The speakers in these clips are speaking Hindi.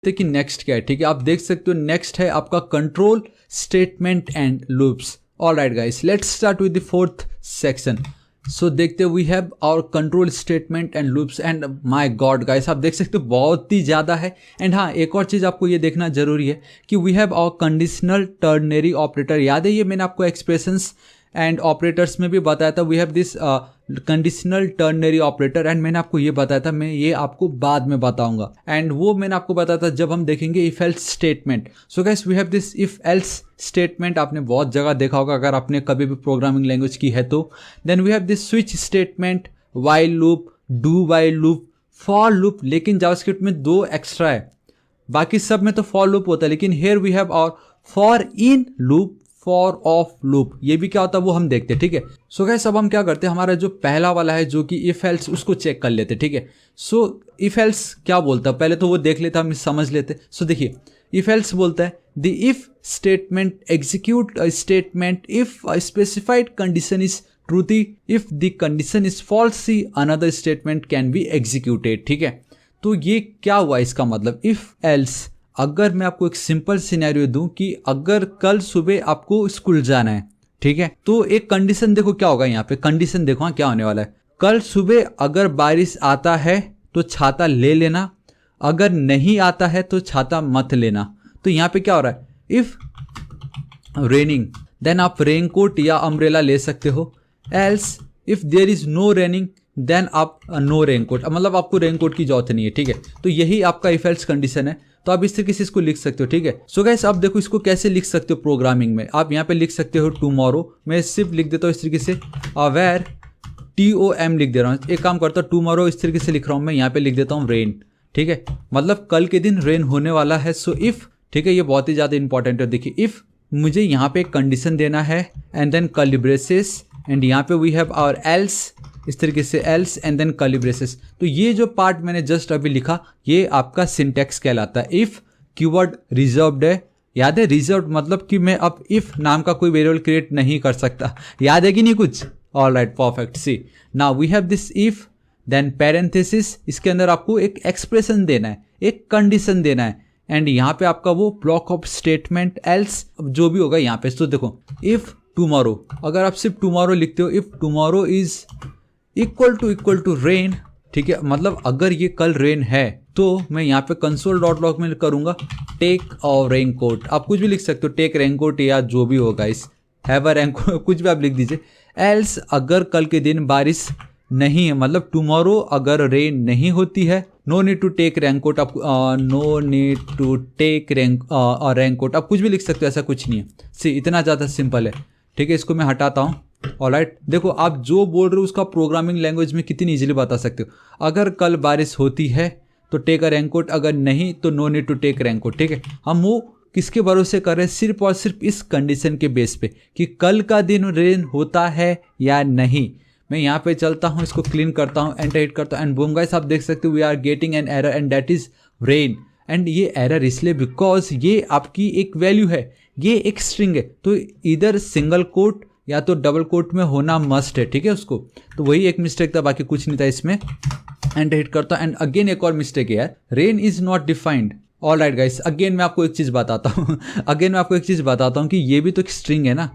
कि नेक्स्ट क्या है, ठीक है। आप देख सकते हो नेक्स्ट है आपका control statement and loops. Alright guys, let's start with the fourth section. So देखते we have our control statement and loops and my god guys, आप देख सकते हो बहुत ही ज़्यादा है। एंड हाँ, एक और चीज़ आपको ये देखना जरूरी है कि we have our conditional ternary operator. याद है ये मैंने आपको एक्सप्रेशंस एंड ऑपरेटर्स में भी बताया था। We have this conditional ternary operator and मैंने आपको ये बताया था, मैं ये आपको बाद में बताऊंगा। एंड वो मैंने आपको बताया था जब हम देखेंगे if else statement. So guys we have this if else statement, आपने बहुत जगह देखा होगा अगर आपने कभी भी प्रोग्रामिंग लैंग्वेज की है तो। Then we have this switch statement, while loop, do while loop, for loop. लेकिन जावास्क्रिप्ट में 2 एक्स्ट्रा है, बाकी सब में तो फॉर लूप होता है, लेकिन here we have our for in loop, for of loop. ये भी क्या होता है वो हम देखते हैं, ठीक है। सो गाइस अब हम क्या करते हैं, हमारा जो पहला वाला है जो कि इफ एल्स, उसको चेक कर लेते हैं, ठीक है। सो इफ एल्स क्या बोलता है पहले तो वो देख लेते, हम समझ लेते। सो देखिए इफ एल्स बोलता है the if statement execute a statement if a specified condition is truthy, if the condition is falsies another statement can be executed, ठीक है। तो ये क्या हुआ इसका मतलब, इफ एल्स। अगर मैं आपको एक सिंपल सिनेरियो दूं कि अगर कल सुबह आपको स्कूल जाना है, ठीक है, तो एक कंडीशन देखो क्या होगा यहाँ पे, कंडीशन देखो हाँ क्या होने वाला है। कल सुबह अगर बारिश आता है तो छाता ले लेना, अगर नहीं आता है तो छाता मत लेना। तो यहाँ पे क्या हो रहा है, इफ रेनिंग देन आप रेनकोट या अम्ब्रेला ले सकते हो। Else if there is no raining then आप नो रेनकोट, मतलब आपको रेनकोट की जरूरत नहीं है, ठीक है। तो यही आपका इफ एल्स कंडीशन है। तो आप इस तरीके से इसको लिख सकते हो, ठीक है। सो गाइस अब देखो इसको कैसे लिख सकते हो प्रोग्रामिंग में। आप यहाँ पे लिख सकते हो टुमारो, मैं सिर्फ लिख देता हूँ इस तरीके से, वेर TOM लिख दे रहा हूँ। एक काम करता हूँ टुमारो इस तरीके से लिख रहा हूँ मैं, यहाँ पे लिख देता हूँ रेन, ठीक है, मतलब कल के दिन रेन होने वाला है। सो इफ, ठीक है, ये बहुत ही ज़्यादा इंपॉर्टेंट है। देखिए इफ मुझे यहाँ पे एक कंडीशन देना है and then curly braces, and यहाँ पे वी हैव आवर एल्स, इस तरीके से else and then curly braces. तो ये जो पार्ट मैंने जस्ट अभी लिखा ये आपका सिंटैक्स कहलाता है। इफ कीवर्ड रिजर्व्ड है, याद है रिजर्व्ड मतलब कि मैं अब इफ नाम का कोई वेरिएबल क्रिएट नहीं कर सकता, याद है कि नहीं कुछ। Alright perfect, see now we have this if then parenthesis, इसके अंदर आपको एक एक्सप्रेशन देना है, एक कंडीशन देना है, एंड यहाँ पे आपका वो ब्लॉक ऑफ स्टेटमेंट एल्स जो भी होगा यहाँ पे। तो देखो इफ टुमारो, अगर आप सिर्फ टुमारो लिखते हो, if tomorrow is equal to rain, ठीक है, मतलब अगर ये कल रेन है तो मैं यहाँ पे कंसोल डॉट लॉग में करूँगा टेक और रेनकोट। आप कुछ भी लिख सकते हो, टेक रेनकोट या जो भी होगा, इस हैव अ रेनकोट कुछ भी आप लिख दीजिए। एल्स अगर कल के दिन बारिश नहीं है, मतलब टुमारो अगर रेन नहीं होती है, no need to take raincoat, आप no need to take raincoat आप कुछ भी लिख सकते हो, ऐसा कुछ नहीं है। सी इतना ज़्यादा सिंपल है, ठीक है। इसको मैं हटाता हूँ। ऑलराइट देखो आप जो बोल रहे हो उसका प्रोग्रामिंग लैंग्वेज में कितनी इजीली बता सकते हो। अगर कल बारिश होती है तो टेक अ रेनकोट, अगर नहीं तो no need to take raincoat, ठीक है। हम वो किसके भरोसे कर रहे हैं, सिर्फ और सिर्फ इस कंडीशन के बेस पे कि कल का दिन रेन होता है या नहीं। मैं यहाँ पे चलता हूँ, इसको क्लीन करता हूँ, एंटर हिट करता हूँ, एंड बूम गाइस आप देख सकते हो we are getting an error and that is rain. And ये एरर इसलिए बिकॉज ये आपकी एक वैल्यू है, ये एक स्ट्रिंग है, तो इधर सिंगल कोट या तो डबल कोट में होना मस्ट है, ठीक है उसको। तो वही एक मिस्टेक था, बाकी कुछ नहीं था इसमें। एंड हिट करता हूं, एंड अगेन एक और मिस्टेक है यार, rain is not defined. Alright guys again मैं आपको एक चीज़ बताता हूँ कि ये भी तो एक स्ट्रिंग है ना,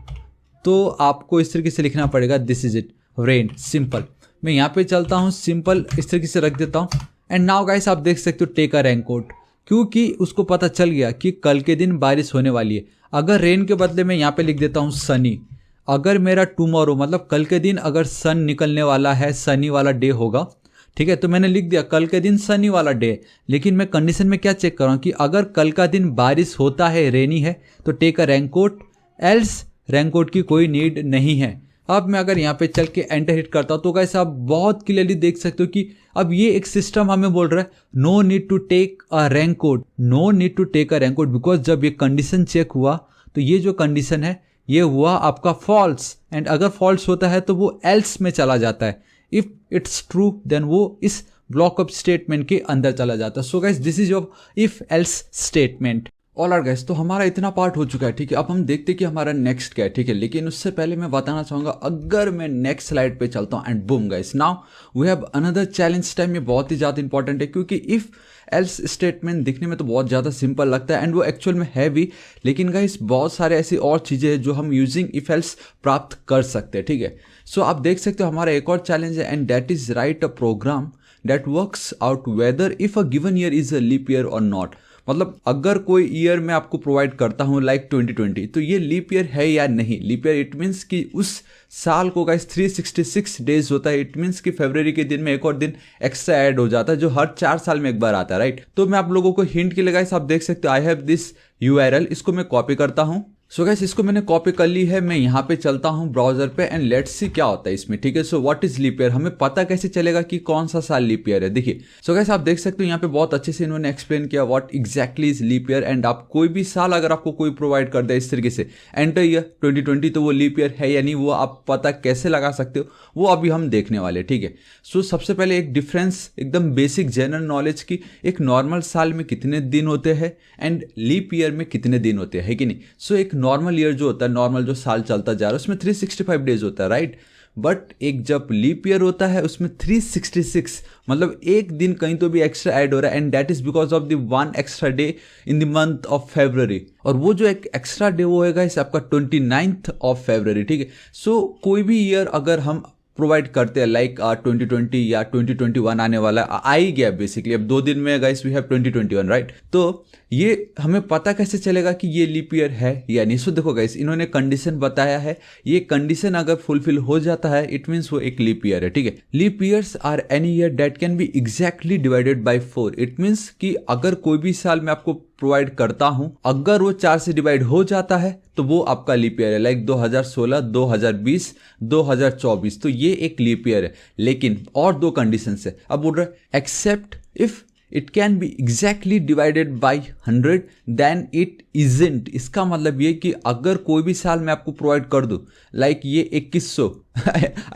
तो आपको इस तरीके से लिखना पड़ेगा this is it rain, simple. मैं यहाँ पे चलता हूँ, सिंपल इस तरीके से रख देता हूँ, एंड नाउ गाइस आप देख सकते हो टेक अ रेनकोट, क्योंकि उसको पता चल गया कि कल के दिन बारिश होने वाली है। अगर रेन के बदले मैं यहाँ पे लिख देता हूँ सनी, अगर मेरा टुमारो मतलब कल के दिन अगर सन निकलने वाला है, सनी वाला डे होगा, ठीक है, तो मैंने लिख दिया कल के दिन सनी वाला डे। लेकिन मैं कंडीशन में क्या चेक कर रहा हूँ कि अगर कल का दिन बारिश होता है, रेनी है, तो take a raincoat, else raincoat की कोई नीड नहीं है। अब मैं अगर यहाँ पे चल के एंटर हिट करता हूँ तो गाइस आप बहुत क्लियरली देख सकते हो कि अब ये एक सिस्टम हमें बोल रहा है no need to take a raincoat, no need to take a raincoat, because जब ये कंडीशन चेक हुआ तो ये जो कंडीशन है ये हुआ आपका फॉल्स, एंड अगर फॉल्स होता है तो वो एल्स में चला जाता है। इफ इट्स ट्रू देन वो इस ब्लॉक ऑफ स्टेटमेंट के अंदर चला जाता है। सो guys this is your if else statement. Alright guys, तो हमारा इतना पार्ट हो चुका है, ठीक है। अब हम देखते हैं कि हमारा नेक्स्ट क्या है, ठीक है। लेकिन उससे पहले मैं बताना चाहूँगा, अगर मैं नेक्स्ट स्लाइड पे चलता हूँ and boom guys, now we have another challenge time. ये बहुत ही ज़्यादा इंपॉर्टेंट है क्योंकि इफ़ एल्स स्टेटमेंट दिखने में तो बहुत ज़्यादा सिंपल लगता है एंड वो एक्चुअल में है भी, लेकिन गाइस बहुत सारे ऐसी और चीज़ें हैं जो हम यूजिंग इफ एल्स प्राप्त कर सकते हैं, ठीक है। सो आप देख सकते हो हमारा एक और चैलेंज है and that is write a program that works out whether if a given year is a leap year और नॉट। मतलब अगर कोई ईयर मैं आपको प्रोवाइड करता हूँ लाइक 2020, तो ये लीप ईयर है या नहीं। लीप ईयर इट मीन्स कि उस साल को गाइस 366 डेज होता है। इट मीन्स कि फरवरी के दिन में एक और दिन एक्स्ट्रा ऐड हो जाता है जो हर 4 साल में एक बार आता है, राइट। तो मैं आप लोगों को हिंट के लिए गाइस आप देख सकते हो, आई हैव दिस URL, इसको मैं कॉपी करता हूँ। सो गाइस इसको मैंने कॉपी कर ली है, मैं यहाँ पे चलता हूँ ब्राउजर पे एंड लेट्स सी क्या होता है इसमें, ठीक है। So what is leap year, हमें पता कैसे चलेगा कि कौन सा साल लीप ईयर है। देखिए सो गाइस आप देख सकते हो यहाँ पे बहुत अच्छे से इन्होंने एक्सप्लेन किया what exactly is leap year. And आप कोई भी साल अगर आपको कोई प्रोवाइड कर दे इस तरीके से एंटर ईयर 2020, तो वो लीप ईयर है या नहीं, वो आप पता कैसे लगा सकते हो, वो अभी हम देखने वाले, ठीक है। सो सबसे पहले एक डिफरेंस एकदम बेसिक जनरल नॉलेज की, एक नॉर्मल साल में कितने दिन होते हैं एंड लीप ईयर में कितने दिन होते हैं, है कि नहीं। सो एक नॉर्मल ईयर जो होता है, नॉर्मल जो साल चलता जा रहा है उसमें 365 डेज होता है, राइट। बट एक जब लीप ईयर होता है उसमें 366, मतलब एक दिन कहीं तो भी एक्स्ट्रा ऐड हो रहा है and that is because of the one extra day in the month of February. और वो जो एक एक्स्ट्रा डे वो होगा इस आपका 29th ऑफ फरवरी, ठीक है। सो कोई भी ईयर अगर हम प्रोवाइड करते हैं लाइक 2020 या 2021 आने वाला आ ही गया बेसिकली, अब 2 दिन में गाइस वी हैव 2021, राइट। तो ये हमें पता कैसे चलेगा कि ये लीप ईयर है या नहीं। सो देखो गाइस इन्होंने कंडीशन बताया है, ये कंडीशन अगर फुलफिल हो जाता है इट मीन्स वो एक लीप ईयर है, ठीक है। Leap years are any year that can be exactly divided by 4। It means कि अगर कोई भी साल मैं आपको प्रोवाइड करता हूं, अगर वो 4 से डिवाइड हो जाता है तो वो आपका लीप ईयर है, लाइक 2016, 2020, 2024, तो ये एक लीप ईयर है। लेकिन और 2 कंडीशन है। अब बोल रहा है except if it can be exactly divided by 100 then it isn't. इसका मतलब ये कि अगर कोई भी साल मैं आपको प्रोवाइड कर दूं लाइक ये 2100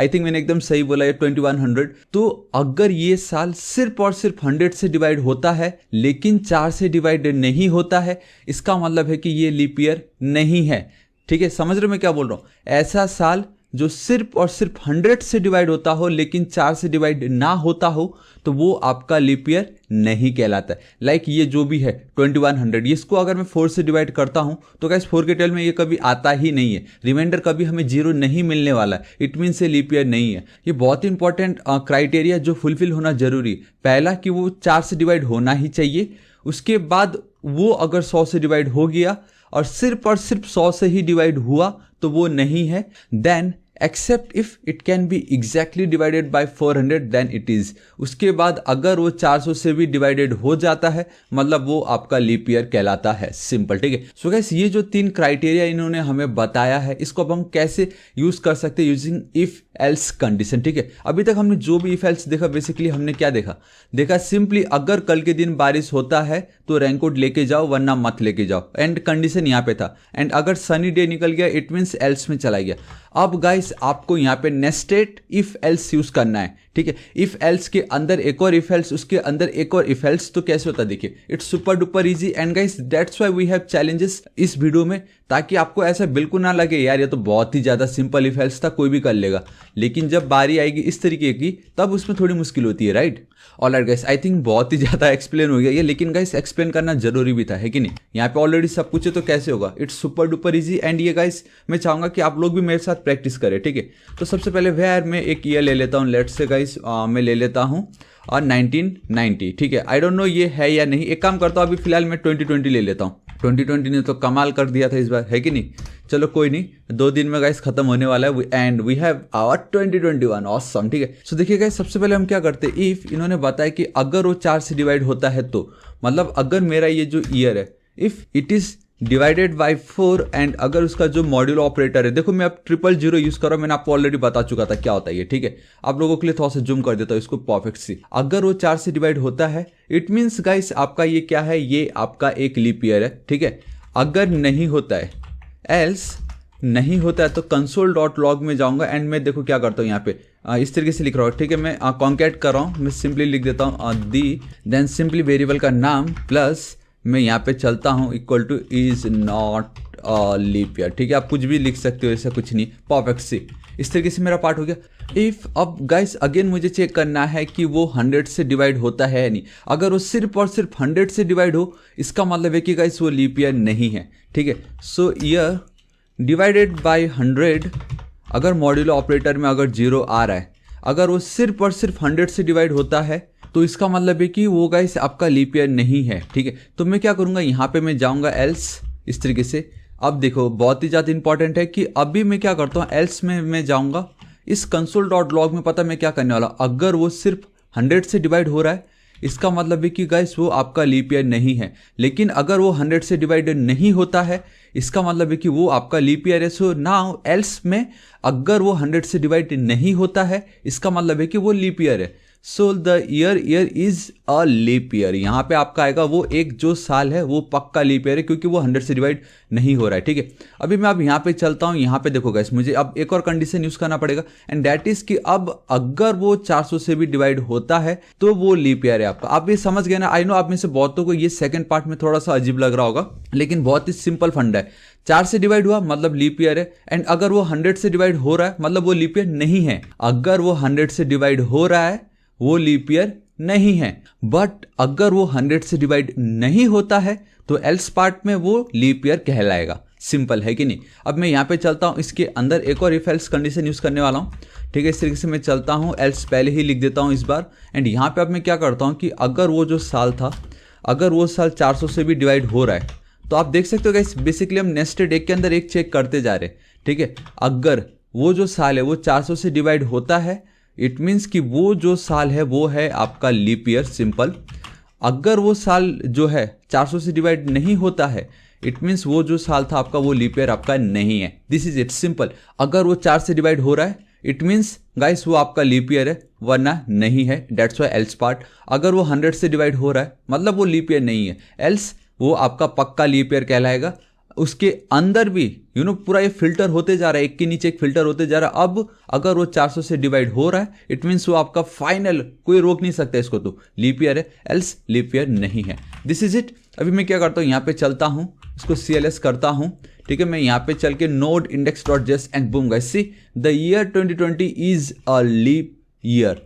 आई थिंक मैंने एकदम सही बोला, ये 2100, तो अगर ये साल सिर्फ और सिर्फ 100 से डिवाइड होता है लेकिन 4 से डिवाइड नहीं होता है, इसका मतलब है कि ये लीप ईयर नहीं है, ठीक है। समझ रहे हो मैं क्या बोल रहा हूँ। ऐसा साल जो सिर्फ और सिर्फ 100 से डिवाइड होता हो लेकिन 4 से डिवाइड ना होता हो तो वो आपका लीप ईयर नहीं कहलाता है। लाइक ये जो भी है 2100, इसको अगर मैं 4 से डिवाइड करता हूं तो गाइस 4 के टेल में ये कभी आता ही नहीं है, रिमाइंडर कभी हमें 0 नहीं मिलने वाला है, इट मीन्स ये लीप ईयर नहीं है। ये बहुत इंपॉर्टेंट क्राइटेरिया जो फुलफिल होना जरूरी। पहला कि वो 4 से डिवाइड होना ही चाहिए, उसके बाद वो अगर 100 से डिवाइड हो गया और सिर्फ 100 से ही डिवाइड हुआ तो वो नहीं है। Then except if it can be exactly divided by 400 then it is. उसके बाद अगर वो 400 से भी डिवाइडेड हो जाता है मतलब वो आपका लीप ईयर कहलाता है, सिंपल, ठीक है। सो गाइस ये जो 3 क्राइटेरिया इन्होंने हमें बताया है, इसको अब हम कैसे यूज कर सकते हैं यूजिंग इफ एल्स कंडीशन, ठीक है। अभी तक हमने जो भी इफ एल्स देखा बेसिकली हमने क्या देखा सिंपली अगर कल के दिन बारिश होता है तो रेनकोट लेके जाओ वरना मत लेके जाओ, एंड कंडीशन यहाँ पे था। एंड अगर सनी डे निकल गया इट मीन्स एल्स में चला गया। अब गाइस आपको यहाँ पे नेस्टेड इफ एल्स यूज करना है, ठीक है। इफ एल्स के अंदर एक और इफ एल्स, उसके अंदर एक और इफ एल्स, तो कैसे होता है देखिए, it's super duper easy. And guys that's why we have challenges इस वीडियो में, ताकि आपको ऐसा बिल्कुल ना लगे यार ये तो बहुत ही ज्यादा सिंपल इफ एल्स था, कोई भी कर लेगा। लेकिन जब बारी आएगी इस तरीके की तब उसमें थोड़ी मुश्किल होती है, right. Alright guys I think बहुत ही ज्यादा एक्सप्लेन हो गया ये, लेकिन गाइस एक्सप्लेन करना जरूरी भी था, है कि नहीं। यहाँ पे ऑलरेडी सब कुछ है तो कैसे होगा, it's super duper easy. And ये गाइस मैं चाहूंगा कि आप लोग भी मेरे साथ प्रैक्टिस करें, ठीक है। तो सबसे पहले वेयर मैं एक ईयर ले लेता हूँ, लेट्स से गाइस मैं ले लेता हूँ 1990, ठीक है। आई डोंट नो ये है या नहीं, एक काम करता हूँ अभी फिलहाल मैं 2020 ले लेता हूँ। 2020 ने तो कमाल कर दिया था इस बार, है कि नहीं। चलो कोई नहीं, 2 दिन में गाइस खत्म होने वाला है and we have our 2021 awesome, ठीक है। सो देखिए गाइस सबसे पहले हम क्या करते हैं, इफ इन्होंने बताया कि अगर वो 4 से डिवाइड होता है तो मतलब अगर मेरा ये जो ईयर है if it is divided by 4 and अगर उसका जो मॉड्यूल ऑपरेटर है, देखो मैं अब 000 यूज कर रहा हूं, मैंने आपको ऑलरेडी बता चुका था क्या होता है ये, ठीक है। आप लोगों के लिए थोड़ा सा जूम कर देता हूं इसको परफेक्ट सी। अगर वो 4 से डिवाइड होता है इट मीन्स गाइस आपका ये क्या है, ये आपका एक लीप ईयर है, ठीक है। अगर नहीं होता है, एल्स नहीं होता है तो console.log में जाऊंगा एंड मैं देखो क्या करता हूँ यहाँ पे इस तरीके से लिख रहा हूँ, ठीक है। मैं कॉन्कैट कर रहा हूँ, मैं सिंपली लिख देता हूँ दी, देन सिंपली वेरिएबल का नाम प्लस मैं यहाँ पे चलता हूँ equal to is not leap year, ठीक है। आप कुछ भी लिख सकते हो, ऐसा कुछ नहीं, परफेक्ट सी। इस तरीके से मेरा पार्ट हो गया। इफ अब गाइस अगेन मुझे चेक करना है कि वो 100 से डिवाइड होता है या नहीं। अगर वो सिर्फ और सिर्फ 100 से डिवाइड हो, इसका मतलब है कि गाइस वो लीप ईयर नहीं है, ठीक है। सो ईयर डिवाइडेड बाय 100, अगर मॉड्यूलो ऑपरेटर में अगर 0 आ रहा है, अगर वो सिर्फ और सिर्फ 100 से डिवाइड होता है, तो इसका मतलब है कि वो गाइस आपका लीप ईयर नहीं है, ठीक है। तो मैं क्या करूँगा, यहाँ पे मैं जाऊँगा एल्स, इस तरीके से। अब देखो बहुत ही ज़्यादा इंपॉर्टेंट है कि अभी मैं क्या करता हूँ, एल्स में मैं जाऊँगा इस console.log में। पता मैं क्या करने वाला, अगर वो सिर्फ 100 से डिवाइड हो रहा है, इसका मतलब है कि गाइस वो आपका लीप ईयर नहीं है। लेकिन अगर वो 100 से डिवाइड नहीं होता है, इसका मतलब है कि वो आपका लीप ईयर है। सो नाउ एल्स में अगर वो 100 से डिवाइड नहीं होता है, इसका मतलब है कि वो लीप ईयर है। So the year is a leap year. यहाँ पे आपका आएगा वो एक जो साल है वो पक्का लीप ईयर है, क्योंकि वो 100 से डिवाइड नहीं हो रहा है, ठीक है। अभी मैं अब यहाँ पे चलता हूँ, यहाँ पे देखो गाइस मुझे अब एक और कंडीशन यूज करना पड़ेगा, एंड दैट इज कि अब अगर वो 400 से भी डिवाइड होता है तो वो लीप ईयर है आपका। आप ये समझ गए ना। आई नो आप में से बहुतों को ये सेकंड पार्ट में थोड़ा सा अजीब लग रहा होगा, लेकिन बहुत ही सिंपल फंडा है। 4 से डिवाइड हुआ मतलब लीप ईयर है, एंड अगर वो 100 से डिवाइड हो रहा है मतलब वो लीप ईयर नहीं है। अगर वो 100 से डिवाइड हो रहा है वो लीप ईयर नहीं है, बट अगर वो 100 से डिवाइड नहीं होता है तो एल्स पार्ट में वो लीप ईयर कहलाएगा। सिंपल है कि नहीं। अब मैं यहाँ पे चलता हूँ, इसके अंदर एक और इफ एल्स कंडीशन यूज करने वाला हूँ, ठीक है। इस तरीके से मैं चलता हूँ, एल्स पहले ही लिख देता हूँ इस बार, एंड यहाँ पे अब मैं क्या करता हूँ कि अगर वो जो साल था, अगर वो साल 400 से भी डिवाइड हो रहा है, तो आप देख सकते हो गाइस बेसिकली हम नेस्टेड एक के अंदर एक चेक करते जा रहे हैं, ठीक है। अगर वो जो साल है वो 400 से डिवाइड होता है, इट मीन्स कि वो जो साल है वो है आपका लीप ईयर, सिंपल। अगर वो साल जो है 400 से डिवाइड नहीं होता है, इट मीन्स वो जो साल था आपका वो लीप ईयर आपका नहीं है। This is it, simple. अगर वो 4 से डिवाइड हो रहा है, इट मीन्स गाइस वो आपका लीप ईयर है, वरना नहीं है। That's why else part. अगर वो 100 से डिवाइड हो रहा है मतलब वो लीप ईयर नहीं है, एल्स वो आपका पक्का लीप ईयर कहलाएगा। उसके अंदर भी पूरा ये फिल्टर होते जा रहा है, एक के नीचे एक फिल्टर होते जा रहा है। अब अगर वो 400 से डिवाइड हो रहा है, इट मीन्स वो आपका फाइनल, कोई रोक नहीं सकता इसको, तो लीप ईयर है, एल्स लीप ईयर नहीं है। This is it. अभी मैं क्या करता हूँ, यहाँ पे चलता हूँ, इसको CLS करता हूँ, ठीक है। मैं यहाँ पे चल के node index.js and boom guys see the year 2020 is a leap year.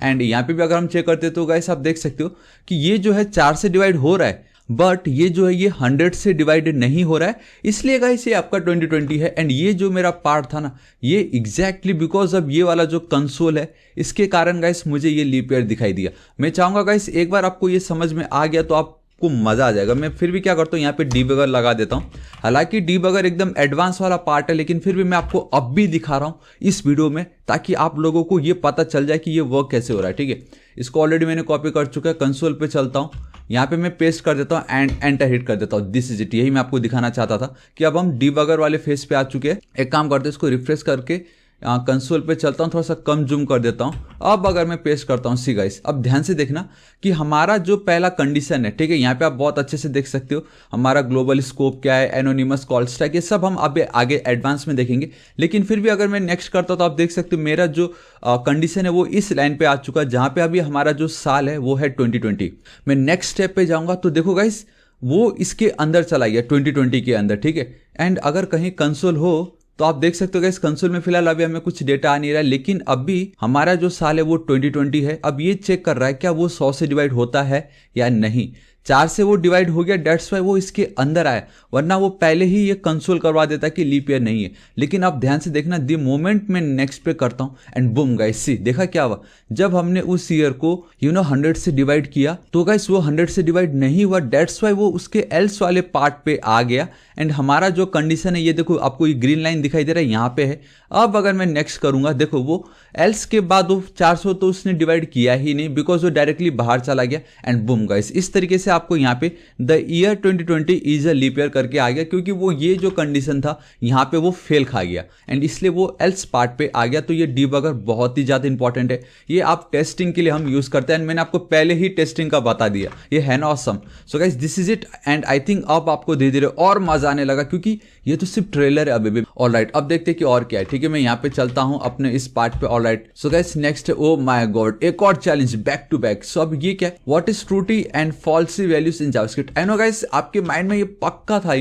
And यहाँ पे भी अगर हम चेक करते तो गाइस आप देख सकते हो कि ये जो है 4 से डिवाइड हो रहा है, बट ये जो है ये 100 से डिवाइडेड नहीं हो रहा है, इसलिए गाइस ये आपका 2020 है। एंड ये जो मेरा पार्ट था ना, ये एग्जैक्टली बिकॉज अब ये वाला जो कंसोल है, इसके कारण गाइस मुझे ये लीप ईयर दिखाई दिया। मैं चाहूंगा गाइस एक बार आपको ये समझ में आ गया तो आपको मजा आ जाएगा। मैं फिर भी क्या करता हूँ, यहाँ पे डीबगर लगा देता हूँ। हालांकि डीबगर एकदम एडवांस वाला पार्ट है, लेकिन फिर भी मैं आपको अब भी दिखा रहा हूँ इस वीडियो में, ताकि आप लोगों को ये पता चल जाए कि ये वर्क कैसे हो रहा है, ठीक है। इसको ऑलरेडी मैंने कॉपी कर चुका है, कंसोल पे चलता हूँ, यहाँ पे मैं पेस्ट कर देता हूँ एंड एंटर हिट कर देता हूँ। This is it. यही मैं आपको दिखाना चाहता था कि अब हम डीबगर वाले फेस पे आ चुके हैं। एक काम करते हैं, इसको रिफ्रेश करके कंसोल पे चलता हूँ, थोड़ा सा कम जूम कर देता हूँ। अब अगर मैं पेस्ट करता हूँ, सी गाइस अब ध्यान से देखना कि हमारा जो पहला कंडीशन है, ठीक है, यहाँ पे आप बहुत अच्छे से देख सकते हो हमारा ग्लोबल स्कोप क्या है, एनोनिमस कॉल स्टैक, ये सब हम अब आगे एडवांस में देखेंगे। लेकिन फिर भी अगर मैं नेक्स्ट करता हूँ तो आप देख सकते हो मेरा जो कंडीशन है वो इस लाइन पे आ चुका है, जहाँ पे अभी हमारा जो साल है वो है 2020। मैं नेक्स्ट स्टेप पे जाऊँगा तो देखो गाइस वो इसके अंदर चला गया, 2020 के अंदर, ठीक है। एंड अगर कहीं कंसोल हो तो आप देख सकते हो गाइस कंसोल में फिलहाल अभी हमें कुछ डेटा आ नहीं रहा है, लेकिन अभी हमारा जो साल है वो 2020 है। अब ये चेक कर रहा है क्या वो 100 से डिवाइड होता है या नहीं। 4 से वो डिवाइड हो गया, डेट्स वाई वो इसके अंदर आया, वरना वो पहले ही ये कंसोल करवा देता कि लीप ईयर नहीं है। लेकिन आप ध्यान से देखना, द मोमेंट मैं नेक्स्ट पे करता हूँ एंड बूम गाइस सी, देखा क्या हुआ, जब हमने उस ईयर को 100 से डिवाइड किया तो गाइस वो 100 से डिवाइड नहीं हुआ, डेट्स वाई वो उसके एल्स वाले पार्ट पे आ गया। एंड हमारा जो कंडीशन है ये देखो, आपको ये ग्रीन लाइन दिखाई दे रहा है, यहाँ पे है। अब अगर मैं नेक्स्ट करूंगा, देखो वो एल्स के बाद वो 400 तो उसने डिवाइड किया ही नहीं, बिकॉज वो डायरेक्टली बाहर चला गया एंड बूम गाइस। इस तरीके से आपको यहाँ पे the year 2020 is a leap year करके आ गया, क्योंकि वो ये जो कंडीशन था यहाँ पे वो फेल खा गया एंड इसलिए वो एल्स पार्ट पे आ गया। तो ये डीबगर बहुत ही ज्यादा इंपॉर्टेंट है, ये आप टेस्टिंग के लिए हम यूज करते हैं। मैंने आपको पहले ही टेस्टिंग का बता दिया, ये है ना awesome. So guys this is it and I think अब आपको धीरे धीरे और मजा आने लगा, क्योंकि ये तो सिर्फ ट्रेलर है अभी भी। ऑलराइट, अब देखते हैं कि और क्या है, ठीक है। मैं यहाँ पे चलता हूँ अपने इस पार्ट पे। ऑलराइट, सो गाइस नेक्स्ट है, ओ माय गॉड, एक और challenge back to back. So अब ये क्या है, what is truthy and falsy falsy values in JavaScript. I know guys, आपके माइंड में ये पक्का था,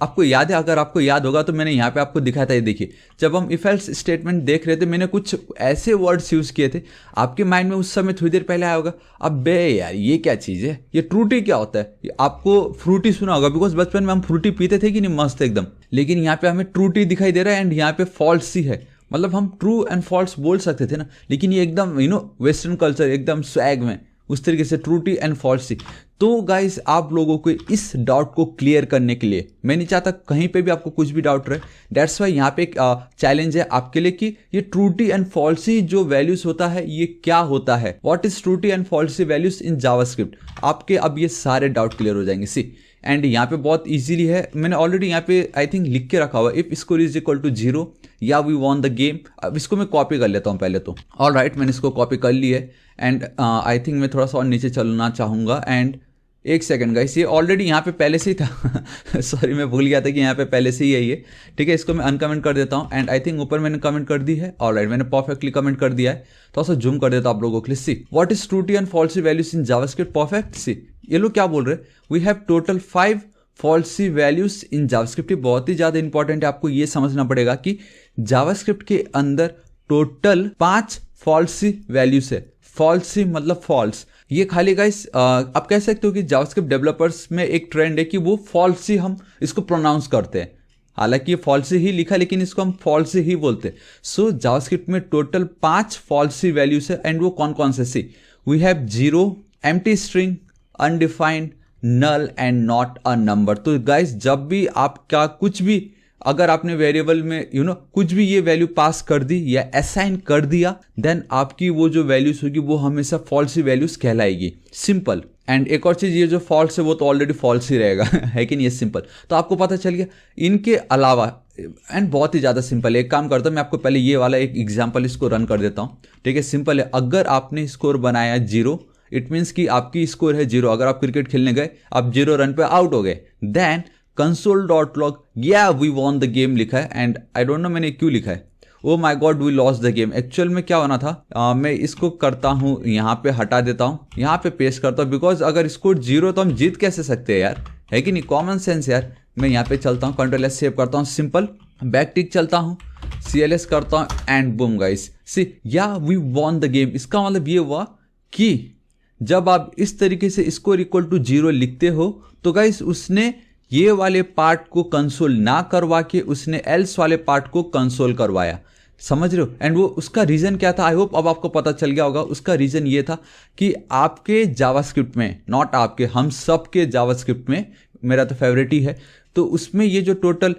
आपको याद है, अगर आपको याद होगा तो मैंने यहाँ पे आपको दिखाया था। ये देखिए, जब हम इफ एल्स स्टेटमेंट देख रहे थे, मैंने कुछ ऐसे वर्ड्स यूज किए थे, आपके माइंड में उस समय थोड़ी देर पहले आया होगा, अब बे यार ये क्या चीज़ है, ये ट्रूटी क्या होता है। आपको फ्रूटी सुना होगा, बिकॉज बचपन में हम फ्रूटी पीते थे कि नहीं, मस्त एकदम। लेकिन यहाँ पे हमें ट्रूटी दिखाई दे रहा है एंड यहाँ पे फॉल्स ही है। मतलब हम ट्रू एंड फॉल्स बोल सकते थे ना, लेकिन ये एकदम वेस्टर्न कल्चर एकदम स्वैग में उस तरीके से ट्रूटी एंड फॉल्सी। तो गाइस, आप लोगों को इस डाउट को क्लियर करने के लिए, मैं नहीं चाहता कहीं पे भी आपको कुछ भी डाउट रहे, दैट्स वाई यहाँ पे एक चैलेंज है आपके लिए कि ये ट्रूटी एंड फॉल्सी जो वैल्यूज होता है ये क्या होता है, what is truthy and falsy values in JavaScript. आपके अब ये सारे डाउट क्लियर हो जाएंगे। सी, एंड यहाँ पे बहुत इजीली है, मैंने ऑलरेडी यहाँ पे आई थिंक लिख के रखा हुआ, if score is equal to 0 या वी वॉन द गेम। अब इसको मैं कॉपी कर लेता हूँ पहले तो। ऑल राइट, मैंने इसको कॉपी कर ली है एंड आई थिंक मैं थोड़ा सा और नीचे चलना चाहूँगा। एंड एक सेकंड गाइस, ये ऑलरेडी यहाँ पे पहले से ही था सॉरी, मैं भूल गया था कि यहाँ पे पहले से ही है ये। ठीक है, इसको मैं अनकमेंट कर देता हूँ एंड आई थिंक ऊपर मैंने कमेंट कर दी है। ऑलराइट, मैंने परफेक्टली कमेंट कर दिया है। थोड़ा सा जूम कर देता हूँ आप लोगों के लिए। See, what is truthy and falsy values in JavaScript. Perfect. See, ये लोग क्या बोल रहे हैं, we have total 5 falsy values in JavaScript. ये बहुत ही ज्यादा इंपॉर्टेंट है, आपको ये समझना पड़ेगा कि जावास्क्रिप्ट के अंदर टोटल 5 फॉल्सी वैल्यूज है। फॉल्सी मतलब फॉल्स। ये खाली गाइस आप कह सकते हो कि जावास्क्रिप्ट डेवलपर्स में एक ट्रेंड है कि वो फॉल्सी हम इसको प्रोनाउंस करते हैं, हालांकि ये फॉल्सी ही लिखा लेकिन इसको हम फॉल्सी ही बोलते हैं। सो जावास्क्रिप्ट में टोटल 5 फॉल्सी वैल्यूज है एंड वो कौन कौन से। See, we have 0, empty string, undefined, null and not a number. तो गाइस, जब भी आपका कुछ भी, अगर आपने वेरिएबल में कुछ भी ये वैल्यू पास कर दी या असाइन कर दिया, देन आपकी वो जो वैल्यूज होगी वो हमेशा फॉल्सी वैल्यूज कहलाएगी। सिंपल। एंड एक और चीज, ये जो फॉल्स है वो तो ऑलरेडी फॉल्स ही रहेगा है कि नहीं, ये सिंपल। तो आपको पता चल गया। इनके अलावा एंड बहुत ही ज्यादा सिंपल है, एक काम करता हूं मैं आपको पहले ये वाला एक एग्जाम्पल इसको रन कर देता हूँ। ठीक है, सिंपल है। अगर आपने स्कोर बनाया 0, इट मीन्स कि आपकी स्कोर है 0। अगर आप क्रिकेट खेलने गए, आप 0 रन पे आउट हो गए, देन console.log या वी वॉन द गेम लिखा है एंड आई डोंट नो मैंने क्यों लिखा है, oh my god we lost the game. Actual में क्या होना था, मैं इसको करता हूँ, यहाँ पे हटा देता हूँ, यहाँ पे पेस्ट करता हूँ, बिकॉज अगर स्कोर 0 तो हम जीत कैसे सकते हैं यार, है कि नहीं, कॉमन सेंस यार। मैं यहाँ पे चलता हूँ, Ctrl+S सेव करता हूँ, सिंपल बैक टिक चलता हूँ, CLS करता हूँ एंड बूम गाइस। सी, या वी वॉन द गेम। इसका मतलब ये हुआ कि जब आप इस तरीके से स्कोर इक्वल टू 0 लिखते हो तो गाइस उसने ये वाले पार्ट को कंसोल ना करवा के उसने एल्स वाले पार्ट को कंसोल करवाया। समझ रहे हो। एंड वो उसका रीजन क्या था, आई होप अब आपको पता चल गया होगा। उसका रीजन ये था कि आपके जावास्क्रिप्ट में, नॉट आपके, हम सब के जावास्क्रिप्ट में, मेरा तो फेवरेट ही है, तो उसमें ये जो टोटल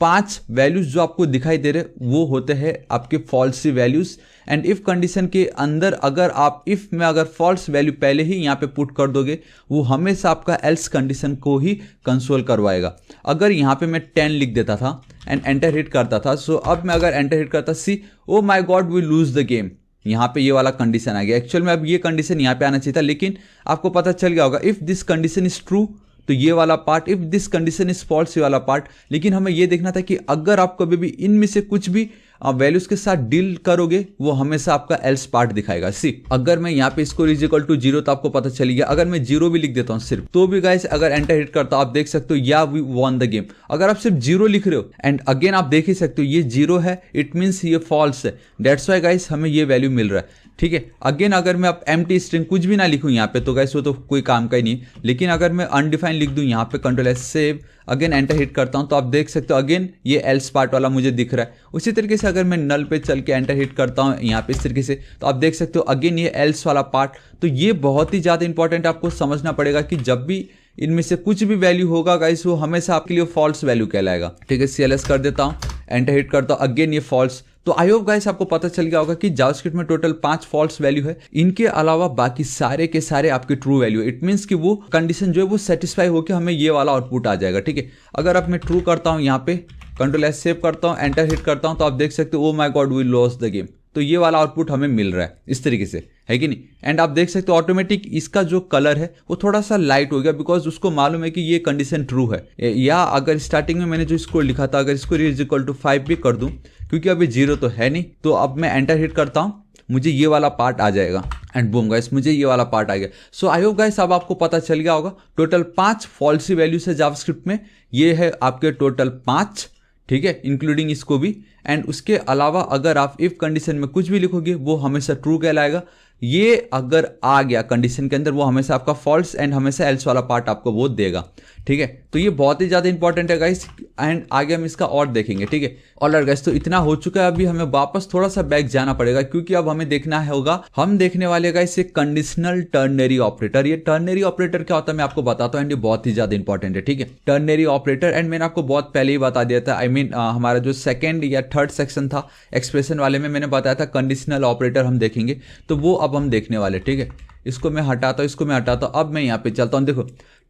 5 वैल्यूज जो आपको दिखाई दे रहे वो होते हैं आपके falsies values. And if condition के अंदर अगर आप इफ में अगर फॉल्स वैल्यू पहले ही यहाँ पे पुट कर दोगे, वो हमेशा आपका एल्स कंडीशन को ही कंसोल करवाएगा। अगर यहाँ पे मैं 10 लिख देता था एंड एंटर हिट करता था, सो अब मैं अगर एंटर हिट करता, see oh my god we lose the game, यहाँ पे ये वाला कंडीशन आ गया। एक्चुअल में अब ये कंडीशन यहाँ पे आना चाहिए था, लेकिन आपको पता चल गया होगा if this condition is true तो ये वाला part, if this condition is false ये वाला पार्ट। लेकिन हमें ये देखना था कि अगर आप कभी भी इनमें से कुछ भी वैल्यूज के साथ डील करोगे वो हमेशा आपका एल्स पार्ट दिखाएगा। सी, अगर मैं यहाँ पे स्कोर इज इक्वल टू 0 तो आपको पता चल गया। अगर मैं 0 भी लिख देता हूँ सिर्फ, तो भी गाइस अगर एंटर हिट करता हूँ आप देख सकते हो या वी वॉन द गेम। अगर आप सिर्फ 0 लिख रहे हो एंड अगेन आप देख ही सकते हो ये 0 है, इट मीन्स ये फॉल्स है, दैट्स वाई गाइस हमें ये वैल्यू मिल रहा है। ठीक है, अगेन अगर मैं अब एम्प्टी स्ट्रिंग कुछ भी ना लिखूं यहाँ पे तो गाइस वो तो कोई काम का ही नहीं। लेकिन अगर मैं अनडिफाइंड लिख दूं यहाँ पे, Ctrl+S save, again enter hit करता हूं तो आप देख सकते हो अगेन ये एल्स पार्ट वाला मुझे दिख रहा है। उसी तरीके से अगर मैं नल पे चल के एंटर हिट करता हूं यहाँ पे इस तरीके से, तो आप देख सकते हो अगेन ये एल्स वाला पार्ट। तो ये बहुत ही ज़्यादा इंपॉर्टेंट आपको समझना पड़ेगा कि जब भी इनमें से कुछ भी वैल्यू होगा गाइस वो हमेशा आपके लिए फॉल्स वैल्यू कहलाएगा। ठीक है, CLS कर देता हूँ, एंटर हिट करता हूँ, अगेन ये फॉल्स। तो आई होप गाइस आपको पता चल गया होगा कि जावास्क्रिप्ट में टोटल 5 फॉल्स वैल्यू है। इनके अलावा बाकी सारे के सारे आपके ट्रू वैल्यू। इट मीन्स कि वो कंडीशन जो है वो सेटिस्फाई होकर हमें ये वाला आउटपुट आ जाएगा। ठीक है, अगर आप मैं ट्रू करता हूँ यहाँ पे, Ctrl+S सेव करता हूँ, एंटर हिट करता हूँ तो आप देख सकते हो oh my god we lost the game. तो ये वाला आउटपुट हमें मिल रहा है इस तरीके से, है कि नहीं। एंड आप देख सकते हो ऑटोमेटिक इसका जो कलर है वो थोड़ा सा लाइट हो गया, बिकॉज उसको मालूम है कि ये कंडीशन ट्रू है। या अगर स्टार्टिंग में मैंने जो स्कोर लिखा था, अगर इसको इज इक्वल टू 5 भी कर दूं, क्योंकि अभी 0 तो है नहीं, तो अब मैं एंटर हिट करता हूं, मुझे ये वाला पार्ट आ जाएगा एंड बूम गाइस मुझे ये वाला पार्ट आ गया। सो आई होप गाइस अब आपको पता चल गया होगा टोटल 5 फॉल्सी वैल्यूज है जावास्क्रिप्ट में। ये है आपके टोटल 5, ठीक है, इंक्लूडिंग इसको भी। एंड उसके अलावा अगर आप इफ कंडीशन में कुछ भी लिखोगे वो हमेशा ट्रू कहलाएगा। ये अगर आ गया कंडीशन के अंदर वो हमेशा आपका फॉल्स एंड हमेशा एल्स वाला पार्ट आपको वो देगा, ठीक है। तो ये बहुत ही ज़्यादा इंपॉर्टेंट है गाइस एंड आगे हम इसका और देखेंगे, ठीक है। ऑलराइट गाइस, तो इतना हो चुका है, अभी हमें वापस थोड़ा सा बैक जाना पड़ेगा क्योंकि अब हमें देखना होगा, हम देखने वाले गाइस एक कंडीशनल टर्नरी ऑपरेटर। ये टर्नरी ऑपरेटर क्या होता है मैं आपको बताता हूँ एंड ये बहुत ही ज़्यादा इंपॉर्टेंट है, ठीक है। टर्नरी ऑपरेटर एंड मैंने आपको बहुत पहले ही बता दिया था, आई मीन हमारा जो सेकेंड या थर्ड सेक्शन था एक्सप्रेशन वाले में मैंने बताया था कंडीशनल ऑपरेटर हम देखेंगे, तो वो अब हम देखने वाले, ठीक है। इसको मैं हटाता हूँ, इसको मैं हटाता हूँ, अब मैं यहाँ पे चलता हूँ। देखो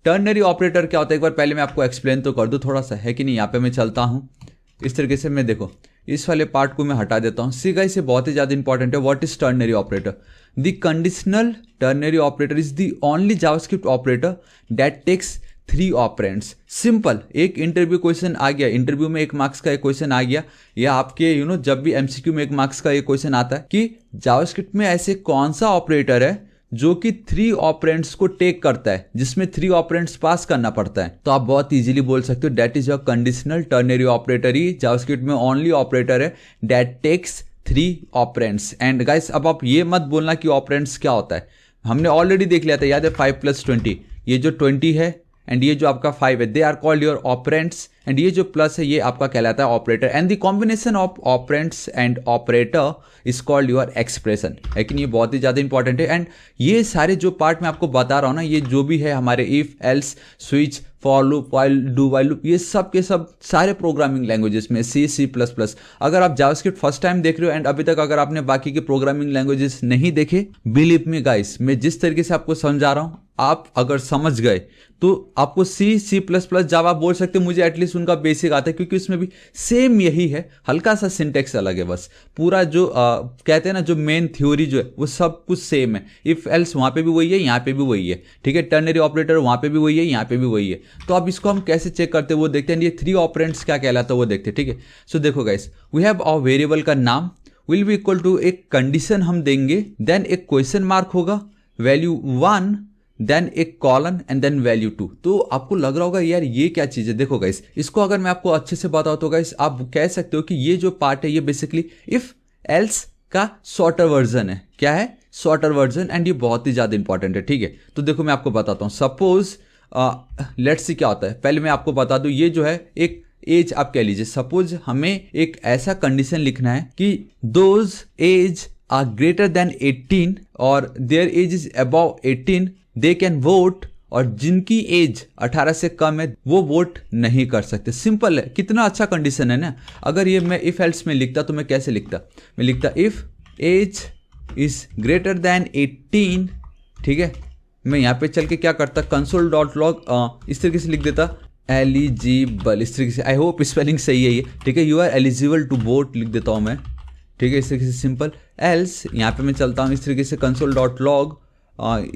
टर्नरी ऑपरेटर क्या होता है एक बार पहले मैं आपको एक्सप्लेन तो कर दूँ थोड़ा सा, है कि नहीं। यहाँ पे मैं चलता हूँ इस तरीके से, मैं देखो इस वाले पार्ट को मैं हटा देता हूँ। सी गाइस, ये बहुत ही ज़्यादा इंपॉर्टेंट है। What is ternary operator? The conditional ternary operator is the only JavaScript operator that takes 3 operands. Simple, एक इंटरव्यू क्वेश्चन आ गया, इंटरव्यू में 1 मार्क्स का एक क्वेश्चन आ गया, या आपके जब भी एमसीक्यू में 1 मार्क्स का एक क्वेश्चन आता है कि जावास्क्रिप्ट में ऐसे कौन सा ऑपरेटर है जो कि 3 ऑपरेंड्स को टेक करता है, जिसमें 3 ऑपरेंड्स पास करना पड़ता है, तो आप बहुत इजीली बोल सकते हो that is your conditional ternary operator. ही जावास्क्रिप्ट में ओनली ऑपरेटर है that takes 3 operands. And guys अब आप ये मत बोलना कि ऑपरेंड्स क्या होता है, हमने ऑलरेडी देख लिया था, याद है 5 + 20, ये जो 20 है एंड ये जो आपका 5 है, they are called your operands, and ये जो प्लस है ये आपका कहलाता है operator, and the combination of operands and operator is called your expression. लेकिन ये बहुत ही ज़्यादा इंपॉर्टेंट है। एंड ये सारे जो पार्ट मैं आपको बता रहा हूँ ना, ये जो भी है हमारे if, else, switch, for loop, while, do while loop, ये सब के सब सारे प्रोग्रामिंग लैंग्वेजेस में C++। अगर आप जावास्क्रिप्ट फर्स्ट टाइम देख रहे हो एंड अभी तक अगर आपने बाकी के प्रोग्रामिंग लैंग्वेजेस नहीं देखे, बिलीव मी गाइस, मैं जिस तरीके से आपको समझा रहा हूँ आप अगर समझ गए तो आपको C++ जावा बोल सकते हो। मुझे एटलीस्ट उनका बेसिक आता है क्योंकि उसमें भी सेम यही है, हल्का सा सिंटेक्स अलग है बस। पूरा जो कहते हैं ना जो मेन थ्योरी जो है वो सब कुछ सेम है। इफ एल्स वहाँ पे भी वही है, यहाँ पे भी वही है, ठीक है। टर्नरी ऑपरेटर वहाँ पे भी वही है, यहाँ पे भी वही है। तो अब इसको हम कैसे चेक करते हैं वो देखते हैं। ये 3 ऑपरेंड्स क्या कहलाता है वो देखते हैं, ठीक है। सो देखो guys, we have a variable का नाम विल बी इक्वल टू एक कंडीशन हम देंगे, देन एक क्वेश्चन मार्क होगा, वैल्यू 1, देन एक कॉलन एंड देन वैल्यू 2। तो आपको लग रहा होगा यार ये क्या चीज़ है। देखो गाइस, इसको अगर मैं आपको अच्छे से बताऊँ तो गाइस आप कह सकते हो कि ये जो पार्ट है ये बेसिकली इफ एल्स का शॉर्टर वर्जन है। क्या है? Shorter version. एंड ये बहुत ही ज़्यादा इंपॉर्टेंट है, ठीक है। तो देखो मैं आपको बताता हूँ, सपोज लेट्स सी क्या होता है, पहले मैं आपको बता दूँ, ये जो है एक एज आप कह लीजिए। सपोज हमें एक ऐसा कंडीशन लिखना है कि those age are greater than 18 और their age is above 18 they can vote, और जिनकी एज 18 से कम है वो वोट नहीं कर सकते। सिंपल है, कितना अच्छा कंडीशन है ना। अगर ये मैं इफ एल्स में लिखता तो मैं कैसे लिखता, मैं लिखता if age is greater than 18, ठीक है। मैं यहाँ पे चल के क्या करता, console.log इस तरीके से लिख देता, एलिजिबल, इस तरीके से। आई होप स्पेलिंग सही है ये, ठीक है। You are eligible to vote लिख देता हूँ मैं, ठीक है, इस तरीके से सिंपल। एल्स यहाँ पे मैं चलता हूँ इस तरीके से console.log,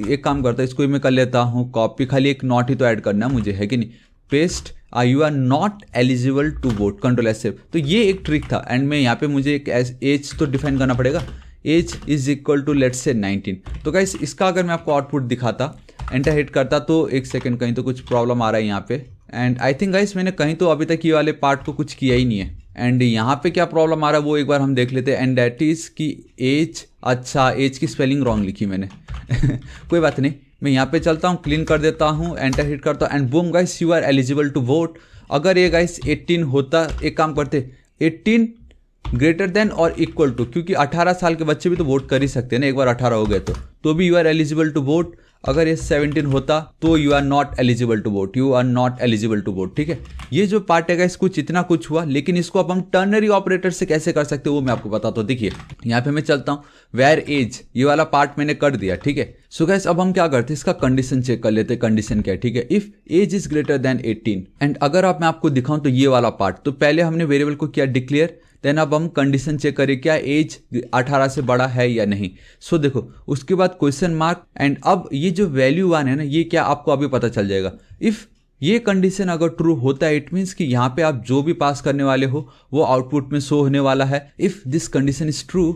एक काम करता है, इसको ही मैं कर लेता हूँ कॉपी, खाली एक नॉट ही तो ऐड करना है मुझे, है कि नहीं। Paste, you are not eligible to vote, Ctrl+F। तो ये एक ट्रिक था। एंड मैं यहाँ पे मुझे एक एज तो डिफाइन करना पड़ेगा, age is equal to let's say 19। तो गाइस इसका अगर मैं आपको आउटपुट दिखाता, एंटर हिट करता, तो एक सेकंड, कहीं तो कुछ प्रॉब्लम आ रहा है यहाँ पे। एंड आई थिंक गाइस मैंने कहीं तो अभी तक ये वाले पार्ट को कुछ किया ही नहीं है। एंड यहाँ पे क्या प्रॉब्लम आ रहा है वो एक बार हम देख लेते हैं। एंड दैट इज की एज, अच्छा एज की स्पेलिंग रॉन्ग लिखी मैंने कोई बात नहीं, मैं यहाँ पे चलता हूँ, क्लीन कर देता हूँ, एंटर हिट करता हूँ, and boom guys you are eligible to vote. अगर ये गाइस 18 होता, एक काम करते 18 ग्रेटर देन और इक्वल टू, क्योंकि 18 साल के बच्चे भी तो वोट कर ही सकते हैं ना, एक बार 18 हो गए तो भी you are eligible to vote. अगर ये 17 होता तो you are not eligible to vote, you are not eligible to vote, ठीक है। ये जो पार्ट है कुछ इतना कुछ हुआ, लेकिन इसको अब हम टर्नरी ऑपरेटर से कैसे कर सकते हैं वो मैं आपको बताता हूँ। देखिए यहाँ पे मैं चलता हूँ, वेयर एज, ये वाला पार्ट मैंने कर दिया, ठीक है। सो गाइस अब हम क्या करते हैं, इसका कंडीशन चेक कर लेते हैं। कंडीशन क्या है, ठीक है, if age is greater than 18। And अगर आप मैं आपको दिखाऊं तो ये वाला पार्ट, तो पहले हमने वेरिएबल को किया डिक्लेयर, देन अब हम कंडीशन चेक करें क्या एज 18 से बड़ा है या नहीं। सो देखो उसके बाद क्वेश्चन मार्क, एंड अब ये जो वैल्यू 1 है ना, ये क्या आपको अभी पता चल जाएगा। इफ ये कंडीशन अगर ट्रू होता है इट मीन्स कि यहाँ पे आप जो भी पास करने वाले हो वो आउटपुट में शो होने वाला है। If this condition is true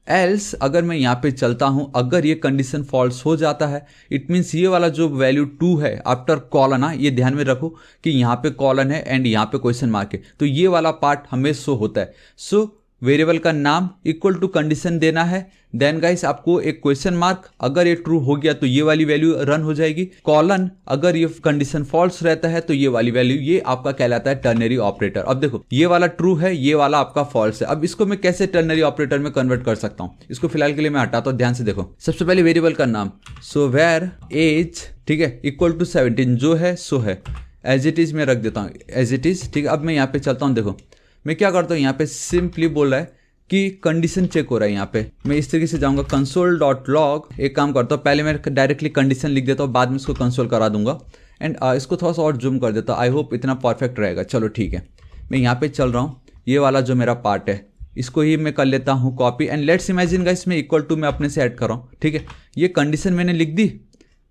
else अगर मैं यहाँ पे चलता हूँ, अगर ये कंडीशन फॉल्स हो जाता है, इट मीन्स ये वाला जो वैल्यू 2 है आफ्टर कॉलन, ये ध्यान में रखो कि यहाँ पे कॉलन है एंड यहाँ पे क्वेश्चन मार्क है, तो ये वाला पार्ट हमें शो होता है। सो वेरिएबल का नाम इक्वल टू कंडीशन देना है, देन गाइस आपको एक क्वेश्चन मार्क, अगर ये ट्रू हो गया तो ये वाली वैल्यू रन हो जाएगी, कॉलन अगर ये कंडीशन फॉल्स रहता है तो ये वाली वैल्यू, ये आपका कहलाता है टर्नरी ऑपरेटर। अब देखो ये वाला ट्रू है, ये वाला आपका फॉल्स है। अब इसको मैं कैसे टर्नरी ऑपरेटर में कन्वर्ट कर सकता हूँ, इसको फिलहाल के लिए मैं हटाता हूँ। ध्यान से देखो, सबसे पहले वेरिएबल का नाम, सो वेर एज, ठीक है, इक्वल टू 17 जो है सो है, एज इट इज मैं रख देता हूँ एज इट इज, ठीक है। अब मैं यहाँ पे चलता हूँ, देखो मैं क्या करता हूँ, यहाँ पे सिंपली बोल रहा है कि कंडीशन चेक हो रहा है। यहाँ पे मैं इस तरीके से जाऊंगा console.log, एक काम करता हूँ, पहले मैं डायरेक्टली कंडीशन लिख देता हूँ, बाद में इसको कंसोल करा दूंगा एंड इसको थोड़ा सा और जूम कर देता हूँ। आई होप इतना परफेक्ट रहेगा। चलो ठीक है, मैं यहाँ पे चल रहा हूँ, ये वाला जो मेरा पार्ट है इसको ही मैं कर लेता हूँ copy and let's imagine guys मैं इक्वल टू मैं अपने से ऐड कर रहा हूँ, ठीक है। ये कंडीशन मैंने लिख दी,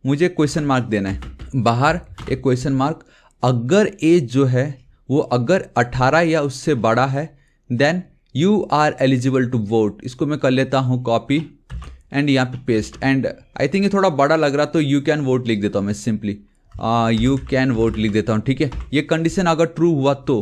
मुझे क्वेश्चन मार्क देना है, बाहर एक क्वेश्चन मार्क, अगर एज जो है वो अगर 18 या उससे बड़ा है then you are eligible to vote. इसको मैं कर लेता हूँ कॉपी एंड यहाँ पे पेस्ट एंड आई थिंक ये थोड़ा बड़ा लग रहा तो यू कैन वोट लिख देता हूँ मैं, सिंपली यू कैन वोट लिख देता हूँ, ठीक है। ये कंडीशन अगर ट्रू हुआ तो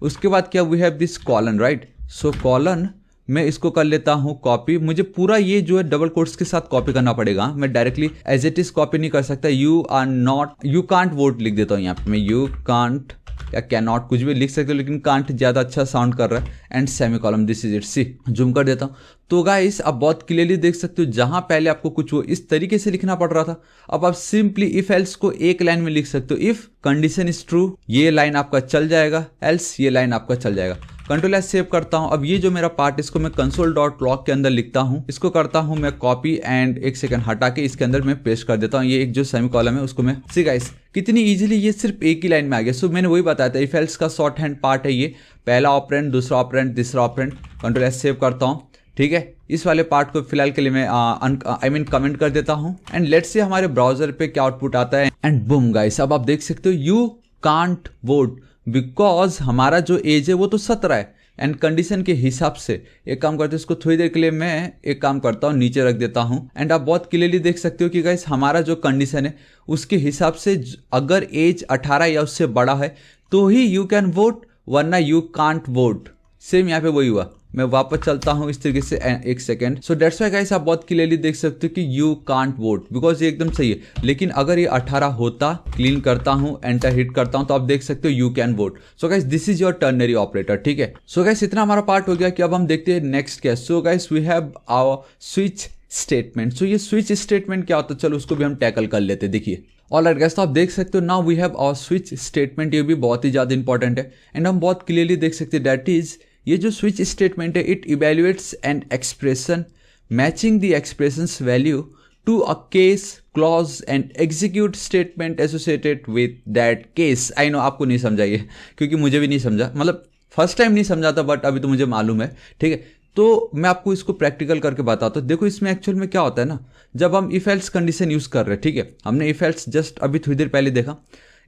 उसके बाद क्या, we have this colon, right. So colon मैं इसको कर लेता हूँ कॉपी, मुझे पूरा ये जो है डबल कोट्स के साथ कॉपी करना पड़ेगा, मैं directly as it is copy नहीं कर सकता। You are not, you can't vote लिख देता हूँ यहाँ पे मैं, यू कांट या कैन नॉट कुछ भी लिख सकते हो, लेकिन कांट ज़्यादा अच्छा साउंड कर रहा है and semicolon, this is it. See zoom कर देता हूँ तो गाइस आप बहुत क्लियरली देख सकते हो, जहाँ पहले आपको कुछ वो इस तरीके से लिखना पड़ रहा था, अब आप सिंपली इफ एल्स को एक लाइन में लिख सकते हो। इफ कंडीशन इज ट्रू ये लाइन आपका चल जाएगा, एल्स ये लाइन आपका चल जाएगा। कंट्रोल एस सेव करता हूं। अब ये जो मेरा पार्ट इसको मैं console.log के अंदर लिखता हूं, इसको करता हूं मैं कॉपी एंड एक सेकंड हटा के इसके अंदर मैं पेस्ट कर देता हूं। ये एक जो सेमी कॉलम है उसको मैं, सी गाइस कितनी इजीली ये सिर्फ एक ही लाइन में आ गया। सो मैंने वही बताया था, इफ एल्स का शॉर्ट हैंड पार्ट है ये, पहला ऑपरेंड, दूसरा ऑपरेंड, तीसरा ऑपरेंड। कंट्रोल एस सेव करता हूँ, ठीक है। इस वाले पार्ट को फिलहाल के लिए मैं कमेंट कर देता हूँ एंड लेट्स से हमारे ब्राउजर पे क्या आउटपुट आता है एंड बूम गाइस, अब आप देख सकते हो यू कांट वोट बिकॉज हमारा जो एज है वो तो 17 है एंड कंडीशन के हिसाब से एक काम करते हैं, इसको थोड़ी देर के लिए मैं एक काम करता हूँ नीचे रख देता हूँ एंड आप बहुत क्लियरली देख सकते हो कि गाइस हमारा जो कंडीशन है उसके हिसाब से अगर एज 18 या उससे बड़ा है तो ही यू कैन वोट, वरना यू कांट वोट। सेम यहाँ पे वही हुआ। मैं वापस चलता हूँ इस तरीके से, एक second. So that's why guys आप बहुत क्लियरली देख सकते हो कि यू कांट वोट बिकॉज ये एकदम सही है, लेकिन अगर ये 18 होता, क्लीन करता हूँ, एंटर हिट करता हूँ तो आप देख सकते हो you can vote. So guys this is your ternary operator, ठीक है। सो गाइस इतना हमारा पार्ट हो गया कि अब हम देखते हैं नेक्स्ट क्या। So guys we have our switch statement. So ये स्विच स्टेटमेंट क्या होता है, चलो उसको भी हम टैकल कर लेते हैं। देखिए ऑलराइट गाइस, तो आप देख सकते हो now we have our switch statement, ये भी बहुत ही ज़्यादा इंपॉर्टेंट है एंड हम बहुत क्लियरली देख सकते हैं दैट इज ये जो स्विच स्टेटमेंट है it evaluates an expression matching the expression's value to a case clause and execute statement associated with that case. I know आपको नहीं समझा ये, क्योंकि मुझे भी नहीं समझा, मतलब फर्स्ट टाइम नहीं समझा था बट अभी तो मुझे मालूम है, ठीक है। तो मैं आपको इसको प्रैक्टिकल करके बताता हूँ। देखो इसमें एक्चुअल में क्या होता है ना, जब हम इफ एल्स कंडीशन यूज़ कर रहे हैं, ठीक है, हमने इफ एल्स जस्ट अभी थोड़ी देर पहले देखा।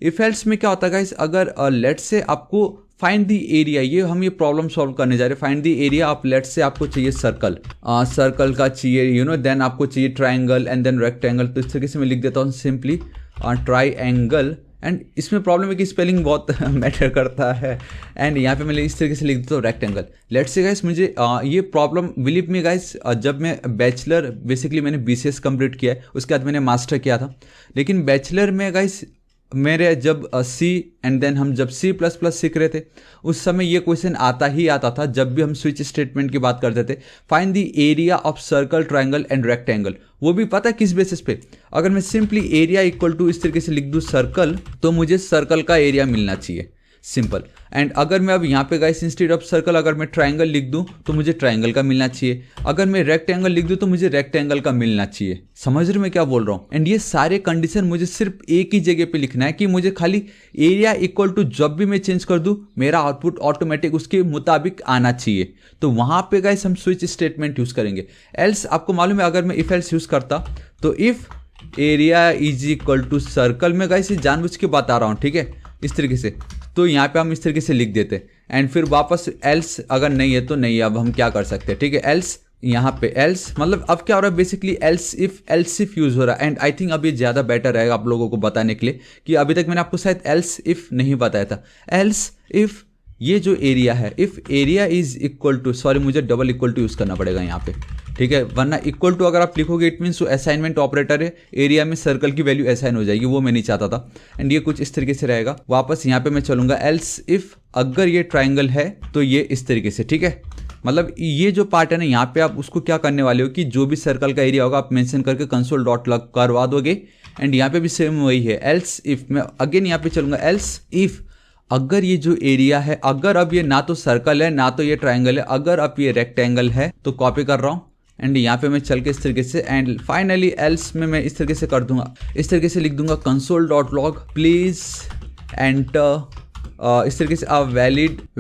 इफ एल्स में क्या होता है गाइस, अगर लेट्स से आपको फाइंड द एरिया, ये हम ये प्रॉब्लम सॉल्व करने जा रहे हैं। फाइंड द एरिया, आप लेट्स से आपको चाहिए सर्कल, सर्कल का चाहिए यू नो, देन आपको चाहिए ट्राइंगल एंड देन रेक्टेंगल। तो इस तरीके से मैं लिख देता हूँ सिंपली ट्राइंगल एंड इसमें प्रॉब्लम है कि स्पेलिंग बहुत मैटर करता है एंड यहाँ पे मैं इस तरीके से लिख देता हूँ रेक्टेंगल। लेट्स से गाइस मुझे ये प्रॉब्लम बिलीव में गाइस, जब मैं बैचलर बेसिकली मैंने BCS कंप्लीट किया है, उसके बाद मैंने मास्टर किया था, लेकिन बैचलर में गाइस मेरे जब C एंड देन हम जब C++ सीख रहे थे उस समय ये क्वेश्चन आता ही आता था जब भी हम स्विच स्टेटमेंट की बात करते थे। Find the area of circle, triangle and rectangle. वो भी पता है किस बेसिस पे, अगर मैं सिंपली एरिया इक्वल टू इस तरीके से लिख दूँ सर्कल, तो मुझे सर्कल का एरिया मिलना चाहिए, सिंपल। एंड अगर मैं अब यहाँ पे गाइस इंस्टेड ऑफ सर्कल अगर मैं ट्रायंगल लिख दूँ तो मुझे ट्रायंगल का मिलना चाहिए, अगर मैं रेक्टेंगल लिख दूँ तो मुझे रेक्टेंगल का मिलना चाहिए। समझ रहे मैं क्या बोल रहा हूँ? एंड ये सारे कंडीशन मुझे सिर्फ एक ही जगह पे लिखना है कि मुझे खाली एरिया इक्वल टू जब भी मैं चेंज कर दूँ मेरा आउटपुट ऑटोमेटिक उसके मुताबिक आना चाहिए। तो वहाँ पे गाइस हम स्विच स्टेटमेंट यूज़ करेंगे। एल्स आपको मालूम है अगर मैं इफ एल्स यूज़ करता तो if area is equal to circle, में गाइस जानबूझ के बता रहा हूँ, ठीक है, इस तरीके से। तो यहाँ पे हम इस तरीके से लिख देते एंड फिर वापस एल्स अगर नहीं है तो नहीं, अब हम क्या कर सकते हैं, ठीक है। एल्स यहाँ पे एल्स, मतलब अब क्या हो रहा है बेसिकली एल्स इफ यूज हो रहा है। एंड आई थिंक अब ये ज़्यादा बेटर रहेगा आप लोगों को बताने के लिए कि अभी तक मैंने आपको शायद एल्स इफ नहीं बताया था। एल्स इफ ये जो एरिया है, if area is equal to, sorry मुझे डबल इक्वल टू यूज़ करना पड़ेगा यहाँ पे, ठीक है, वरना इक्वल टू अगर आप लिखोगे इट मीन्स वो असाइनमेंट ऑपरेटर है, एरिया में सर्कल की वैल्यू असाइन हो जाएगी, वो मैं नहीं चाहता था। एंड ये कुछ इस तरीके से रहेगा। वापस यहाँ पे मैं चलूंगा, एल्स इफ अगर ये ट्राइंगल है तो ये इस तरीके से, ठीक है। मतलब ये जो पार्ट है ना, यहाँ पे आप उसको क्या करने वाले हो कि जो भी सर्कल का एरिया होगा आप मेंशन करके कंसोल डॉट लॉग करवा दोगे। एंड यहाँ पे भी सेम वही है, एल्स इफ, मैं अगेन यहाँ पे चलूंगा, एल्स इफ अगर ये जो एरिया है, अगर अब ये ना तो सर्कल है ना तो ये ट्राइंगल है, अगर अब ये रेक्टेंगल है, तो कॉपी कर रहा हूँ एंड यहाँ पे मैं चल के इस तरीके से, एंड फाइनली एल्स में मैं इस तरीके से कर दूंगा, इस तरीके से लिख दूंगा console dot log please enter, इस तरीके से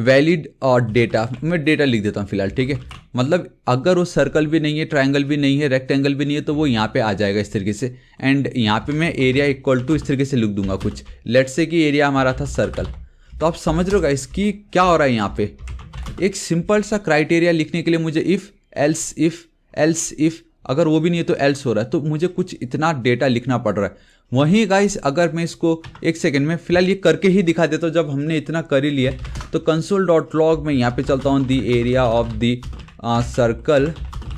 वैलिड और डेटा, मैं डेटा लिख देता हूँ फिलहाल, ठीक है। मतलब अगर वो सर्कल भी नहीं है, ट्राइंगल भी नहीं है, रेक्टेंगल भी नहीं है, तो वो यहाँ पे आ जाएगा इस तरीके से। एंड यहाँ पे मैं एरिया इक्वल टू इस तरीके से लिख दूंगा कुछ, लेट्स से कि एरिया हमारा था सर्कल। तो आप समझ रहे हो गाइस कि क्या हो रहा है यहाँ पे। एक सिंपल सा क्राइटेरिया लिखने के लिए मुझे इफ एल्स इफ अगर वो भी नहीं है तो एल्स हो रहा है, तो मुझे कुछ इतना डेटा लिखना पड़ रहा है। वहीं गाइस अगर मैं इसको एक सेकंड में फिलहाल ये करके ही दिखा देता हूँ, जब हमने इतना कर ही लिया तो कंसोल डॉट लॉग में यहाँ पे चलता हूँ, the area of the circle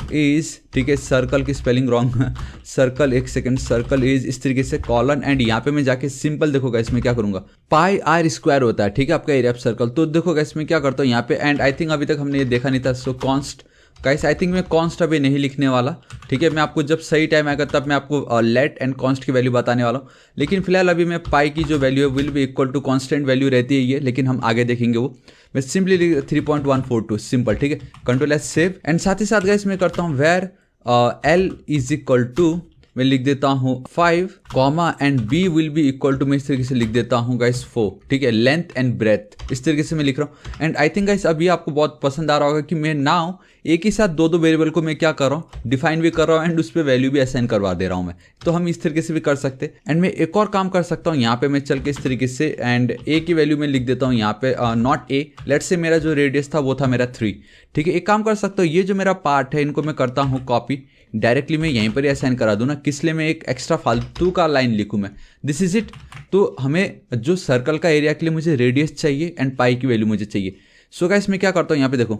is, ठीक है, सर्कल की स्पेलिंग रॉन्ग, सर्कल, एक सेकंड, सर्कल इज इस तरीके से कॉलन, एंड यहाँ पे मैं जाके सिंपल देखोगा इसमें क्या करूंगा, पाई आर स्क्वायर होता है, ठीक है, आपका एरिया ऑफ सर्कल। तो देखोगा इसमें क्या करता हूँ यहाँ पे, एंड आई थिंक अभी तक हमने ये देखा नहीं था, सो कॉन्स्ट गाइस, आई थिंक मैं कॉन्स्ट अभी नहीं लिखने वाला, ठीक है, मैं आपको जब सही टाइम आएगा तब मैं आपको लेट एंड कॉन्स्ट की वैल्यू बताने वाला हूँ। लेकिन फिलहाल अभी मैं पाई की जो वैल्यू है will be equal to constant value रहती है ये, लेकिन हम आगे देखेंगे वो। मैं सिंपली 3.142 सिंपल, ठीक है, कंट्रोल एस सेव, एंड साथ ही साथ गाइस मैं करता हूँ var L is equal to, मैं लिख देता हूँ 5 comma and B will be equal to, मैं इस तरीके से लिख देता हूँ गाइस 4, ठीक है, लेंथ एंड ब्रेथ, इस तरीके से मैं लिख रहा हूँ। एंड आई थिंक गाइस अभी आपको बहुत पसंद आ रहा होगा कि मैं नाउ एक ही साथ दो वेरिएबल को मैं क्या कर रहा हूँ, डिफाइन भी कर रहा हूँ एंड उस पर वैल्यू भी असाइन करवा दे रहा हूँ मैं। तो हम इस तरीके से भी कर सकते हैं। एंड मैं एक और काम कर सकता हूँ, यहाँ पे मैं चल के इस तरीके से, एंड ए की वैल्यू में लिख देता हूँ यहाँ पे नॉट ए, लेट्स से मेरा जो रेडियस था वो था मेरा 3, ठीक है। एक काम कर सकता हूँ, ये जो मेरा पार्ट है इनको मैं करता हूँ कॉपी, डायरेक्टली मैं यहीं पर ही असाइन करा दूँ ना, किस लिए मैं एक एक्स्ट्रा फालतू का लाइन लिखूँ मैं, दिस इज इट। तो हमें जो सर्कल का एरिया के लिए मुझे रेडियस चाहिए एंड पाई की वैल्यू मुझे चाहिए। सो गाइस मैं क्या करता हूँ, यहाँ पे देखो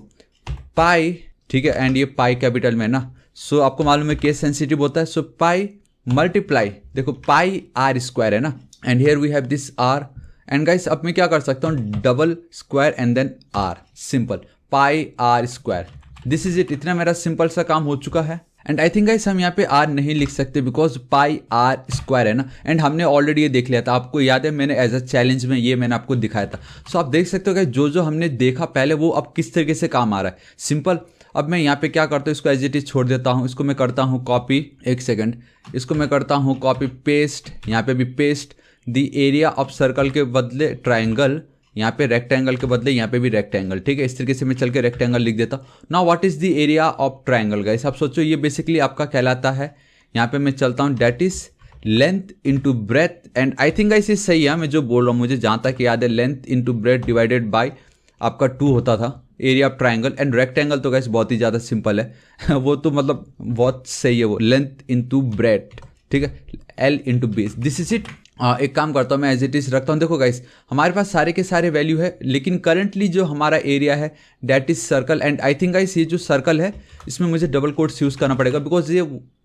पाई, ठीक है, एंड ये पाई कैपिटल में ना, सो आपको मालूम है केस सेंसिटिव होता है, सो पाई मल्टीप्लाई, देखो पाई आर स्क्वायर है ना, and here we have this R, and guys अब मैं क्या कर सकता हूँ, double square and then R, simple, pi R square, this is it. इतना मेरा सिंपल सा काम हो चुका है। एंड आई थिंक गाइस हम यहाँ पे आर नहीं लिख सकते बिकॉज पाई आर स्क्वायर है ना, एंड हमने ऑलरेडी ये देख लिया था, आपको याद है, मैंने एज अ चैलेंज में ये मैंने आपको दिखाया था। सो आप देख सकते हो गाइस जो हमने देखा पहले वो अब किस तरीके से काम आ रहा है, सिंपल। अब मैं यहाँ पे क्या करता हूँ, इसको एज इट इज छोड़ देता हूँ, इसको मैं करता हूँ कॉपी, एक सेकंड, इसको मैं करता हूँ कॉपी पेस्ट, यहाँ पे भी paste, the area of circle के बदले ट्राइंगल, यहाँ पे रेक्टेंगल के बदले यहाँ पे भी रेक्टेंगल, ठीक है, इस तरीके से मैं चल के रेक्टेंगल लिख देता हूँ। Now what is the area of triangle guys, आप सोचो ये बेसिकली आपका कहलाता है, यहाँ पे मैं चलता हूँ that is length into breadth, and I think guys ये सही है मैं जो बोल रहा हूँ, मुझे जहाँ तक याद है length into breath divided by आपका 2 होता था area of triangle. And rectangle तो गाइस बहुत ही ज़्यादा सिंपल है वो तो मतलब बहुत सही है वो, लेंथ इंटू ब्रेथ, ठीक है, L into base, this is it. एक काम करता हूँ मैं एज इट इज रखता हूँ। देखो गाइस हमारे पास सारे के सारे वैल्यू है, लेकिन करंटली जो हमारा एरिया है that is circle, and I think guys ये जो सर्कल है इसमें मुझे डबल कोट्स यूज करना पड़ेगा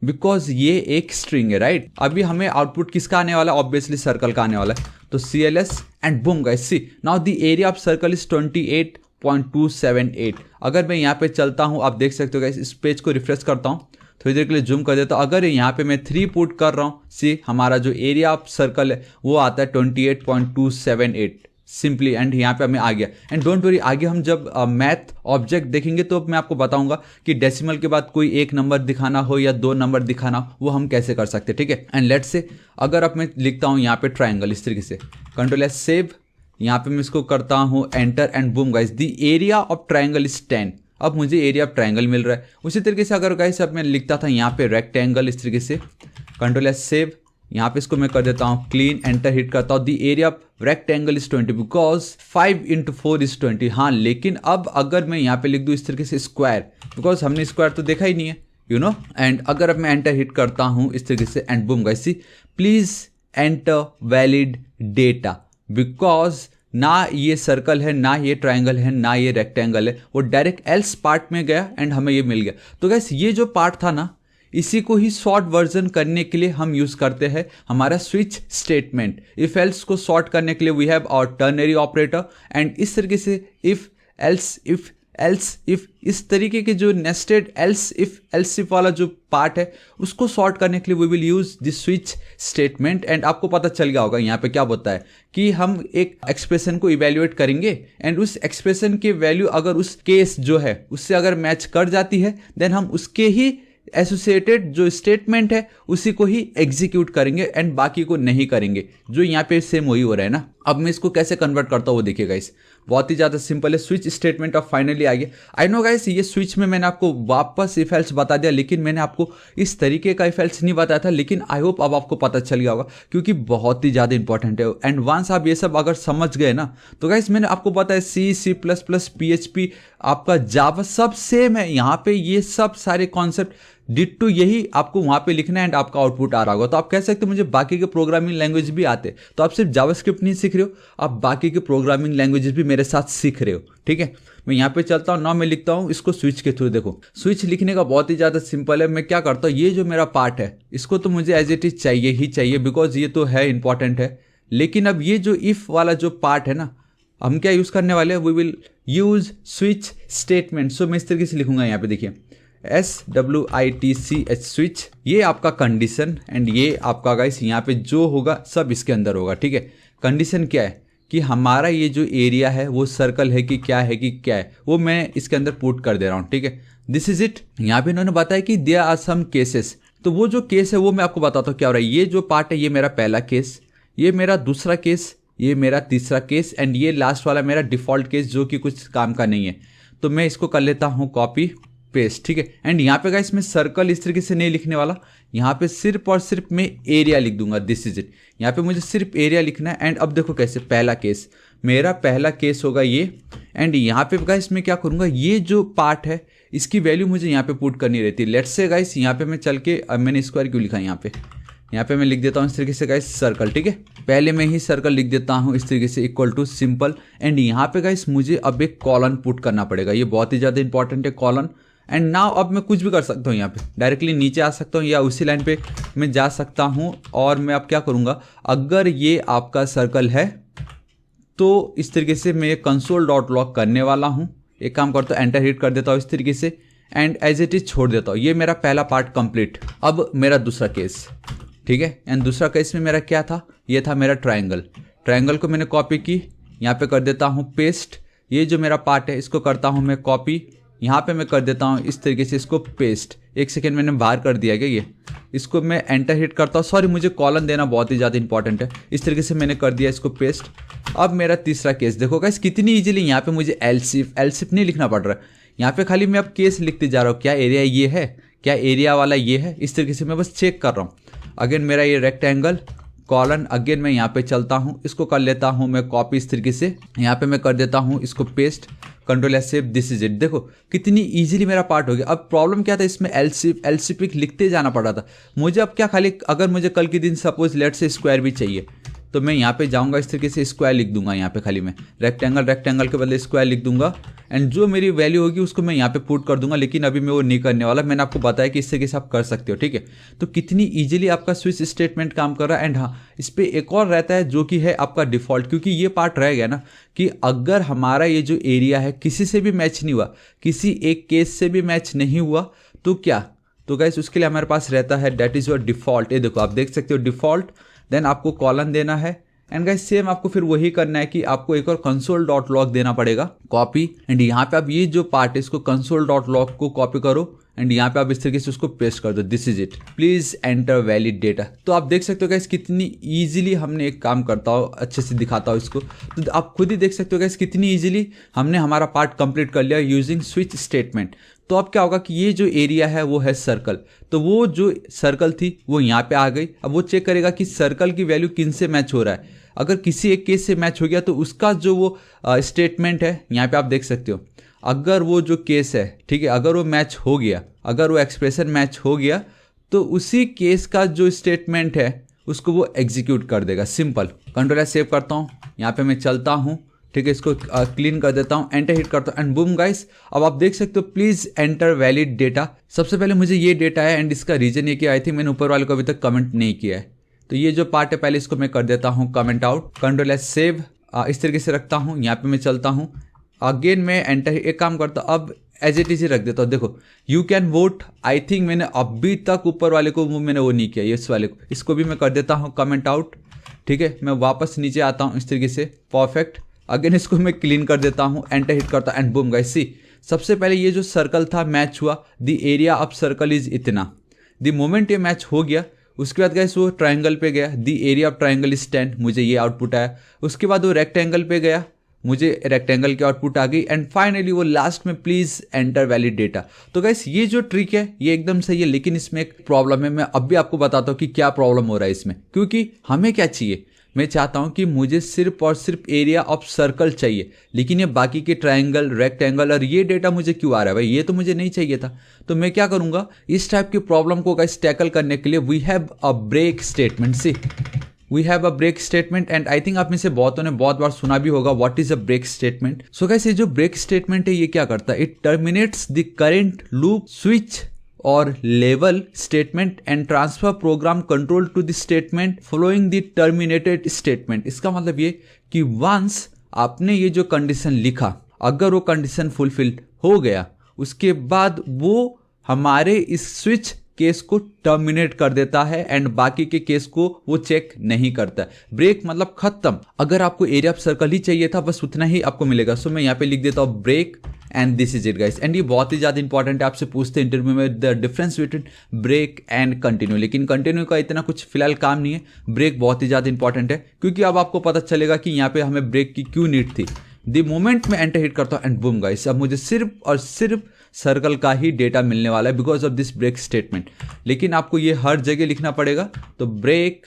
बिकॉज ये एक स्ट्रिंग है, राइट। अभी हमें आउटपुट किसका आने वाला है, ऑब्वियसली सर्कल का आने वाला है, तो CLS and boom guys, see now the area of circle is 28.278। अगर मैं यहाँ पे चलता हूँ, आप देख सकते हो गाइस, इस पेज को रिफ्रेश करता हूँ, थोड़ी देर के लिए जूम कर देता हूँ। अगर यहाँ पे मैं 3 पुट कर रहा हूँ, सी हमारा जो एरिया ऑफ सर्कल है वो आता है 28.278 सिंपली, एंड यहाँ पे हमें आ गया। एंड डोंट वरी, आगे हम जब मैथ ऑब्जेक्ट देखेंगे तो मैं आपको बताऊंगा कि डेसिमल के बाद कोई एक नंबर दिखाना हो या 2 नंबर दिखाना हो वो हम कैसे कर सकते हैं, ठीक है। एंड लेट्स से अगर अब मैं लिखता हूँ यहाँ पे ट्राइंगल इस तरीके से, कंट्रोल एस सेव, यहाँ पे मैं इसको करता हूँ enter, and boom guys the area of triangle is 10। अब मुझे एरिया ऑफ ट्राइंगल मिल रहा है। उसी तरीके से अगर गाइस अब मैं लिखता था यहाँ पे रेक्टेंगल इस तरीके से, कंट्रोल एस सेव, यहाँ पे इसको मैं कर देता हूँ क्लीन, एंटर हिट करता हूँ। The area of rectangle is 20 because 5 × 4 is 20। हाँ, लेकिन अब अगर मैं यहाँ पे लिख दूँ इस तरीके से स्क्वायर, बिकॉज हमने स्क्वायर तो देखा ही नहीं है, यू नो। एंड अगर अब मैं एंटर हिट करता हूँ इस तरीके से, and boom guys, please enter valid data, because ना ये सर्कल है, ना ये ट्राइंगल है, ना ये रेक्टेंगल है, वो डायरेक्ट एल्स पार्ट में गया एंड हमें ये मिल गया। तो गाइस ये जो पार्ट था ना, इसी को ही शॉर्ट वर्जन करने के लिए हम यूज करते हैं हमारा स्विच स्टेटमेंट। इफ एल्स को शॉर्ट करने के लिए we have our ternary operator, and इस तरीके से इफ एल्स इफ इस तरीके के जो नेस्टेड एल्स इफ वाला जो पार्ट है उसको सॉर्ट करने के लिए we will use this switch statement. And आपको पता चल गया होगा यहाँ पे क्या होता है कि हम एक एक्सप्रेशन को इवेल्युएट करेंगे एंड उस एक्सप्रेशन के वैल्यू अगर उस केस जो है उससे अगर मैच कर जाती है, देन हम उसके ही एसोसिएटेड जो स्टेटमेंट है उसी को ही एग्जीक्यूट करेंगे एंड बाकी को नहीं करेंगे। जो यहाँ पे सेम वही हो रहा है ना। अब मैं इसको कैसे कन्वर्ट करता हूँ वो देखिएगा। इस बहुत ही ज़्यादा सिंपल है। स्विच स्टेटमेंट अब फाइनली आ गया। आई नो गाइस, ये स्विच में मैंने आपको वापस इफ एल्स बता दिया, लेकिन मैंने आपको इस तरीके का इफ एल्स नहीं बताया था। लेकिन आई होप अब आपको पता चल गया होगा, क्योंकि बहुत ही ज़्यादा इंपॉर्टेंट है। एंड वंस आप ये सब अगर समझ गए ना, तो गाइस मैंने आपको बताया C++, PHP, आपका जावा सब सेम है। यहाँ पे ये सब सारे कॉन्सेप्ट डिट्टो यही आपको वहाँ पे लिखना है एंड आपका आउटपुट आ रहा होगा। तो आप कह सकते हो मुझे बाकी के प्रोग्रामिंग लैंग्वेज भी आते, तो आप सिर्फ जावास्क्रिप्ट नहीं सीख रहे हो, आप बाकी के प्रोग्रामिंग लैंग्वेजेस भी मेरे साथ सीख रहे हो। ठीक है, मैं यहाँ पे चलता हूँ। नाउ मैं लिखता हूँ इसको स्विच के थ्रू। देखो स्विच लिखने का बहुत ही ज़्यादा सिंपल है। मैं क्या करता हूँ, ये जो मेरा पार्ट है इसको तो मुझे एज इट इज चाहिए ही चाहिए, बिकॉज ये तो है इंपॉर्टेंट है। लेकिन अब ये जो इफ वाला जो पार्ट है ना, हम क्या यूज़ करने वाले हैं, we will use switch statement. So मैं इस तरीके से लिखूंगा, यहाँ पे देखिए SWITCH स्विच, ये आपका कंडीशन एंड ये आपका गाइस यहाँ पे जो होगा सब इसके अंदर होगा। ठीक है, कंडीशन क्या है कि हमारा ये जो एरिया है वो सर्कल है कि क्या है, वो मैं इसके अंदर पुट कर दे रहा हूँ। ठीक है, दिस इज इट। यहाँ पे इन्होंने बताया कि देयर आर सम केसेस, तो वो जो केस है वो मैं आपको बताता हूँ क्या हो रहा है। ये जो पार्ट है ये मेरा पहला केस, ये मेरा दूसरा केस, ये मेरा तीसरा केस एंड ये लास्ट वाला मेरा डिफॉल्ट केस जो कि कुछ काम का नहीं है। तो मैं इसको कर लेता हूँ कॉपी पेस्ट। ठीक है, एंड यहाँ पे गाइस मैं सर्कल इस तरीके से नहीं लिखने वाला, यहाँ पे सिर्फ और सिर्फ मैं एरिया लिख दूंगा। दिस इज इट, यहाँ पे मुझे सिर्फ एरिया लिखना है। एंड अब देखो कैसे, पहला केस मेरा पहला केस होगा ये, एंड यहाँ पे गाइस मैं क्या करूँगा, ये जो पार्ट है इसकी वैल्यू मुझे यहाँ पे पुट करनी रहती है। लेट्स से गाइस यहाँ पे मैं चल के, अब मैंने स्क्वायर क्यों लिखा यहाँ पे मैं लिख देता हूँ इस तरीके से गाइस सर्कल। ठीक है, पहले मैं ही सर्कल लिख देता हूँ इस तरीके से, इक्वल टू सिंपल। एंड यहाँ पे गाइस मुझे अब एक कॉलन पुट करना पड़ेगा, ये बहुत ही ज़्यादा इंपॉर्टेंट है कॉलन। एंड नाउ अब मैं कुछ भी कर सकता हूँ, यहाँ पे डायरेक्टली नीचे आ सकता हूँ या उसी लाइन पे मैं जा सकता हूँ। और मैं अब क्या करूँगा, अगर ये आपका सर्कल है तो इस तरीके से मैं console.log करने वाला हूँ। एक काम करता हूँ, एंटर हिट कर देता हूँ इस तरीके से एंड एज इट इज छोड़ देता हूँ। ये मेरा पहला पार्ट कंप्लीट। अब मेरा दूसरा केस, ठीक है, एंड दूसरा केस में मेरा क्या था, ये था मेरा ट्रायंगल को मैंने कॉपी की, यहाँ पे कर देता हूँ पेस्ट। ये जो मेरा पार्ट है इसको करता हूँ मैं कॉपी, यहाँ पे मैं कर देता हूँ इस तरीके से इसको पेस्ट। एक सेकेंड मैंने बाहर कर दिया क्या, ये इसको मैं एंटर हिट करता हूँ। सॉरी, मुझे कॉलन देना बहुत ही ज़्यादा इंपॉर्टेंट है। इस तरीके से मैंने कर दिया इसको पेस्ट। अब मेरा तीसरा केस देखो गाइस कितनी इजीली यहाँ पे मुझे एल्सिफ नहीं लिखना पड़ रहा है। यहाँ पे खाली मैं अब केस लिखते जा रहा हूँ, क्या एरिया ये है, क्या एरिया वाला ये है, इस तरीके से मैं बस चेक कर रहा हूँ। अगेन मेरा ये रेक्टेंगल कॉलन, अगेन मैं यहाँ पे चलता हूँ, इसको कर लेता हूँ मैं कॉपी इस तरीके से, यहाँ पे मैं कर देता हूँ इसको paste, control S save, this is it. देखो कितनी इजीली मेरा पार्ट हो गया। अब प्रॉब्लम क्या था, इसमें एलसीफ लिखते जाना पड़ रहा था मुझे। अब क्या खाली अगर मुझे कल के दिन सपोज लेट से स्क्वायर भी चाहिए तो मैं यहाँ पे जाऊँगा इस तरीके से स्क्वायर लिख दूंगा। यहाँ पे खाली मैं रेक्टेंगल के बदले स्क्वायर लिख दूंगा एंड जो मेरी वैल्यू होगी उसको मैं यहाँ पे पुट कर दूंगा। लेकिन अभी मैं वो नहीं करने वाला, मैंने आपको बताया कि इस तरीके से आप कर सकते हो। ठीक है, तो कितनी इजीली आपका स्विच स्टेटमेंट काम कर रहा है। एंड हाँ, इस पर एक और रहता है जो कि है आपका डिफॉल्ट, क्योंकि ये पार्ट रह गया ना कि अगर हमारा ये जो एरिया है किसी से भी मैच नहीं हुआ, किसी एक केस से भी मैच नहीं हुआ, तो क्या, तो गाइस उसके लिए हमारे पास रहता है दैट इज योर डिफॉल्ट। ये देखो आप देख सकते हो डिफॉल्ट, देन आपको कॉलन देना है एंड गाइस सेम आपको फिर वही करना है कि आपको एक और console.log देना पड़ेगा कॉपी। एंड यहाँ पे आप ये जो पार्ट है इसको console.log को कॉपी करो एंड यहाँ पे आप इस तरीके से उसको पेस्ट कर दो। This is it, please enter valid data. तो आप देख सकते हो गाइस कितनी इजीली हमने एक काम करता हो, अच्छे से दिखाता हो इसको, तो आप खुद ही देख सकते हो गाइस कितनी इजीली हमने हमारा पार्ट कंप्लीट कर लिया यूजिंग स्विच स्टेटमेंट। तो अब क्या होगा कि ये जो एरिया है वो है सर्कल, तो वो जो सर्कल थी वो यहाँ पे आ गई। अब वो चेक करेगा कि सर्कल की वैल्यू किन से मैच हो रहा है। अगर किसी एक केस से मैच हो गया तो उसका जो वो स्टेटमेंट है यहाँ पे आप देख सकते हो, अगर वो जो केस है, ठीक है, अगर वो मैच हो गया, अगर वो एक्सप्रेशन मैच हो गया तो उसी केस का जो स्टेटमेंट है उसको वो एग्जीक्यूट कर देगा। सिंपल। कंट्रोल एस सेव करता हूँ, यहाँ पे मैं चलता हूँ, ठीक है, इसको क्लीन कर देता हूँ, एंटर हिट करता हूँ एंड बूम गाइस। अब आप देख सकते हो प्लीज एंटर वैलिड डेटा। सबसे पहले मुझे ये डेटा है एंड इसका रीजन ये कि आई थिंक मैंने ऊपर वाले को अभी तक कमेंट नहीं किया है, तो ये जो पार्ट है पहले इसको मैं कर देता हूँ comment out. Control S save इस तरीके से रखता हूँ, यहाँ पे मैं चलता हूँ, अगेन मैं एंटर, एक काम करता हूँ अब एज इट इज रख देता हूँ। देखो you can vote, I think मैंने अभी तक ऊपर वाले को मैंने वो नहीं किया, इस वाले को, इसको भी मैं कर देता हूँ कमेंट आउट। ठीक है, मैं वापस नीचे आता हूँ इस तरीके से, परफेक्ट। अगेन इसको मैं क्लीन कर देता हूँ, एंटर हिट करता हूँ एंड बूम गाइस सी, सबसे पहले ये जो सर्कल था मैच हुआ, the area of circle is इतना। द मोमेंट ये मैच हो गया उसके बाद गाइस वो ट्रायंगल पे गया, the area of triangle is 10, मुझे ये आउटपुट आया। उसके बाद वो रेक्टेंगल पे गया, मुझे रेक्टेंगल की आउटपुट आ गई एंड फाइनली वो लास्ट में प्लीज एंटर वैलिड डेटा। तो गाइस ये जो ट्रिक है ये एकदम सही है, लेकिन इसमें एक प्रॉब्लम है। मैं अब भी आपको बताता हूँ कि क्या प्रॉब्लम हो रहा है इसमें, क्योंकि हमें क्या चाहिए, मैं चाहता हूं कि मुझे सिर्फ और सिर्फ एरिया ऑफ सर्कल चाहिए, लेकिन ये बाकी के ट्रायंगल, रेक्टेंगल और ये डेटा मुझे क्यों आ रहा है भाई, ये तो मुझे नहीं चाहिए था। तो मैं क्या करूंगा, इस टाइप की प्रॉब्लम को गाइस टैकल करने के लिए we have a break statement. See we have a break statement and I think आप में से बहुतों ने बहुत बार सुना भी होगा what is a break statement. So guys ये जो ब्रेक स्टेटमेंट है ये क्या करता है, it terminates the current loop switch और लेवल statement and transfer program control to the statement following the terminated statement. इसका मतलब ये कि वंस आपने ये जो कंडीशन लिखा, अगर वो कंडीशन फुलफिल हो गया उसके बाद वो हमारे इस स्विच केस को टर्मिनेट कर देता है एंड बाकी के केस को वो चेक नहीं करता। ब्रेक मतलब खत्म। अगर आपको एरिया ऑफ सर्कल ही चाहिए था बस उतना ही आपको मिलेगा। सो मैं यहाँ पे लिख देता हूँ break and this is it guys. And ये बहुत ही ज्यादा इंपॉर्टेंट है, आपसे पूछते हैं इंटरव्यू में the difference between break and continue, लेकिन कंटिन्यू का इतना कुछ फिलहाल काम नहीं है, ब्रेक बहुत ही ज्यादा इंपॉर्टेंट है, क्योंकि अब आपको पता चलेगा कि यहाँ पे हमें ब्रेक की क्यों नीड थी। द मोमेंट में एंटर हिट करता हूँ एंड बूम गाइस, अब मुझे सिर्फ और सिर्फ सर्कल का ही डेटा मिलने वाला है because of this break statement. लेकिन आपको ये हर जगह लिखना पड़ेगा, तो ब्रेक,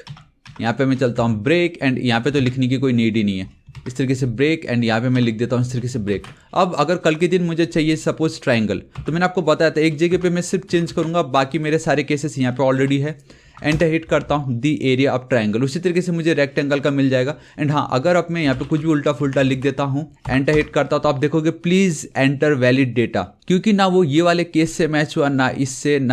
यहाँ पे मैं चलता हूँ ब्रेक एंड यहाँ पे तो लिखने की कोई नीड ही नहीं है, इस तरीके से ब्रेक एंड यहाँ पे मैं लिख देता हूँ इस तरीके से ब्रेक। अब अगर कल के दिन मुझे चाहिए सपोज ट्रायंगल, तो मैंने आपको बताया था एक जगह पे मैं सिर्फ चेंज करूंगा, बाकी मेरे सारे केसेस यहाँ पे ऑलरेडी है। एंटर हिट करता हूँ दी एरिया ऑफ ट्रायंगल, उसी तरीके से मुझे रेक्टेंगल का मिल जाएगा। एंड हाँ, अगर अब मैं यहाँ पे कुछ भी उल्टा फुल्टा लिख देता हूँ, एंटर हिट करता हूँ, तो आप देखोगे प्लीज एंटर वैलिड डेटा, क्योंकि ना वो ये वाले केस से मैच हुआ, ना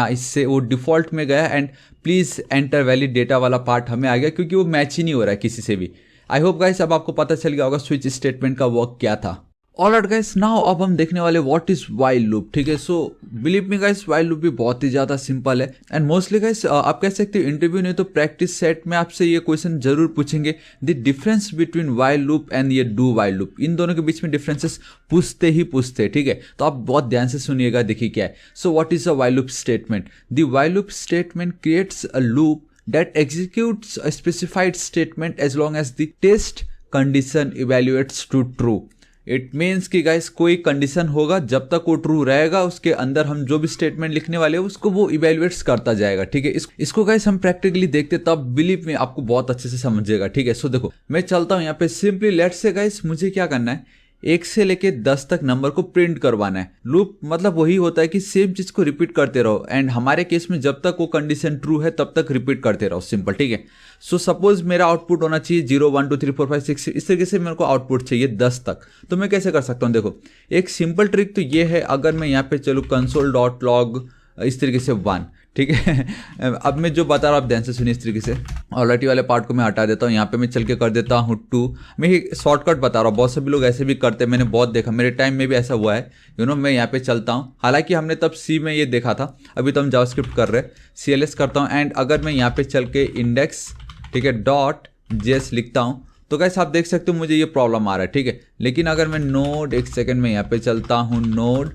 इससे वो डिफॉल्ट में गया and please enter valid data वाला पार्ट हमें आ गया, क्योंकि वो मैच ही नहीं हो रहा है किसी से भी। आई होप गाइस अब आपको पता चल गया होगा स्विच स्टेटमेंट का वर्क क्या था। ऑलराइट गाइस, नाउ अब हम देखने वाले व्हाट इज व्हाइल लूप। ठीक है, so believe me guys while loop भी बहुत ही ज्यादा सिंपल है एंड मोस्टली गाइस आप कह सकते हो इंटरव्यू नहीं तो प्रैक्टिस सेट में आपसे ये क्वेश्चन जरूर पूछेंगे, the difference between while loop and ये डू व्हाइल लूप, इन दोनों के बीच में डिफरेंसेस पूछते ही पूछते। ठीक है, तो आप बहुत ध्यान से सुनिएगा, देखिए क्या है। So what is a while loop statement, the while loop statement creates a loop that executes a specified statement as long as the test condition evaluates to true. It means कि गाइस कोई कंडीशन होगा, जब तक वो ट्रू रहेगा उसके अंदर हम जो भी स्टेटमेंट लिखने वाले हैं उसको वो इवेल्युएट्स करता जाएगा। ठीक है, इसको गाइस हम प्रैक्टिकली देखते तब बिलीव में आपको बहुत अच्छे से समझेगा। ठीक है, सो देखो मैं चलता हूँ यहाँ पे, सिंपली लेट्स से गाइस मुझे क्या करना है, 1 से लेके 10 तक नंबर को प्रिंट करवाना है। लूप मतलब वही होता है कि सेम चीज को रिपीट करते रहो एंड हमारे केस में जब तक वो कंडीशन ट्रू है तब तक रिपीट करते रहो, सिंपल। ठीक है, सो सपोज मेरा आउटपुट होना चाहिए 0 1 2 3 4 5 6, इस तरीके से मेरे को आउटपुट चाहिए 10 तक। तो मैं कैसे कर सकता हूँ, देखो एक सिंपल ट्रिक तो ये है, अगर मैं यहाँ पे चलूँ console.log इस तरीके से 1, ठीक है। अब मैं जो बता रहा हूँ आप ध्यान से सुनिए इस तरीके से, ऑलरेडी वाले पार्ट को मैं हटा देता हूँ, यहाँ पे मैं चल के कर देता हूँ 2। मैं ही शॉर्टकट बता रहा हूँ, बहुत सभी लोग ऐसे भी करते हैं, मैंने बहुत देखा, मेरे टाइम में भी ऐसा हुआ है। मैं यहाँ पे चलता हूँ, हालांकि हमने तब सी में ये देखा था, अभी तो हम जावास्क्रिप्ट कर रहे हैं। CLS करता हूँ एंड अगर मैं यहाँ पे चल के इंडेक्स, ठीक है, .js लिखता हूँ, तो गाइस आप देख सकते हो मुझे ये प्रॉब्लम आ रहा है। ठीक है, लेकिन अगर मैं नोड, एक सेकेंड में यहाँ पे चलता हूँ, नोड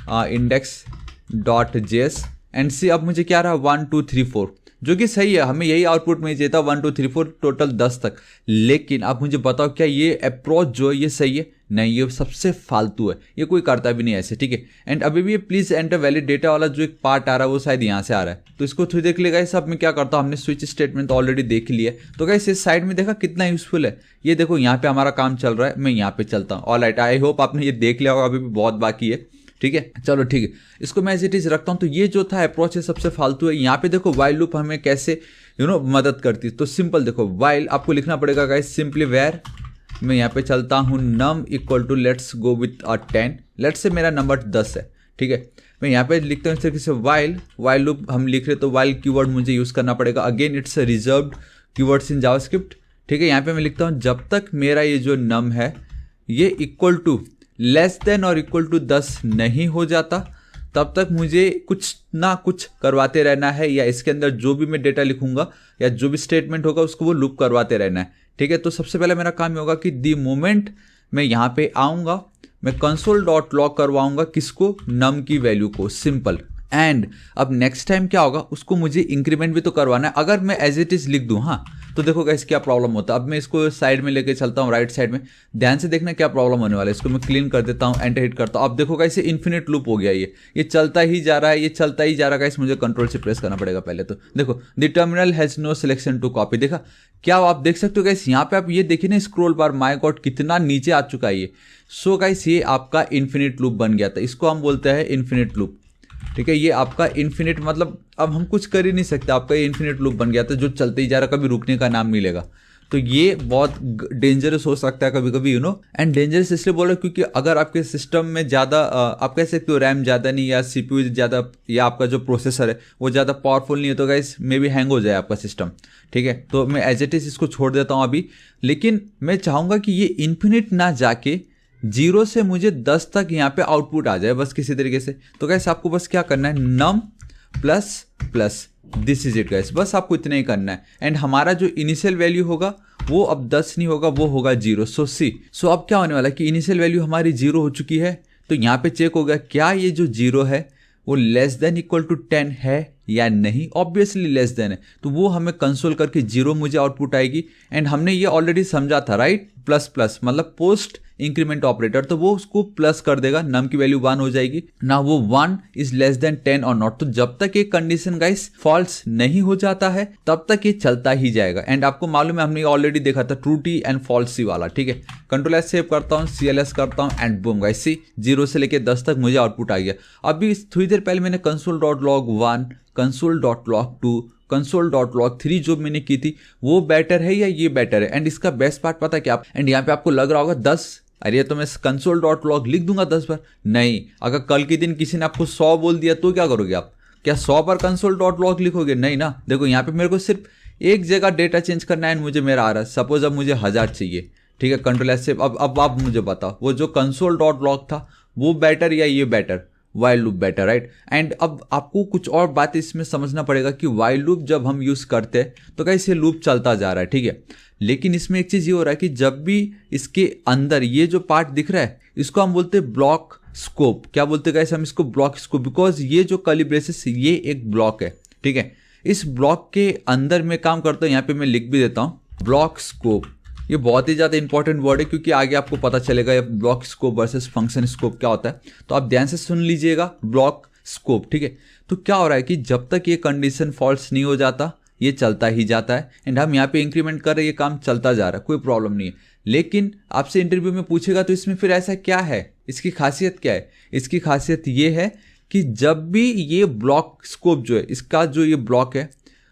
index.js एंड सी, अब मुझे क्या रहा 1 2 3 4, जो कि सही है, हमें यही आउटपुट में चाहिए था 1 2 3 4 टोटल 10 तक। लेकिन अब मुझे बताओ क्या ये अप्रोच जो है ये सही है? नहीं, ये सबसे फालतू है, ये कोई करता भी नहीं ऐसे, ठीक है। एंड अभी भी ये प्लीज एंटर वैलिड डेटा वाला जो एक पार्ट आ रहा है वो शायद यहाँ से आ रहा है, तो इसको थोड़ी देख लेगा। सब में क्या करता हूँ, हमने स्विच स्टेटमेंट तो ऑलरेडी देख लिया है, तो गाइस इस साइड में देखा कितना यूजफुल है। ये देखो यहाँ पे हमारा काम चल रहा है, मैं यहाँ पे चलता हूँ। ऑलराइट, आई होप आपने ये देख लिया होगा, अभी भी बहुत बाकी है, ठीक है। चलो ठीक है, इसको मैं एज इट इज रखता हूँ। तो ये जो था अप्रोच है सबसे फालतू है। यहाँ पे देखो वाइल लूप हमें कैसे मदद करती है। तो सिंपल देखो, वाइल आपको लिखना पड़ेगा गाइस सिंपली वेयर, मैं यहाँ पे चलता हूँ num equal to let's go with 10, let's say मेरा नंबर 10 है, ठीक है। मैं यहाँ पे लिखता हूँ इस तरीके से वाइल लूप हम लिख रहे, तो वाइल कीवर्ड मुझे यूज़ करना पड़ेगा। Again it's reserved keywords in JavaScript, ठीक है। यहाँ पे मैं लिखता हूँ जब तक मेरा ये जो नम है ये इक्वल टू लेस देन और इक्वल टू 10 नहीं हो जाता, तब तक मुझे कुछ ना कुछ करवाते रहना है, या इसके अंदर जो भी मैं डेटा लिखूंगा या जो भी स्टेटमेंट होगा उसको वो लूप करवाते रहना है, ठीक है। तो सबसे पहले मेरा काम होगा कि दी मोमेंट मैं यहाँ पे आऊँगा मैं कंसोल डॉट लॉग करवाऊंगा किसको, नम की वैल्यू को, सिंपल। एंड अब नेक्स्ट टाइम क्या होगा, उसको मुझे इंक्रीमेंट भी तो करवाना है। अगर मैं एज इट इज लिख दूं, हाँ, तो देखो गाइस क्या प्रॉब्लम होता है। अब मैं इसको साइड में लेके चलता हूँ, राइट साइड में, ध्यान से देखना क्या प्रॉब्लम होने वाला है। इसको मैं क्लीन कर देता हूँ, एंटर हिट करता हूँ। अब देखो गाइस इन्फिनिट लूप हो गया, ये चलता ही जा रहा है, ये चलता ही जा रहा है गाइस। मुझे कंट्रोल से प्रेस करना पड़ेगा पहले। तो देखो the terminal has no selection to copy, देखा क्या आप देख सकते हो गाइस। यहाँ पे आप ये देखिए ना, स्क्रॉल बार, माय गॉड कितना नीचे आ चुका है ये। सो गाइस ये आपका इन्फिनिट लूप बन गया था, इसको हम बोलते हैं इन्फिनिट लूप, ठीक है। ये आपका इन्फिनिट मतलब अब हम कुछ कर ही नहीं सकते, आपका ये इन्फिनिट लूप बन गया था जो चलते ही जा रहा, कभी रुकने का नाम नहीं लेगा। तो ये बहुत डेंजरस हो सकता है कभी कभी, एंड डेंजरस इसलिए बोल रहा हूँ क्योंकि अगर आपके सिस्टम में ज़्यादा आप कह सकते हो रैम ज़्यादा नहीं, या सीपीयू ज़्यादा, या आपका जो प्रोसेसर है वो ज़्यादा पावरफुल नहीं है, तो गाइस मे भी हैंग हो जाए आपका सिस्टम, ठीक है। तो मैं एज इट इज इसको छोड़ देता हूँ अभी, लेकिन मैं चाहूँगा कि ये इन्फिनिट ना जाके 0 से मुझे 10 तक यहाँ पे आउटपुट आ जाए बस किसी तरीके से। तो गाइस आपको बस क्या करना है, num plus plus, this is it guys, बस आपको इतना ही करना है। एंड हमारा जो इनिशियल वैल्यू होगा वो अब 10 नहीं होगा, वो होगा 0। सो अब क्या होने वाला है कि इनिशियल वैल्यू हमारी 0 हो चुकी है, तो यहाँ पे चेक होगा क्या ये जो 0 है वो लेस देन इक्वल टू 10 है या नहीं। ऑब्वियसली लेस देन है, तो वो हमें कंसोल करके 0 मुझे आउटपुट आएगी। एंड हमने ये ऑलरेडी समझा था, राइट, प्लस प्लस मतलब पोस्ट इंक्रीमेंट ऑपरेटर, तो वो उसको प्लस कर देगा, नम की वैल्यू 1 हो जाएगी ना, वो 1 इज लेस देन 10 और नॉट। तो जब तक ये कंडीशन गाइस फॉल्स नहीं हो जाता है तब तक ये चलता ही जाएगा। एंड आपको मालूम है हमने ऑलरेडी देखा था ट्रूटी एंड फॉल्सी वाला, ठीक है। कंट्रोल एस सेव करता हूँ, CLS करता हूँ, एंड बूम गाइस सी 0 से लेके 10 तक मुझे आउटपुट आ गया। अभी थोड़ी देर पहले मैंने console dot log 1, console dot log 2, console dot log 3 जो मैंने की थी वो बेटर है या ये बेटर है। एंड इसका बेस्ट पार्ट पता है क्या, आप एंड यहाँ पे आपको लग रहा होगा 10, अरे तो मैं कंसोल डॉट लॉग लिख दूंगा 10 बार, नहीं। अगर कल के दिन किसी ने आपको 100 बोल दिया तो क्या करोगे आप, क्या 100 बार कंसोल डॉट लॉग लिखोगे, नहीं ना। देखो यहाँ पे मेरे को सिर्फ एक जगह डेटा चेंज करना है, मुझे मेरा आ रहा है, सपोज अब मुझे 1000 चाहिए, ठीक है। कंट्रोल एस से अब आप मुझे बताओ वो जो कंसोल डॉट लॉग था वो बेटर या ये better, while loop better, right. And अब आपको कुछ और बात इसमें समझना पड़ेगा कि वाइल लूप जब हम यूज करते हैं तो कैसे लूप चलता जा रहा है, ठीक है। लेकिन इसमें एक चीज ये हो रहा है कि जब भी इसके अंदर ये जो पार्ट दिख रहा है इसको हम बोलते हैं ब्लॉक स्कोप। क्या बोलते हैं गाइस हम इसको, ब्लॉक स्कोप, बिकॉज ये जो कर्ली ब्रेसेस ये एक ब्लॉक है, ठीक है। इस ब्लॉक के अंदर मैं काम करता हूँ, यहाँ पे मैं लिख भी देता हूँ ब्लॉक स्कोप। ये बहुत ही ज़्यादा इंपॉर्टेंट वर्ड है क्योंकि आगे आपको पता चलेगा ये block scope versus function scope क्या होता है। तो आप ध्यान से सुन लीजिएगा, ब्लॉक स्कोप, ठीक है। तो क्या हो रहा है कि जब तक ये कंडीशन फॉल्स नहीं हो जाता ये चलता ही जाता है। एंड हम यहाँ पे इंक्रीमेंट कर रहे हैं, ये काम चलता जा रहा है, कोई प्रॉब्लम नहीं है। लेकिन आपसे इंटरव्यू में पूछेगा तो इसमें फिर ऐसा क्या है, इसकी खासियत क्या है। इसकी खासियत ये है कि जब भी ये ब्लॉक स्कोप जो है, इसका जो ये ब्लॉक है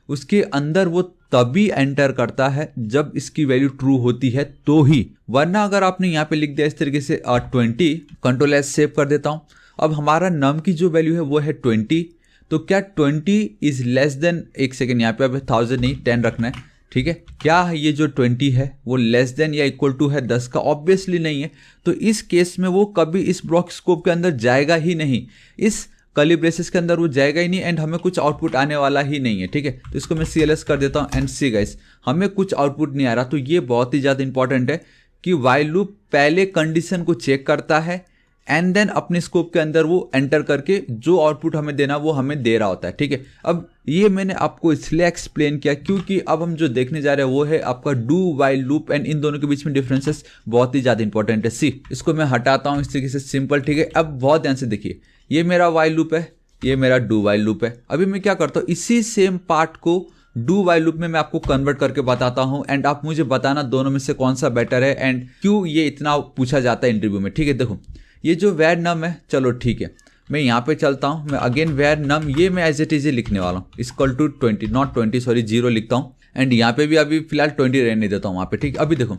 उसके अंदर वो तभी एंटर करता है जब इसकी वैल्यू ट्रू होती है तो ही, वरना अगर आपने यहाँ पे लिख दिया इस तरीके से 20, कंट्रोल एस सेव कर देता हूँ। अब हमारा नम की जो वैल्यू है वो है 20, तो क्या 20 इज लेस देन, एक सेकेंड यहाँ पे अब 1000 नहीं 10 रखना है, ठीक है। क्या ये जो 20 है वो लेस देन या इक्वल टू है 10 का, ऑब्वियसली नहीं है। तो इस केस में वो कभी इस ब्लॉक स्कोप के अंदर जाएगा ही नहीं, इस कर्ली ब्रेसेस के अंदर वो जाएगा ही नहीं, एंड हमें कुछ आउटपुट आने वाला ही नहीं है, ठीक है। तो इसको मैं CLS कर देता हूँ, एंड सी गाइस हमें कुछ आउटपुट नहीं आ रहा। तो ये बहुत ही ज़्यादा इंपॉर्टेंट है कि वाइल लूप पहले कंडीशन को चेक करता है, एंड देन अपने स्कोप के अंदर वो एंटर करके जो आउटपुट हमें देना वो हमें दे रहा होता है, ठीक है। अब ये मैंने आपको इसलिए एक्सप्लेन किया क्योंकि अब हम जो देखने जा रहे हैं वो है आपका do while loop, and in दोनों के बीच में डिफरेंसेस बहुत ही ज़्यादा इंपॉर्टेंट है। सी इसको मैं हटाता हूँ इस तरीके से, सिंपल, ठीक है। अब बहुत ध्यान से देखिए, ये मेरा वाइल लूप है, ये मेरा डू वाइल लूप है। अभी मैं क्या करता हूँ, इसी सेम पार्ट को डू वाइल लूप में मैं आपको कन्वर्ट करके बताता हूँ, एंड आप मुझे बताना दोनों में से कौन सा बेटर है एंड क्यों ये इतना पूछा जाता है इंटरव्यू में, ठीक है। देखो ये जो वेर नम है, चलो ठीक है, मैं यहाँ पे चलता हूँ, मैं अगेन वेर नम, ये मैं एज इट इज लिखने वाला हूँ, इक्वल टू 20, नॉट 20 सॉरी 0 लिखता हूँ, एंड यहाँ पे भी अभी फिलहाल 20 रहने देता हूँ वहाँ पे, ठीक है। अभी देखो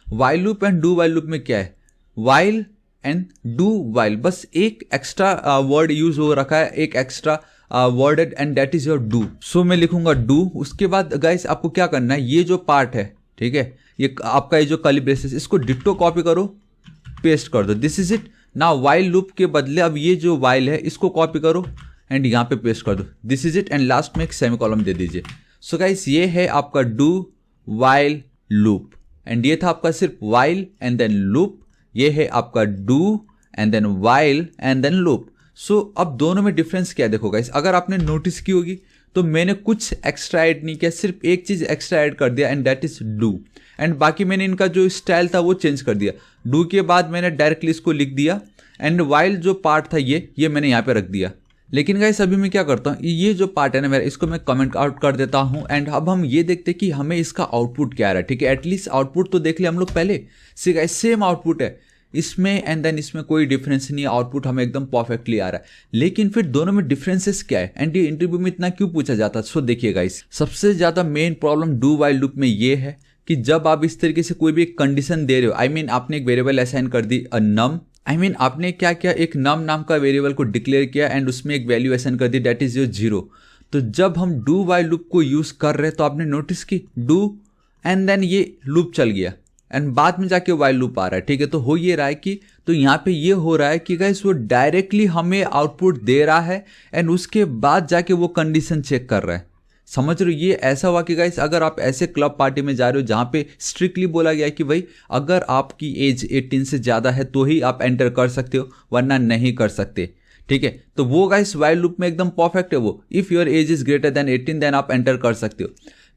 while loop and do while loop में क्या है, वाइल एंड डू वाइल, बस एक एक्स्ट्रा वर्ड यूज हो रखा है, एक extra word and that is your do. So मैं लिखूंगा डू, उसके बाद गाइस आपको क्या करना है, ये जो पार्ट है, ठीक है, ये आपका ये जो कर्ली ब्रेसेस, इसको डिट्टो कॉपी करो, पेस्ट कर दो, दिस इज इट। ना वाइल लूप के बदले अब ये जो वाइल है इसको कॉपी करो एंड यहाँ पे पेस्ट कर दो, this is it, and last में एक सेमीकोलन दे दीजिए। सो गाइस ये है आपका डू वाइल लूप, एंड ये था आपका सिर्फ वाइल एंड देन लूप, ये है आपका do and then while and then loop. So अब दोनों में डिफरेंस क्या है, देखो गाइस, अगर आपने नोटिस की होगी तो मैंने कुछ एक्स्ट्रा ऐड नहीं किया, सिर्फ एक चीज एक्स्ट्रा ऐड कर दिया and that is do, and बाकी मैंने इनका जो स्टाइल था वो चेंज कर दिया। डू के बाद मैंने डायरेक्टली इसको लिख दिया, एंड वाइल जो पार्ट था ये मैंने यहाँ पे रख दिया। लेकिन गाइस अभी मैं क्या करता हूँ, ये जो पार्ट है ना मेरा, इसको मैं कमेंट आउट कर देता हूँ, एंड अब हम ये देखते हैं कि हमें इसका आउटपुट क्या आ रहा है, ठीक है। एटलीस्ट आउटपुट तो देख लिया हम लोग पहले, सी गाइस सेम आउटपुट है इसमें एंड देन इसमें कोई डिफरेंस नहीं है, आउटपुट हमें एकदम परफेक्टली आ रहा है। लेकिन फिर दोनों में डिफरेंसेस क्या है एंड ये इंटरव्यू में इतना क्यों पूछा जाता है। सो देखिए गाइस, सबसे ज्यादा main problem do while loop में ये है कि जब आप इस तरीके से कोई भी एक कंडीशन दे रहे हो, आई मीन आपने एक वेरिएबल असाइन कर दी नम, आई मीन आपने क्या किया, एक नम नाम का वेरिएबल को डिक्लेयर किया एंड उसमें एक वैल्यू असाइन कर दी दैट इज योर 0। तो जब हम डू वाइल लूप को यूज कर रहे हैं तो आपने नोटिस की डू एंड देन ये लूप चल गया एंड बाद में जाके वाइल लूप आ रहा है, ठीक है। तो हो ये रहा है कि, तो यहाँ पे ये हो रहा है कि गाइस वो डायरेक्टली हमें आउटपुट दे रहा है एंड उसके बाद जाके वो कंडीशन चेक कर रहा है, समझ रहे हो। ये ऐसा हुआ कि गाइस अगर आप ऐसे क्लब पार्टी में जा रहे हो जहाँ पे स्ट्रिक्टली बोला गया है कि भाई अगर आपकी एज 18 से ज़्यादा है तो ही आप एंटर कर सकते हो वरना नहीं कर सकते, ठीक है। तो वो गाइस वाइल लूप में एकदम परफेक्ट है वो, if your age is greater than 18 then आप एंटर कर सकते हो।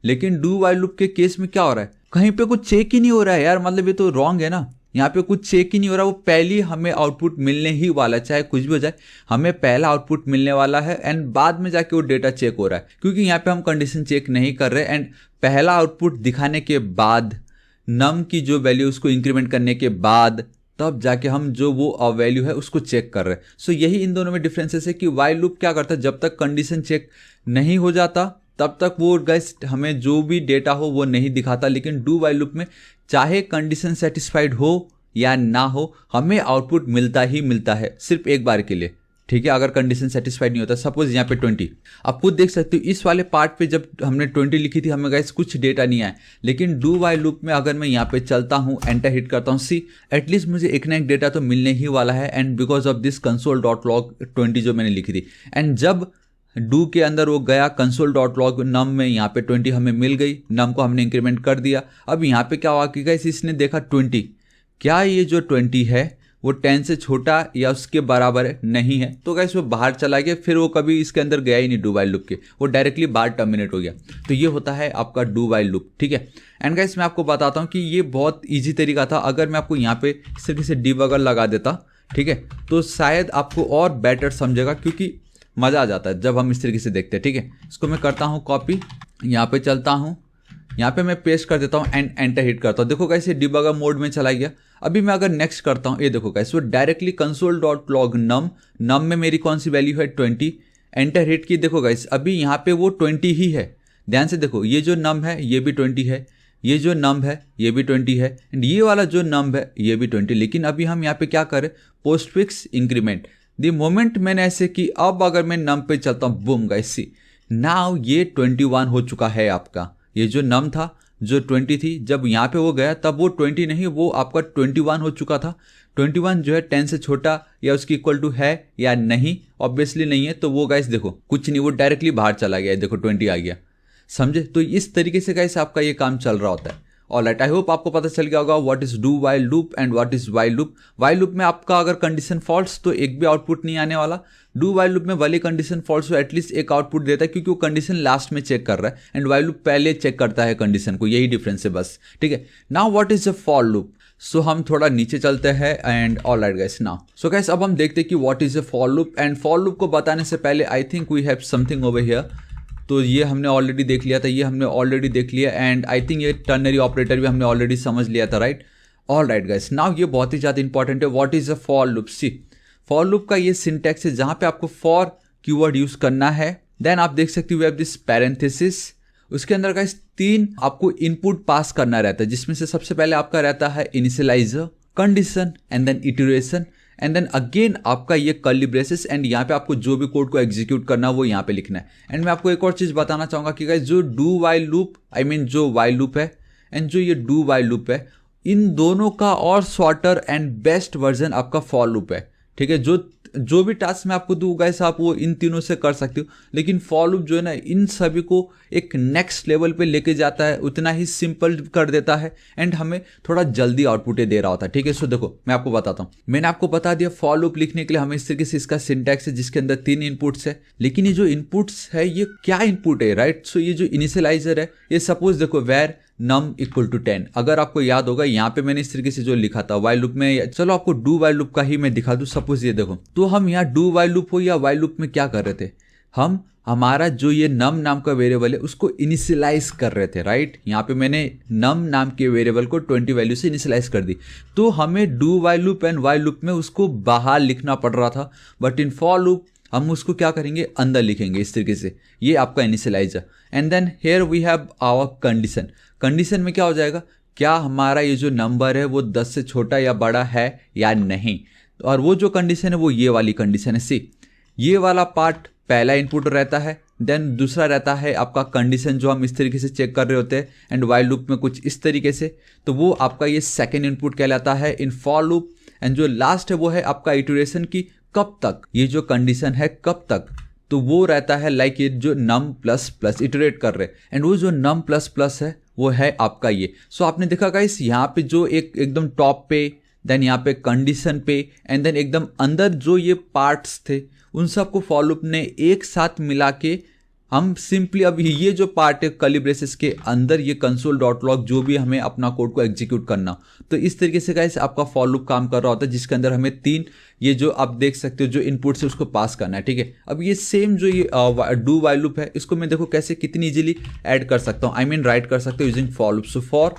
लेकिन डू वाइल लूप के केस में क्या हो रहा है, कहीं पे कुछ चेक ही नहीं हो रहा है यार, मतलब ये तो रॉन्ग है ना, यहाँ पे कुछ चेक ही नहीं हो रहा, वो पहली हमें आउटपुट मिलने ही वाला है, चाहे कुछ भी हो जाए हमें पहला आउटपुट मिलने वाला है एंड बाद में जाके वो डेटा चेक हो रहा है, क्योंकि यहाँ पे हम कंडीशन चेक नहीं कर रहे एंड पहला आउटपुट दिखाने के बाद नम की जो वैल्यू उसको इंक्रीमेंट करने के बाद तब जाके हम जो वो वैल्यू है उसको चेक कर रहे हैं। सो यही इन दोनों में डिफरेंसेस है कि वाइल लूप क्या करता है, जब तक कंडीशन चेक नहीं हो जाता तब तक वो गाइस हमें जो भी डेटा हो वो नहीं दिखाता, लेकिन डू वाइल लूप में चाहे कंडीशन सेटिस्फाइड हो या ना हो हमें आउटपुट मिलता ही मिलता है, सिर्फ एक बार के लिए, ठीक है। अगर कंडीशन सेटिस्फाइड नहीं होता, सपोज यहाँ पे 20, आप खुद देख सकते हो इस वाले पार्ट पे जब हमने 20 लिखी थी हमें गाइस कुछ डेटा नहीं आया, लेकिन डू वाइल लूप में अगर मैं यहाँ पे चलता हूँ, एंटर हिट करता हूँ, सी एटलीस्ट मुझे एक ना एक डेटा तो मिलने ही वाला है, and because of this console.log 20 जो मैंने लिखी थी, एंड जब डू के अंदर वो गया console.log नम में, यहाँ पे 20 हमें मिल गई, नम को हमने इंक्रीमेंट कर दिया। अब यहाँ पे क्या हुआ कि गाइस इसने देखा 20, क्या ये जो 20 है वो 10 से छोटा या उसके बराबर है, नहीं है, तो गाइस वो बाहर चला गया, फिर वो कभी इसके अंदर गया ही नहीं डू वाइल लूप के, वो डायरेक्टली बाहर टर्मिनेट हो गया। तो ये होता है आपका डू वाइल लूप, ठीक है। एंड गाइस मैं आपको बताता हूँ कि ये बहुत ईजी तरीका था, अगर मैं आपको यहाँ पे इस तरीके से डिबगर लगा देता, ठीक है, तो शायद आपको और बेटर समझेगा, क्योंकि मज़ा आ जाता है जब हम इस तरीके से देखते हैं, ठीक है। इसको मैं करता हूँ कॉपी, यहाँ पे चलता हूँ, यहाँ पे मैं पेस्ट कर देता हूँ एंड एंटर हिट करता हूँ, देखो गाइस ये डिबगर मोड में चला गया। अभी मैं अगर नेक्स्ट करता हूँ, ये देखो गाइस वो डायरेक्टली console.log नम में मेरी कौन सी वैल्यू है 20, एंटर हिट की, देखो गाइस अभी यहाँ पे वो 20 ही है, ध्यान से देखो, ये जो नम है ये भी 20 है, ये जो नम है ये भी 20 है, एंड ये वाला जो नम है ये भी 20। लेकिन अभी हम यहाँ पे क्या करें, post fix increment, the moment मैंने ऐसे की, अब अगर मैं नम पे चलता हूँ, बूम गाइस सी नाउ ये 21 हो चुका है आपका। ये जो नम था जो 20 थी, जब यहाँ पे वो गया तब वो 20 नहीं, वो आपका 21 हो चुका था। 21 जो है 10 से छोटा या उसकी इक्वल टू है या नहीं, ऑब्वियसली नहीं है, तो वो गाइस देखो कुछ नहीं, वो डायरेक्टली बाहर चला गया, देखो 20 आ गया, समझे। तो इस तरीके से गाइस आपका ये काम चल रहा होता है। ऑलराइट, आई होप आपको पता चल गया होगा what is do while loop and what is while loop. While loop में आपका अगर कंडीशन फॉल्स तो एक भी आउटपुट नहीं आने वाला। डू वाइल लूप में वाली कंडीशन फॉल्स हो एटलीस्ट एक आउटपुट देता है, क्योंकि वो कंडीशन लास्ट में चेक कर रहा है एंड वाइल लूप पहले चेक करता है कंडीशन को, यही डिफरेंस है बस, ठीक है। Now what is a for loop. So हम थोड़ा नीचे चलते हैं and alright guys now so guys अब हम देखते हैं कि what is a for loop. And for loop को बताने से पहले I think we have something over here. तो ये हमने ऑलरेडी देख लिया था, ये हमने ऑलरेडी देख लिया एंड आई थिंक ये टर्नरी ऑपरेटर भी हमने ऑलरेडी समझ लिया था, राइट। ऑलराइट गाइस नाउ ये बहुत ही ज़्यादा इंपॉर्टेंट है, what is a for loop. See for loop का ये सिंटैक्स है जहाँ पे आपको फॉर कीवर्ड यूज करना है। देन आप देख सकते हो वी हैव दिस पैरेंथेसिस, उसके अंदर गाइस 3 आपको इनपुट पास करना रहता है, जिसमें से सबसे पहले आपका रहता है initializer, condition and then iteration and then again आपका ये कर्ली ब्रेसेस एंड यहाँ पे आपको जो भी कोड को एग्जीक्यूट करना है वो यहाँ पे लिखना है। एंड मैं आपको एक और चीज़ बताना चाहूँगा कि गाइस जो do while loop I mean जो वाइल लूप है एंड जो ये डू वाइल लूप है, इन दोनों का और शॉर्टर एंड बेस्ट वर्जन आपका फॉर लूप है, ठीक है। जो भी टास्क मैं आपको दूँ गाइस आप वो इन तीनों से कर सकते हो, लेकिन फॉर लूप जो है ना इन सभी को एक नेक्स्ट लेवल पे लेके जाता है, उतना ही सिंपल कर देता है एंड हमें थोड़ा जल्दी आउटपुट दे रहा होता है, ठीक है। सो देखो मैं आपको बताता हूँ, मैंने आपको बता दिया फॉर लूप लिखने के लिए हमें इस तरीके से इसका सिंटैक्स है जिसके अंदर 3 इनपुट्स है, लेकिन ये जो इनपुट्स है ये क्या इनपुट है, राइट। सो ये जो इनिशियलाइजर है ये सपोज देखो वेर नम इक्वल टू 10, अगर आपको याद होगा यहाँ पे मैंने इस तरीके से जो लिखा था वाइल लूप में, चलो आपको डू वाइल लूप का ही मैं दिखा दूँ। सपोज ये देखो, तो हम यहाँ डू वाइल लूप हो या वाइल लूप में क्या कर रहे थे, हम हमारा जो ये नम नाम का वेरिएबल है उसको इनिशियलाइज कर रहे थे, राइट। यहाँ पे मैंने नम नाम के वेरिएबल को 20 वैल्यू से इनिशियलाइज कर दी, तो हमें do while loop and while loop में उसको बाहर लिखना पड़ रहा था, बट इन फॉर लूप हम उसको क्या करेंगे अंदर लिखेंगे इस तरीके से, ये आपका initializer. And then here we have our condition, condition में क्या हो जाएगा, क्या हमारा ये जो नंबर है वो 10 से छोटा या बड़ा है या नहीं, और वो जो कंडीशन है वो ये वाली कंडीशन है। सी ये वाला पार्ट पहला इनपुट रहता है, देन दूसरा रहता है आपका कंडीशन जो हम इस तरीके से चेक कर रहे होते हैं एंड वाइल लूप में कुछ इस तरीके से, तो वो आपका ये सेकेंड इनपुट कहलाता है इन फॉर लूप। एंड जो लास्ट है वो है आपका इटरेशन की कब तक, ये जो कंडीशन है कब तक, तो वो रहता है लाइक ये जो नम प्लस प्लस इटरेट कर रहे हैं एंड वो जो नम प्लस प्लस है वो है आपका ये। सो आपने देखा गाइस यहाँ पे जो एकदम टॉप पे, देन यहाँ पे कंडीशन पे एंड देन एकदम अंदर जो ये पार्ट्स थे उन सबको फॉर लूप ने एक साथ मिला के हम सिंपली अब ये जो पार्ट है कर्ली ब्रेसेस के अंदर ये कंसोल डॉट लॉग जो भी हमें अपना कोड को एग्जीक्यूट करना, तो इस तरीके से गाइस आपका फॉर लूप काम कर रहा होता है जिसके अंदर हमें 3 ये जो आप देख सकते हो जो इनपुट से उसको पास करना है, ठीक है। अब ये सेम जो ये डू वाइल लूप है इसको मैं देखो कैसे कितनी इजीली ऐड कर सकता हूँ, आई मीन राइट कर सकते हो using for loop. So for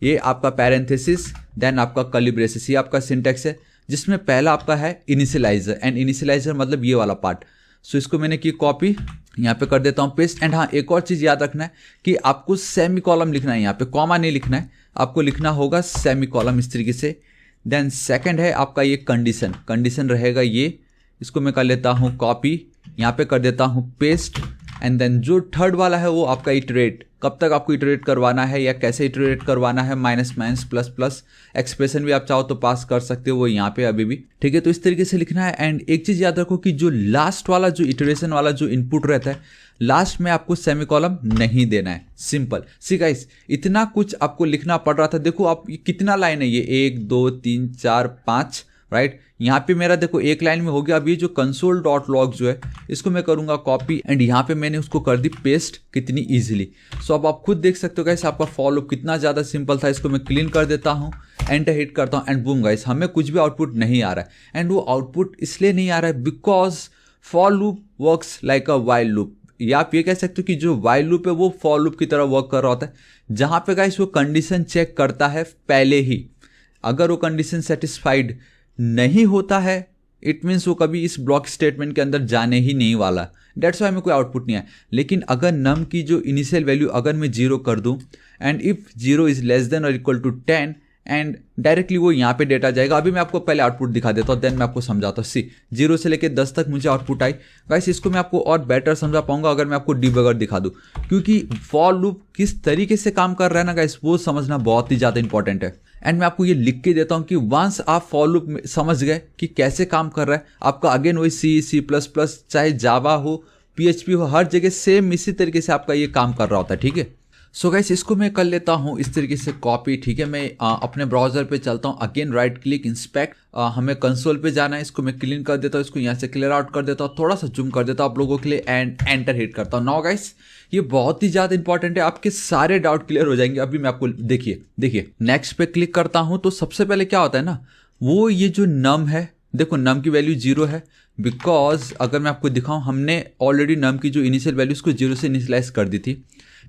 ये आपका पैरेंथेसिस देन आपका कर्ली ब्रेसेस, ये आपका सिंटैक्स है जिसमें पहला आपका है इनिशियलाइजर एंड इनिशियलाइजर मतलब ये वाला पार्ट। सो इसको मैंने की कॉपी, यहाँ पे कर देता हूँ पेस्ट। एंड हाँ एक और चीज़ याद रखना है कि आपको सेमी कॉलम लिखना है, यहाँ पे कॉमा नहीं लिखना है, आपको लिखना होगा सेमी कॉलम इस तरीके से। देन सेकंड है आपका ये कंडीशन, कंडीशन रहेगा ये, इसको मैं कर लेता हूँ कॉपी, यहाँ पे कर देता हूँ पेस्ट। एंड देन जो थर्ड वाला है वो आपका इटरेट, कब तक आपको इटरेट करवाना है या कैसे इटरेट करवाना है, minus minus plus plus, expression भी आप चाहो तो पास कर सकते हो वो यहाँ पे अभी भी, ठीक है। तो इस तरीके से लिखना है। एंड एक चीज़ याद रखो कि जो लास्ट वाला जो इटरेशन वाला जो इनपुट रहता है लास्ट में आपको सेमी कॉलम नहीं देना है, सिंपल। सी गाइस इतना कुछ आपको लिखना पड़ रहा था, देखो आप ये कितना लाइन है, ये 1 2 3 4 5, राइट। यहाँ पे मेरा देखो एक लाइन में हो गया। अब ये जो कंसोल डॉट लॉग जो है इसको मैं करूँगा कॉपी एंड यहाँ पे मैंने उसको कर दी पेस्ट, कितनी इजीली। सो अब आप खुद देख सकते हो गाइस आपका फॉर लूप कितना ज़्यादा सिंपल था। इसको मैं क्लीन कर देता हूँ, एंटर हिट करता हूँ एंड बूम गाइस हमें कुछ भी आउटपुट नहीं आ रहा है। एंड वो आउटपुट इसलिए नहीं आ रहा है because for loop works like a while loop, या आप ये कह सकते हो कि जो वाइल लूप है वो फॉर लूप की तरह वर्क कर रहा होता है, जहाँ पे गाइस वो कंडीशन चेक करता है पहले ही। अगर वो कंडीशन सेटिस्फाइड नहीं होता है इट मीन्स वो कभी इस ब्लॉक स्टेटमेंट के अंदर जाने ही नहीं वाला, डेट्स वाई हमें कोई आउटपुट नहीं आया। लेकिन अगर नम की जो इनिशियल वैल्यू अगर मैं 0 कर दूं and if 0 is less than और इक्वल टू 10 एंड डायरेक्टली वो यहाँ पे डेटा जाएगा। अभी मैं आपको पहले आउटपुट दिखा देता हूँ, देन मैं आपको समझाता हूँ। सी 0 से लेकर 10 तक मुझे आउटपुट आई। गाइस इसको मैं आपको और बेटर समझा पाऊंगा अगर मैं आपको डिबगर दिखा दूँ, क्योंकि फॉर लूप किस तरीके से काम कर रहा है ना गाइस वो समझना बहुत ही ज़्यादा इंपॉर्टेंट है। एंड मैं आपको ये लिख के देता हूँ कि वंस आप फॉर लूप समझ गए कि कैसे काम कर रहा है आपका, अगेन वही C++, चाहे जावा हो, PHP हो, हर जगह सेम इसी तरीके से आपका ये काम कर रहा होता है, ठीक है। सो गाइस इसको मैं कर लेता हूँ इस तरीके से कॉपी, ठीक है। मैं अपने ब्राउजर पे चलता हूँ, अगेन राइट क्लिक इंस्पेक्ट, हमें कंसोल पे जाना है, इसको मैं क्लीन कर देता हूँ, इसको यहाँ से क्लियर आउट कर देता हूँ, थोड़ा सा जूम कर देता हूँ आप लोगों के लिए एंड एंटर हिट करता हूँ। नाउ गाइस ये बहुत ही ज़्यादा इंपॉर्टेंट है, आपके सारे डाउट क्लियर हो जाएंगे। अभी मैं आपको देखिए नेक्स्ट पे क्लिक करता हूँ तो सबसे पहले क्या होता है ना, वो ये जो नम है, देखो नम की वैल्यू 0 है, बिकॉज अगर मैं आपको दिखाऊं हमने ऑलरेडी नम की जो इनिशियल वैल्यू उसको 0 से इनिशियलाइज कर दी थी,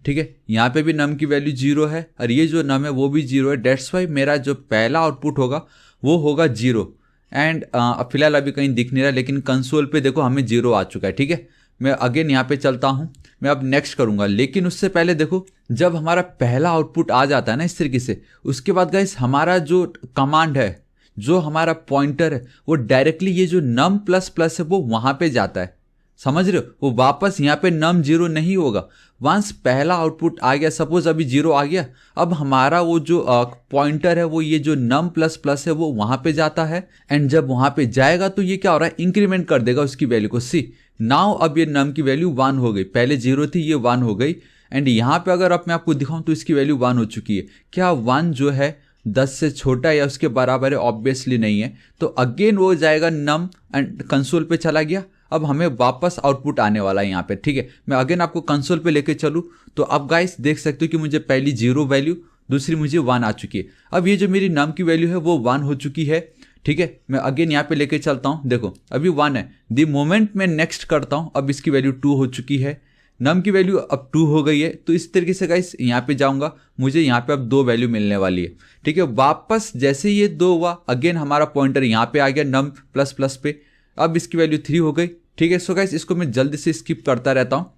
ठीक है। यहाँ पे भी नम की वैल्यू 0 है और ये जो नम है वो भी 0 है, डेट्स वाई मेरा जो पहला आउटपुट होगा वो होगा 0 एंड फिलहाल अभी कहीं दिख नहीं रहा, लेकिन कंसोल पे देखो हमें 0 आ चुका है, ठीक है। मैं अगेन यहाँ पे चलता हूँ, मैं अब नेक्स्ट करूँगा, लेकिन उससे पहले देखो जब हमारा पहला आउटपुट आ जाता है ना इस तरीके से, उसके बाद गाइस हमारा जो कमांड है, जो हमारा पॉइंटर है, वो डायरेक्टली ये जो नम प्लस प्लस है वो वहाँ पे जाता है, समझ रहे हो। वो वापस यहाँ पे नम 0 नहीं होगा। वंस पहला आउटपुट आ गया, सपोज अभी 0 आ गया, अब हमारा वो जो पॉइंटर है वो ये जो नम प्लस प्लस है वो वहाँ पे जाता है एंड जब वहाँ पे जाएगा तो ये क्या हो रहा है, इंक्रीमेंट कर देगा उसकी वैल्यू को। सी नाउ अब ये नम की वैल्यू 1 हो गई, पहले 0 थी ये 1 हो गई एंड यहाँ पे अगर अब मैं आपको दिखाऊं तो इसकी वैल्यू 1 हो चुकी है। क्या 1 जो है 10 से छोटा या उसके बराबर है? ऑब्वियसली नहीं है, तो अगेन वो जाएगा नम एंड कंसोल पे चला गया। अब हमें वापस आउटपुट आने वाला है यहाँ पे, ठीक है। मैं अगेन आपको कंसोल पे लेके चलूँ तो अब गाइस देख सकते हो कि मुझे पहली 0 वैल्यू, दूसरी मुझे 1 आ चुकी है। अब ये जो मेरी नम की वैल्यू है वो 1 हो चुकी है, ठीक है। मैं अगेन यहाँ पे लेके चलता हूँ, देखो अभी 1 है, द मोमेंट मैं नेक्स्ट करता हूँ अब इसकी वैल्यू 2 हो चुकी है, नम की वैल्यू अब 2 हो गई है। तो इस तरीके से गाइस यहाँ पे जाऊँगा, मुझे यहाँ पे अब 2 वैल्यू मिलने वाली है, ठीक है। वापस जैसे ये 2 हुआ अगेन हमारा पॉइंटर यहाँ पे आ गया नम प्लस प्लस पे, अब इसकी वैल्यू 3 हो गई, ठीक है। सो गाइस इसको मैं जल्दी से स्किप करता रहता हूँ।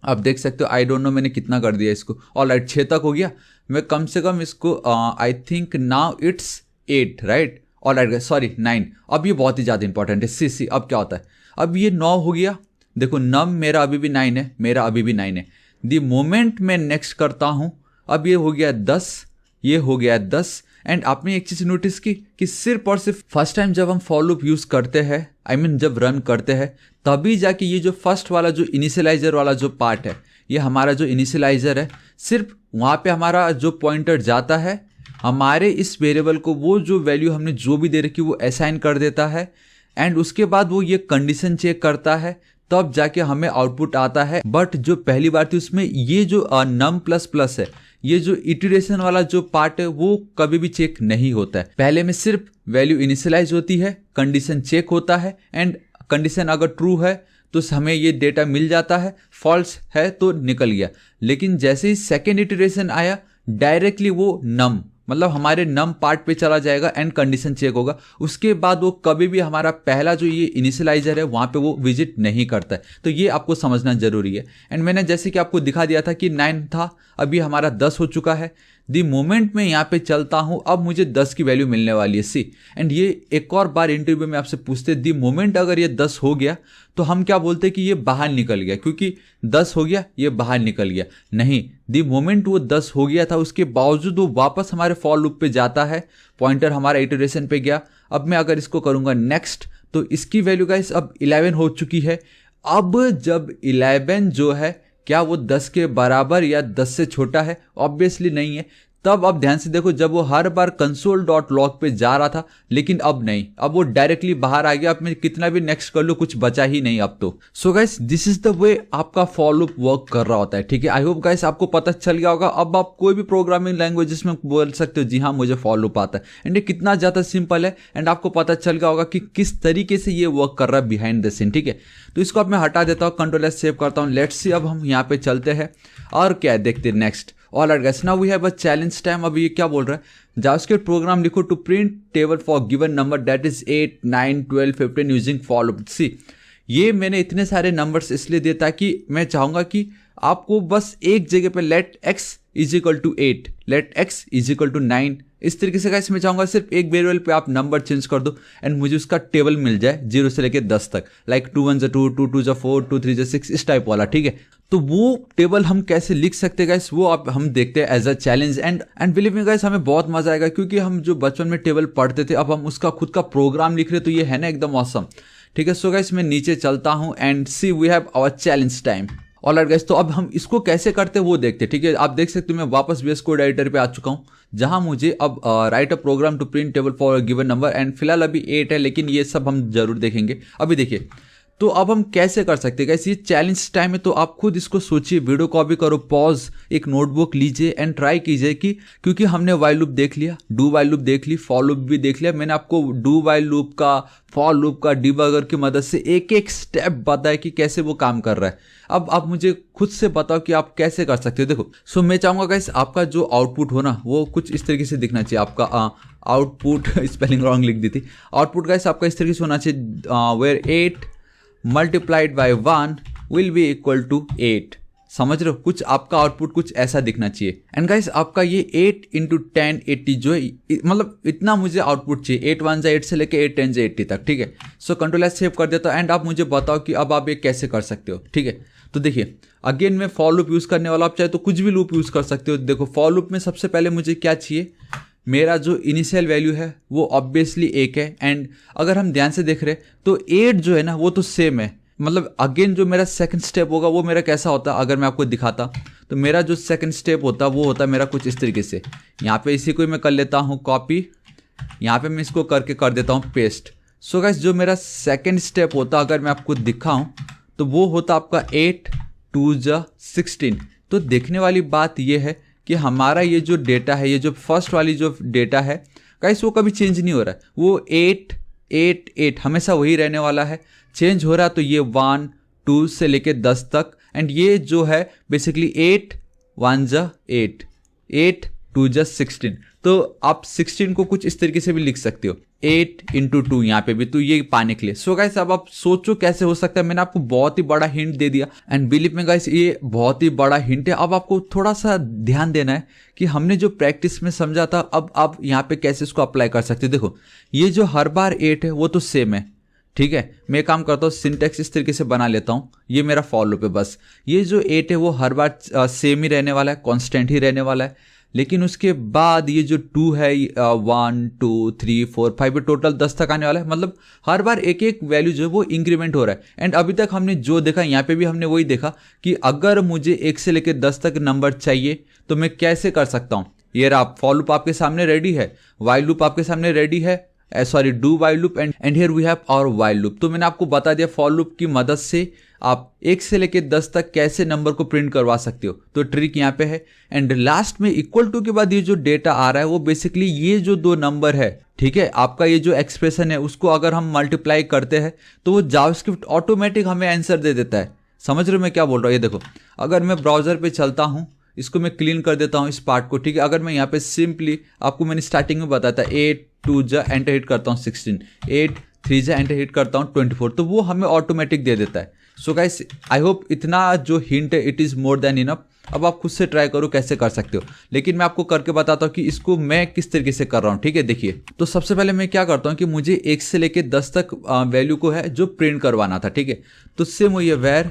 आप देख सकते हो आई डोंट नो मैंने कितना कर दिया इसको, ऑलराइट 6 तक हो गया। मैं कम से कम इसको I think now it's 8 right, alright sorry 9। अब ये बहुत ही ज़्यादा इंपॉर्टेंट है। सी अब क्या होता है, अब ये 9 हो गया, देखो नम मेरा अभी भी 9 है, मेरा अभी भी 9 है। द मोमेंट मैं नेक्स्ट करता हूँ अब ये हो गया 10, ये हो गया 10 एंड आपने एक चीज़ नोटिस की कि सिर्फ और सिर्फ फर्स्ट टाइम जब हम फॉर लूप यूज़ करते हैं, आई मीन जब रन करते हैं, तभी जाके ये जो फर्स्ट वाला जो इनिशियलाइजर वाला जो पार्ट है, ये हमारा जो इनिशियलाइजर है, सिर्फ वहाँ पे हमारा जो पॉइंटर जाता है, हमारे इस वेरिएबल को वो जो वैल्यू हमने जो भी दे रखी वो असाइन कर देता है एंड उसके बाद वो ये कंडीशन चेक करता है, तब जाके हमें आउटपुट आता है। बट जो पहली बार थी उसमें ये जो नम प्लस प्लस है, ये जो इटरेशन वाला जो पार्ट है वो कभी भी चेक नहीं होता है। पहले में सिर्फ वैल्यू इनिशियलाइज होती है, कंडीशन चेक होता है एंड कंडीशन अगर ट्रू है तो हमें ये डेटा मिल जाता है, फॉल्स है तो निकल गया। लेकिन जैसे ही सेकेंड इटरेशन आया डायरेक्टली वो नम मतलब हमारे नम पार्ट पे चला जाएगा एंड कंडीशन चेक होगा, उसके बाद वो कभी भी हमारा पहला जो ये इनिशियलाइजर है वहाँ पे वो विजिट नहीं करता है। तो ये आपको समझना जरूरी है। एंड मैंने जैसे कि आपको दिखा दिया था कि 9 था, अभी हमारा 10 हो चुका है। दी मोमेंट में यहाँ पे चलता हूँ अब मुझे 10 की वैल्यू मिलने वाली है। सी एंड ये एक और बार इंटरव्यू में आपसे पूछते दी मोमेंट अगर ये 10 हो गया तो हम क्या बोलते कि ये बाहर निकल गया, क्योंकि 10 हो गया ये बाहर निकल गया। नहीं, दी मोमेंट वो 10 हो गया था उसके बावजूद वो वापस हमारे फॉर लूप पे जाता है, पॉइंटर हमारा इटरेशन पे गया। अब मैं अगर इसको करूँगा नेक्स्ट तो इसकी वैल्यू गाइस अब 11 हो चुकी है। अब जब 11 जो है क्या वो 10 के बराबर या 10 से छोटा है? ऑब्वियसली नहीं है। तब अब ध्यान से देखो, जब वो हर बार console.log पे जा रहा था, लेकिन अब नहीं, अब वो डायरेक्टली बाहर आ गया। अब मैं कितना भी नेक्स्ट कर लूँ कुछ बचा ही नहीं अब तो। सो guys this is the way आपका फॉर लूप वर्क कर रहा होता है, ठीक है। आई होप गाइस आपको पता चल गया होगा। अब आप कोई भी प्रोग्रामिंग लैंग्वेजेस में बोल सकते हो जी हाँ मुझे फॉर लूप आता है, एंड ये कितना ज़्यादा सिंपल है एंड आपको पता चल गया होगा कि किस तरीके से ये वर्क कर रहा है बिहाइंड द सीन, ठीक है। तो इसको अब मैं हटा देता हूँ, कंट्रोल एस सेव करता हूँ। लेट्स सी अब हम यहाँ पे चलते हैं और क्या देखते हैं next. Alright guys, now we have a challenge time. अब ये क्या बोल रहा है, जावास्क्रिप्ट प्रोग्राम लिखो to print table for given number that is 8, 9, 12, 15 using for loop. See ये मैंने इतने सारे नंबर्स इसलिए दिए ताकि मैं चाहूँगा कि आपको बस एक जगह पे let x is equal to 8, let x is equal to 9, इस तरीके से गाइस मैं चाहूँगा सिर्फ एक वेरिएबल पे आप नंबर चेंज कर दो एंड मुझे उसका टेबल मिल जाए 0 से लेके 10 तक, लाइक 2 1 2, 2 2 4, 2 3 6, इस टाइप वाला, ठीक है। तो वो टेबल हम कैसे लिख सकते हैं गाइस, वो आप हम देखते हैं as a challenge. And believe me guys, हमें बहुत मजा आएगा क्योंकि हम जो बचपन में टेबल पढ़ते थे अब हम उसका खुद का प्रोग्राम लिख रहे, तो ये है ना एकदम ऑसम, ठीक है। सो गाइस मैं नीचे चलता हूँ and see we have our challenge time. Alright guys, तो अब हम इसको कैसे करते हैं वो देखते हैं, ठीक है। आप देख सकते हो मैं वापस VS कोड एडिटर पे आ चुका हूँ, जहां मुझे अब write a program to print table for given number, and फिलहाल अभी 8 है, लेकिन ये सब हम जरूर देखेंगे। अभी देखिए, तो अब हम कैसे कर सकते हैं गाइस, ये चैलेंज टाइम है, तो आप खुद इसको सोचिए, वीडियो कॉपी करो, पॉज, एक नोटबुक लीजिए एंड ट्राई कीजिए कि, क्योंकि हमने वाइल लूप देख लिया, डू वाइल लूप देख ली, फॉर लूप भी देख लिया, मैंने आपको डू वाइल लूप का, फॉर लूप का डिबगर की मदद से एक एक स्टेप बताया कि कैसे वो काम कर रहा है। अब आप मुझे खुद से बताओ कि आप कैसे कर सकते हो। देखो, सो मैं चाहूंगा गाइस आपका जो आउटपुट हो ना वो कुछ इस तरीके से दिखना चाहिए। आपका आउटपुट स्पेलिंग रॉन्ग लिख दी थी, आउटपुट गाइस आपका इस तरीके से होना चाहिए, where 8 multiplied by 1 will be equal to 8। समझ रहे हो, कुछ आपका आउटपुट कुछ ऐसा दिखना चाहिए। एंड गाइस आपका ये 8 इंटू 10 80 जो है, मतलब इतना मुझे आउटपुट चाहिए, 8 1 8 से लेके 8 10 80 तक, ठीक है। सो कंट्रोल एस सेव कर देता हूँ एंड आप मुझे बताओ कि अब आप ये कैसे कर सकते हो, ठीक है। तो देखिए, अगेन मैं फॉर लूप यूज करने वाला, आप चाहे तो कुछ भी लूप यूज कर सकते हो। देखो, फॉर लूप में सबसे पहले मुझे क्या चाहिए, मेरा जो इनिशियल वैल्यू है वो ऑब्वियसली 1 है, एंड अगर हम ध्यान से देख रहे हैं तो 8 जो है ना वो तो सेम है। मतलब अगेन जो मेरा सेकंड स्टेप होगा वो मेरा कैसा होता, अगर मैं आपको दिखाता तो मेरा जो सेकंड स्टेप होता वो होता मेरा कुछ इस तरीके से। यहाँ पे इसी को मैं कर लेता हूँ कॉपी, यहाँ पे मैं इसको करके कर देता हूँ पेस्ट। सो गाइस जो मेरा सेकंड स्टेप होता अगर मैं आपको दिखाऊं तो वो होता आपका 8 2 16। तो देखने वाली बात ये है कि हमारा ये जो डेटा है, ये जो फर्स्ट वाली जो डेटा है गाइस वो कभी चेंज नहीं हो रहा है, वो 8 8 8 हमेशा वही रहने वाला है। चेंज हो रहा तो ये 1 2 से लेके 10 तक, एंड ये जो है बेसिकली 8 1 8 8 2 16। तो आप 16 को कुछ इस तरीके से भी लिख सकते हो, 8 इंटू 2 यहाँ पे भी, तो ये पाने के लिए। सो गाइस अब आप सोचो कैसे हो सकता है, मैंने आपको बहुत ही बड़ा हिंट दे दिया, एंड बिलीव में गाइस ये बहुत ही बड़ा हिंट है। अब आपको थोड़ा सा ध्यान देना है कि हमने जो प्रैक्टिस में समझा था अब आप यहाँ पे कैसे इसको अप्लाई कर सकते हो। देखो, ये जो हर बार 8 है वो तो सेम है, ठीक है। मैं काम करता हूँ सिंटेक्स इस तरीके से बना लेता हूँ, ये मेरा फॉर लूप है बस। ये जो 8 है वो हर बार सेम ही रहने वाला है, कांस्टेंट ही रहने वाला है, लेकिन उसके बाद ये जो 2 है 1 2 3 4 5 टोटल 10 तक आने वाला है। मतलब हर बार एक एक वैल्यू जो है वो इंक्रीमेंट हो रहा है। एंड अभी तक हमने जो देखा, यहाँ पे भी हमने वही देखा कि अगर मुझे 1 से लेकर 10 तक नंबर चाहिए तो मैं कैसे कर सकता हूँ। ये रहा, फॉर लूप आपके सामने रेडी है, वाइल लूप आपके सामने रेडी है, sorry do while loop, and here we have our while loop. तो मैंने आपको बता दिया फॉर लूप की मदद से आप 1 से लेके 10 तक कैसे नंबर को प्रिंट करवा सकते हो। तो ट्रिक यहाँ पे है, एंड लास्ट में इक्वल टू के बाद ये जो डेटा आ रहा है वो बेसिकली ये जो 2 नंबर है, ठीक है, आपका ये जो एक्सप्रेशन है उसको अगर हम मल्टीप्लाई करते हैं तो वो जावास्क्रिप्ट ऑटोमेटिक हमें आंसर दे देता है। समझ रहे हो मैं क्या बोल रहा हूँ। ये देखो, अगर मैं ब्राउजर पे चलता हूँ, इसको मैं क्लीन कर देता हूँ इस पार्ट को, ठीक है। अगर मैं यहाँ पे सिंपली आपको मैंने स्टार्टिंग में बताया था 8 2 एंटर हिट करता हूँ 16, 8 3 एंटर हिट करता हूँ 24, तो वो हमें ऑटोमेटिक दे देता है। सो गाइस आई होप इतना जो हिंट है it is more than enough. अब आप खुद से ट्राई करो कैसे कर सकते हो, लेकिन मैं आपको करके बताता हूँ कि इसको मैं किस तरीके से कर रहा हूँ, ठीक है। देखिए, तो सबसे पहले मैं क्या करता हूँ कि मुझे 1 से लेके 10 तक वैल्यू को है जो प्रिंट करवाना था, ठीक है। तो सेम वही है, where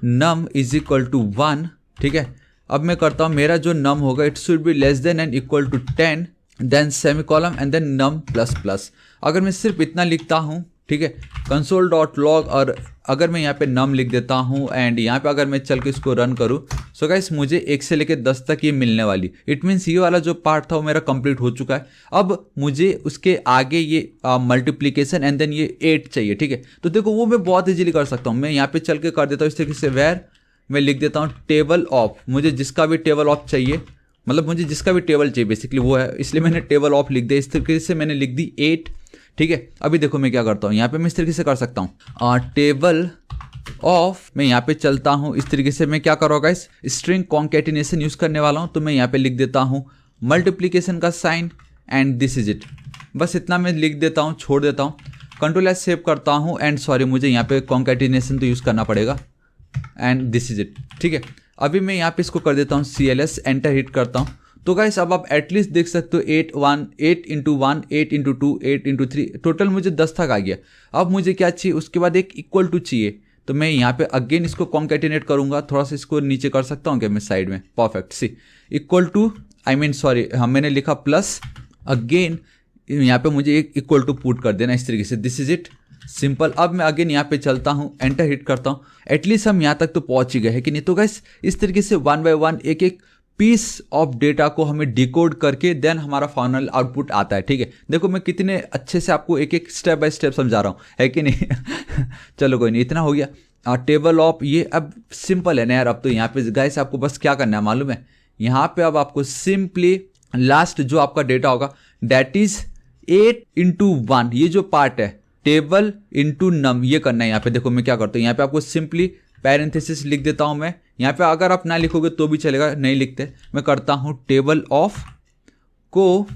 num is equal to 1, ठीक है। अब मैं करता हूँ मेरा जो नम होगा it should be less than and equal to 10, then semicolon and then num plus plus. अगर मैं सिर्फ इतना लिखता हूँ, ठीक है, कंसोल डॉट लॉग, और अगर मैं यहाँ पे नम लिख देता हूँ एंड यहाँ पे अगर मैं चल के इसको रन करूँ, सो गाइस मुझे 1 से लेकर 10 तक ये मिलने वाली। इट मीन्स ये वाला जो पार्ट था वो मेरा कंप्लीट हो चुका है। अब मुझे उसके आगे ये मल्टीप्लीकेशन एंड देन ये 8 चाहिए, ठीक है। तो देखो वो मैं बहुत इजीली कर सकता हूँ, मैं यहाँ पे चल के कर देता हूँ इस तरीके से, वेर मैं लिख देता हूँ टेबल ऑफ, मुझे जिसका भी टेबल ऑफ चाहिए, मतलब मुझे जिसका भी टेबल चाहिए बेसिकली वो है, इसलिए मैंने टेबल ऑफ लिख दिया। इस तरीके से मैंने लिख दी 8, ठीक है। अभी देखो मैं क्या करता हूँ, यहाँ पे मैं इस तरीके से कर सकता हूँ टेबल ऑफ, मैं यहाँ पे चलता हूँ इस तरीके से। मैं क्या करूँगा इस स्ट्रिंग कॉन्केटिनेशन यूज करने वाला हूँ, तो मैं यहाँ पे लिख देता हूँ मल्टीप्लीकेशन का sign and this is it. बस इतना मैं लिख देता हूँ, छोड़ देता हूँ, कंट्रोल एस सेव करता हूँ, एंड सॉरी मुझे यहाँ पे कॉन्केटिनेशन तो यूज करना पड़ेगा, एंड दिस इज इट, ठीक है। अभी मैं यहाँ पे इसको कर देता हूँ CLS, एंटर हिट करता हूँ। तो गाइस अब आप एटलीस्ट देख सकते हो 8 इंटू 1 8 इंटू 2 8 इंटू 3 टोटल मुझे 10 तक आ गया। अब मुझे क्या चाहिए, उसके बाद एक इक्वल टू चाहिए, तो मैं यहाँ पे अगेन इसको कॉन्केटिनेट करूंगा, थोड़ा सा इसको नीचे कर सकता हूँ क्या मैं साइड में, perfect. See equal to sorry मैंने लिखा प्लस, अगेन यहाँ पे मुझे एक इक्वल टू पुट कर देना इस तरीके से, दिस इज इट। सिंपल। अब मैं अगेन यहाँ पे चलता हूँ, एंटर हिट करता हूँ। एटलीस्ट हम यहाँ तक तो पहुँच ही गए है कि नहीं। तो गाइस इस तरीके से वन बाय वन एक एक पीस ऑफ डेटा को हमें डिकोड करके देन हमारा फाइनल आउटपुट आता है। ठीक है, देखो मैं कितने अच्छे से आपको एक एक स्टेप बाय स्टेप समझा रहा हूँ, है कि नहीं। चलो कोई नहीं, इतना हो गया। टेबल ऑफ ये अब सिंपल है ना यार। अब तो यहाँ पे गाइस आपको बस क्या करना है मालूम है, यहाँ पे अब आपको सिंपली लास्ट जो आपका डेटा होगा दैट इज 8x1, ये जो पार्ट है टेबल इंटू नम, ये करना है। यहाँ पे देखो मैं क्या करता हूँ, यहाँ पे आपको सिंपली पैरेंथेसिस लिख देता हूँ मैं। यहाँ पे अगर आप ना लिखोगे तो भी चलेगा, नहीं लिखते मैं करता हूँ टेबल ऑफ को,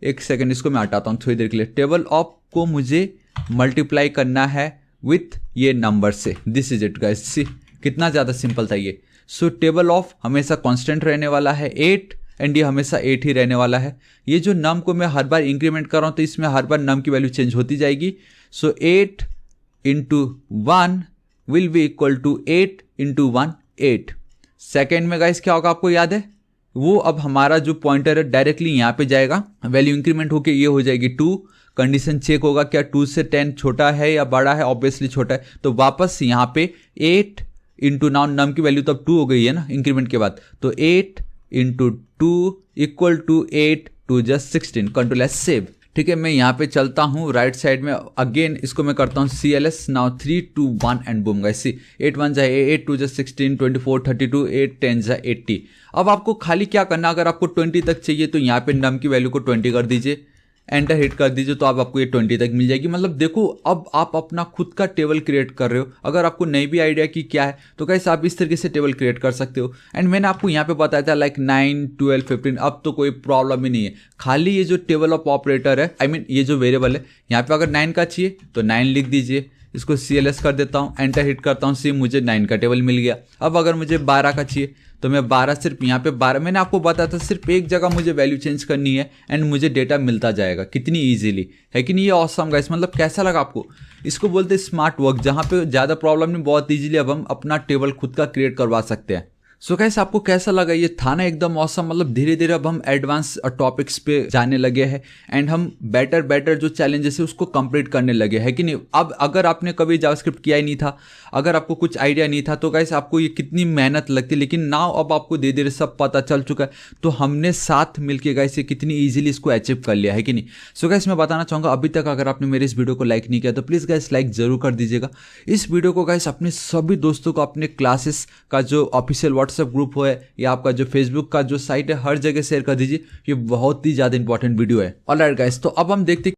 एक सेकेंड इसको मैं हटाता हूँ थोड़ी देर के लिए। टेबल ऑफ को मुझे मल्टीप्लाई करना है विथ ये नंबर से। दिस इज इट गाइस, सी कितना ज़्यादा सिंपल था ये। सो टेबल ऑफ हमेशा कांस्टेंट रहने वाला है 8 एंड ये हमेशा 8 ही रहने वाला है। ये जो नम को मैं हर बार इंक्रीमेंट कर रहा हूँ तो इसमें हर बार नम की वैल्यू चेंज होती जाएगी। So 8 into 1 will be equal to 8 into 1 8। Second में गाइस क्या होगा आपको याद है, वो अब हमारा जो पॉइंटर है डायरेक्टली यहाँ पे जाएगा, वैल्यू इंक्रीमेंट होके ये हो जाएगी 2। कंडीशन चेक होगा क्या 2 से 10 छोटा है या बड़ा है, ऑब्वियसली छोटा है, तो वापस यहाँ पे 8 इंटू नाउ नम की वैल्यू तो अब 2 हो गई है ना इंक्रीमेंट के बाद, तो 8 into 2 equal to 8 2 just 16। Control S save. ठीक है, मैं यहाँ पे चलता हूँ राइट साइड में, अगेन इसको मैं करता हूँ CLS। Now 3 2 1 and boom guys, see 8 1 जा 8 2 जा 16 24 32 8 10 जा 80। अब आपको खाली क्या करना, अगर आपको 20 तक चाहिए तो यहाँ पे नम की वैल्यू को 20 कर दीजिए, एंटर हिट कर दीजिए, तो अब आपको ये 20 तक मिल जाएगी। मतलब देखो अब आप अपना खुद का टेबल क्रिएट कर रहे हो। अगर आपको नहीं भी आइडिया कि क्या है तो कैसे आप इस तरीके से टेबल क्रिएट कर सकते हो। एंड मैंने आपको यहाँ पे बताया था लाइक 9 12 15, अब तो कोई प्रॉब्लम ही नहीं है। खाली ये जो टेबल ऑफ ऑपरेटर है, आई मीन ये जो वेरिएबल है, यहाँ पे अगर 9 का चाहिए तो 9 लिख दीजिए, इसको CLS कर देता हूँ, एंटर हिट करता हूँ, सी मुझे 9 का टेबल मिल गया। अब अगर मुझे 12 का चाहिए तो मैं 12 सिर्फ यहाँ पे 12, मैंने आपको बताया था सिर्फ एक जगह मुझे वैल्यू चेंज करनी है एंड मुझे डेटा मिलता जाएगा, कितनी इजीली है कि नहीं। ये ऑसम गाइस, मतलब कैसा लगा आपको, इसको बोलते हैं स्मार्ट वर्क, जहाँ पे ज़्यादा प्रॉब्लम नहीं, बहुत इजीली अब हम अपना टेबल खुद का क्रिएट करवा सकते हैं। सो गाइस आपको कैसा लगा, ये था ना एकदम ऑसम। मतलब धीरे धीरे अब हम एडवांस टॉपिक्स पे जाने लगे हैं एंड हम बेटर जो चैलेंजेस है उसको कंप्लीट करने लगे हैं कि नहीं। अब अगर आपने कभी जावास्क्रिप्ट किया ही नहीं था, अगर आपको कुछ आइडिया नहीं था, तो गाइस आपको ये कितनी मेहनत लगती, लेकिन नाउ अब आपको धीरे धीरे सब पता चल चुका है। तो हमने साथ मिलके गाइस ये कितनी ईजिली इसको अचीव कर लिया है कि नहीं। सो गाइस मैं बताना चाहूँगा, अभी तक अगर आपने मेरे इस वीडियो को लाइक नहीं किया तो प्लीज़ गाइस लाइक जरूर कर दीजिएगा। इस वीडियो को गाइस अपने सभी दोस्तों को, अपने क्लासेस का जो ऑफिशियल व्हाट्सएप ग्रुप है या आपका जो फेसबुक का जो साइट है, हर जगह शेयर कर दीजिए। ये बहुत ही ज्यादा इंपॉर्टेंट वीडियो है। ऑलराइट गाइस, तो अब हम देखते हैं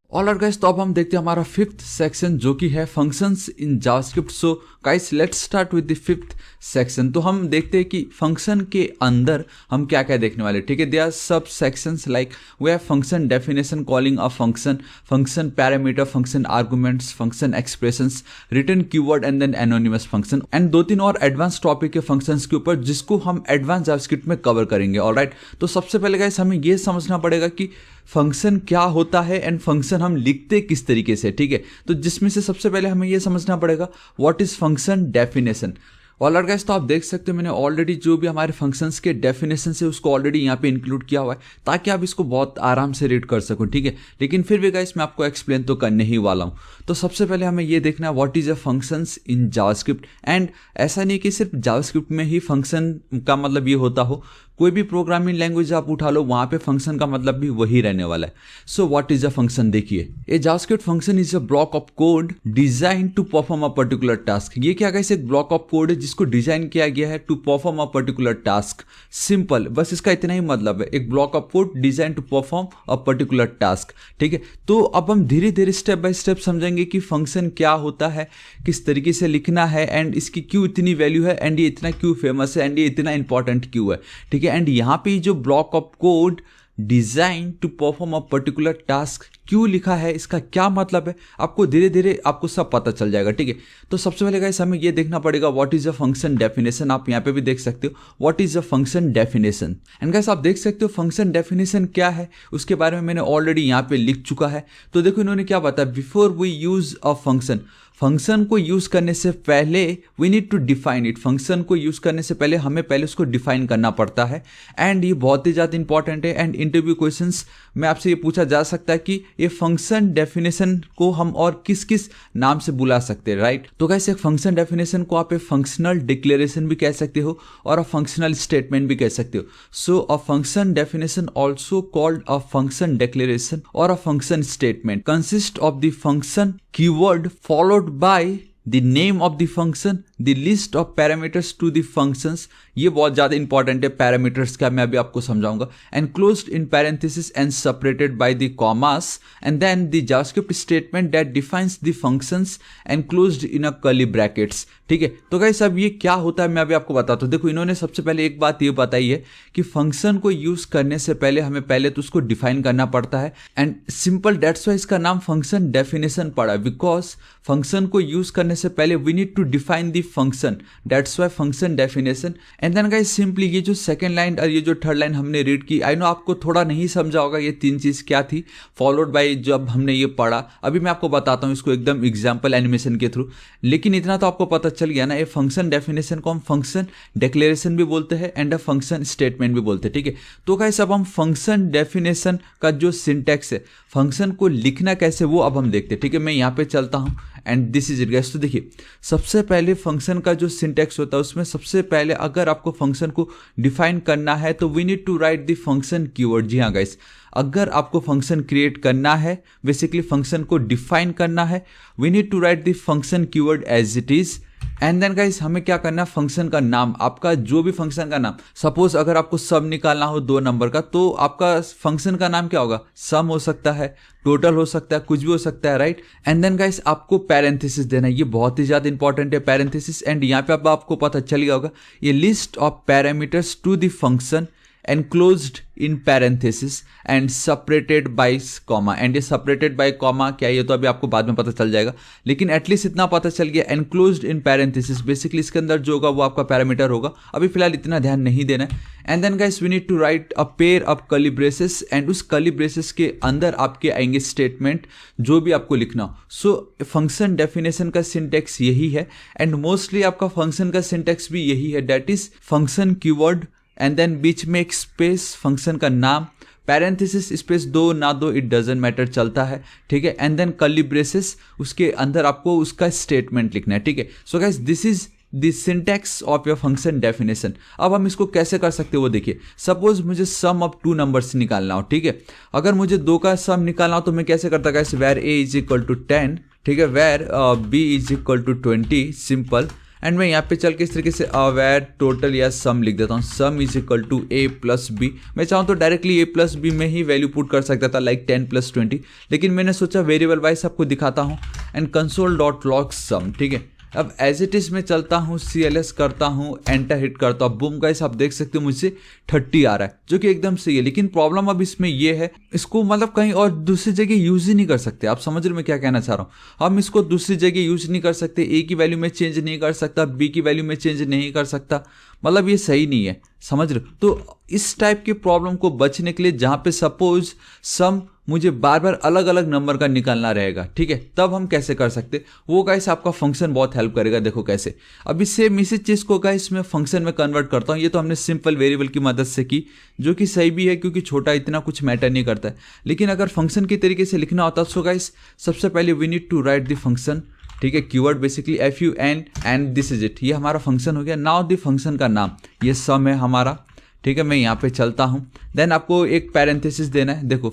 हमारा 5th सेक्शन जो कि है functions in JavaScript. So guys let's start with the 5th section. तो हम देखते हैं कि फंक्शन के अंदर हम क्या क्या देखने वाले। ठीक है, there are sub sections like we have function definition, calling a function, function parameter, function arguments, function expressions, return keyword and then anonymous function, and 2-3 और एडवांस टॉपिक है फंक्शंस के ऊपर जिसको हम एडवांस जावास्क्रिप्ट में कवर करेंगे। ऑलराइट, तो सबसे पहले गाइस हमें ये समझना पड़ेगा कि फंक्शन क्या होता है एंड फंक्शन हम लिखते किस तरीके से। ठीक है, तो जिसमें से सबसे पहले हमें ये समझना पड़ेगा what is function definition. Alright guys, तो आप देख सकते हो मैंने ऑलरेडी जो भी हमारे फंक्शंस के डेफिनेशन है उसको ऑलरेडी यहाँ पे इंक्लूड किया हुआ है ताकि आप इसको बहुत आराम से रीड कर सको। ठीक है, लेकिन फिर भी गाइस मैं आपको एक्सप्लेन तो करने ही वाला हूँ। तो सबसे पहले हमें ये देखना है what is a functions in JavaScript. And ऐसा नहीं कि सिर्फ जावास्क्रिप्ट में ही फंक्शन का मतलब ये होता हो, कोई भी प्रोग्रामिंग लैंग्वेज आप उठा लो वहाँ पे फंक्शन का मतलब भी वही रहने वाला है। So what is a function, देखिए a JavaScript function is a block of code design to perform a particular task. ये क्या गाइस, एक ब्लॉक ऑफ कोड है जिसको डिजाइन किया गया है to perform a particular task. Simple, बस इसका इतना ही मतलब है, एक block of code design to perform a particular task. ठीक है, तो अब हम धीरे धीरे स्टेप बाय स्टेप समझेंगे कि फंक्शन क्या होता है, किस तरीके से लिखना है एंड इसकी क्यों इतनी वैल्यू है एंड ये इतना क्यों फेमस है एंड ये इतना इंपॉर्टेंट क्यों है। ठीक है, एंड यहाँ पे जो block of code design to perform a particular task क्यों लिखा है, इसका क्या मतलब है, आपको धीरे धीरे आपको सब पता चल जाएगा। ठीक है, तो सबसे पहले गाइस हमें ये देखना पड़ेगा what is a function definition. आप यहाँ पे भी देख सकते हो what is a function definition. And guys आप देख सकते हो फंक्शन डेफिनेशन क्या है, उसके बारे में मैंने ऑलरेडी यहाँ पे लिख चुका है। तो देखो इन्होंने क्या बताया, before we use a function, function को यूज करने से पहले we need to define it. Function को यूज करने से पहले हमें पहले उसको डिफाइन करना पड़ता है एंड ये बहुत ही ज़्यादा इंपॉर्टेंट है। एंड इंटरव्यू क्वेश्चंस में आपसे ये पूछा जा सकता है कि ये फंक्शन डेफिनेशन को हम और किस किस नाम से बुला सकते हैं, राइट। तो गाइस एक फंक्शन डेफिनेशन को आप एक फंक्शनल डिक्लेरेशन भी कह सकते हो और अ फंक्शनल स्टेटमेंट भी कह सकते हो। So a function definition also called a function declaration और a function statement consist of the function keyword followed by the name of the function, the list of parameters to the functions, ये बहुत ज़्यादा इंपॉर्टेंट है, पैरामीटर्स का मैं अभी आपको समझाऊंगा, enclosed in parenthesis and separated by the commas, and then the JavaScript statement that defines the functions enclosed in a curly brackets। ठीक है, तो गाइस अब ये क्या होता है मैं अभी आपको बताता हूँ। देखो इन्होंने सबसे पहले एक बात ये बताई है कि फंक्शन को यूज करने से पहले हमें पहले तो उसको डिफाइन करना पड़ता है, एंड सिंपल दैट्स वाई इसका नाम फंक्शन डेफिनेशन पड़ा, बिकॉज फंक्शन को यूज करने से पहले we need to define the function, that's why function definition. And then guys simply ये जो सेकंड लाइन और ये जो थर्ड लाइन हमने रीड की, आई नो आपको थोड़ा नहीं समझा होगा ये तीन चीज क्या थी, फॉलोड बाय जब हमने ये पढ़ा, अभी मैं आपको बताता हूँ इसको एकदम एग्जाम्पल एनिमेशन के थ्रू, लेकिन इतना तो आपको पता चल गया ना, ये फंक्शन डेफिनेशन को हम फंक्शन डिक्लेरेशन भी बोलते हैं एंड अ फंक्शन स्टेटमेंट भी बोलते हैं। ठीक है, तो गाइस अब हम फंक्शन डेफिनेशन का जो सिंटैक्स है, फंक्शन को लिखना कैसे वो अब हम देखते हैं। ठीक है, मैं यहाँ पे चलता हूँ and this is it guys. तो देखिए सबसे पहले फंक्शन का जो सिंटैक्स होता है उसमें सबसे पहले अगर आपको फंक्शन को डिफाइन करना है तो we need to write the function keyword. जी हाँ गाइस, अगर आपको फंक्शन क्रिएट करना है, बेसिकली फंक्शन को डिफाइन करना है, we need to write the function keyword as it is. And then guys हमें क्या करना है, फंक्शन का नाम, आपका जो भी फंक्शन का नाम, सपोज अगर आपको सम निकालना हो 2 नंबर का, तो आपका फंक्शन का नाम क्या होगा, सम हो सकता है, टोटल हो सकता है, कुछ भी हो सकता है, राइट। एंड देन गाइस आपको पैरेंथेसिस देना है, ये बहुत ही ज्यादा इंपॉर्टेंट है पैरेंथेसिस। एंड यहाँ पे अब आपको पता चल गया होगा ये list of parameters to the function enclosed in parenthesis and separated by comma, and ये separated by comma क्या है ये तो अभी आपको बाद में पता चल जाएगा, लेकिन एटलीस्ट इतना पता चल गया enclosed in parenthesis, बेसिकली इसके अंदर जो होगा वो आपका पैरामीटर होगा, अभी फिलहाल इतना ध्यान नहीं देना है। And then guys we need to write a pair of curly braces, and उस कर्ली ब्रेसेस के अंदर आपके आएंगे स्टेटमेंट जो भी आपको लिखना हो। सो फंक्शन डेफिनेशन का सिंटेक्स यही है, एंड मोस्टली आपका फंक्शन का सिंटेक्स भी यही है, that is function keyword and then बीच में एक स्पेस फंक्शन का नाम, पैरेंथेसिस स्पेस दो ना दो इट डजेंट मैटर, चलता है। ठीक है, एंड देन कर्ली ब्रेसेस, उसके अंदर आपको उसका स्टेटमेंट लिखना है। ठीक है, सो guys this is the syntax of your function definition. अब हम इसको कैसे कर सकते हो वो देखिए, सपोज मुझे सम ऑफ 2 नंबर्स निकालना हो। ठीक है, अगर मुझे 2 का सम निकालना हो तो मैं कैसे करता guys, where a is equal to 10, ठीक है, where b is equal to 20, simple. And मैं यहाँ पे चल के इस तरीके से अवेयर टोटल या सम लिख देता हूँ, sum is equal to a plus b. मैं चाहूँ तो डायरेक्टली a प्लस बी में ही वैल्यू पुट कर सकता था, लाइक 10 प्लस 20, लेकिन मैंने सोचा वेरिएबल वाइज आपको दिखाता हूँ। एंड कंसोल डॉट लॉग सम, ठीक है, अब एज इट इज में चलता हूँ, CLS करता हूँ, एंटर हिट करता हूँ, बूम गाइस आप देख सकते हो मुझसे 30 आ रहा है, जो कि एकदम सही है। लेकिन प्रॉब्लम अब इसमें ये है, इसको मतलब कहीं और दूसरी जगह यूज ही नहीं कर सकते। आप समझ रहे हो मैं क्या कहना चाह रहा हूँ, हम इसको दूसरी जगह यूज नहीं कर सकते, A की वैल्यू में चेंज नहीं कर सकता, B की वैल्यू में चेंज नहीं कर सकता, मतलब ये सही नहीं है, समझ रहे हो। तो इस टाइप के प्रॉब्लम को बचने के लिए, जहाँ पे सपोज सम मुझे बार बार अलग अलग नंबर का निकालना रहेगा, ठीक है, तब हम कैसे कर सकते, वो गाइस आपका फंक्शन बहुत हेल्प करेगा। देखो कैसे, अभी सेम इसी चीज को गाइस मैं फंक्शन में कन्वर्ट करता हूँ। ये तो हमने सिंपल वेरिएबल की मदद से की, जो कि सही भी है क्योंकि छोटा इतना कुछ मैटर नहीं करता है। लेकिन अगर फंक्शन की तरीके से लिखना होता सो गाइस सबसे पहले we need to write the function, ठीक है, keyword basically FUN and this is it, ये हमारा फंक्शन हो गया। नाउ द फंक्शन का नाम, ये सम है हमारा, ठीक है, मैं यहाँ पे चलता हूँ। देन आपको एक पैरेंथेसिस देना है, देखो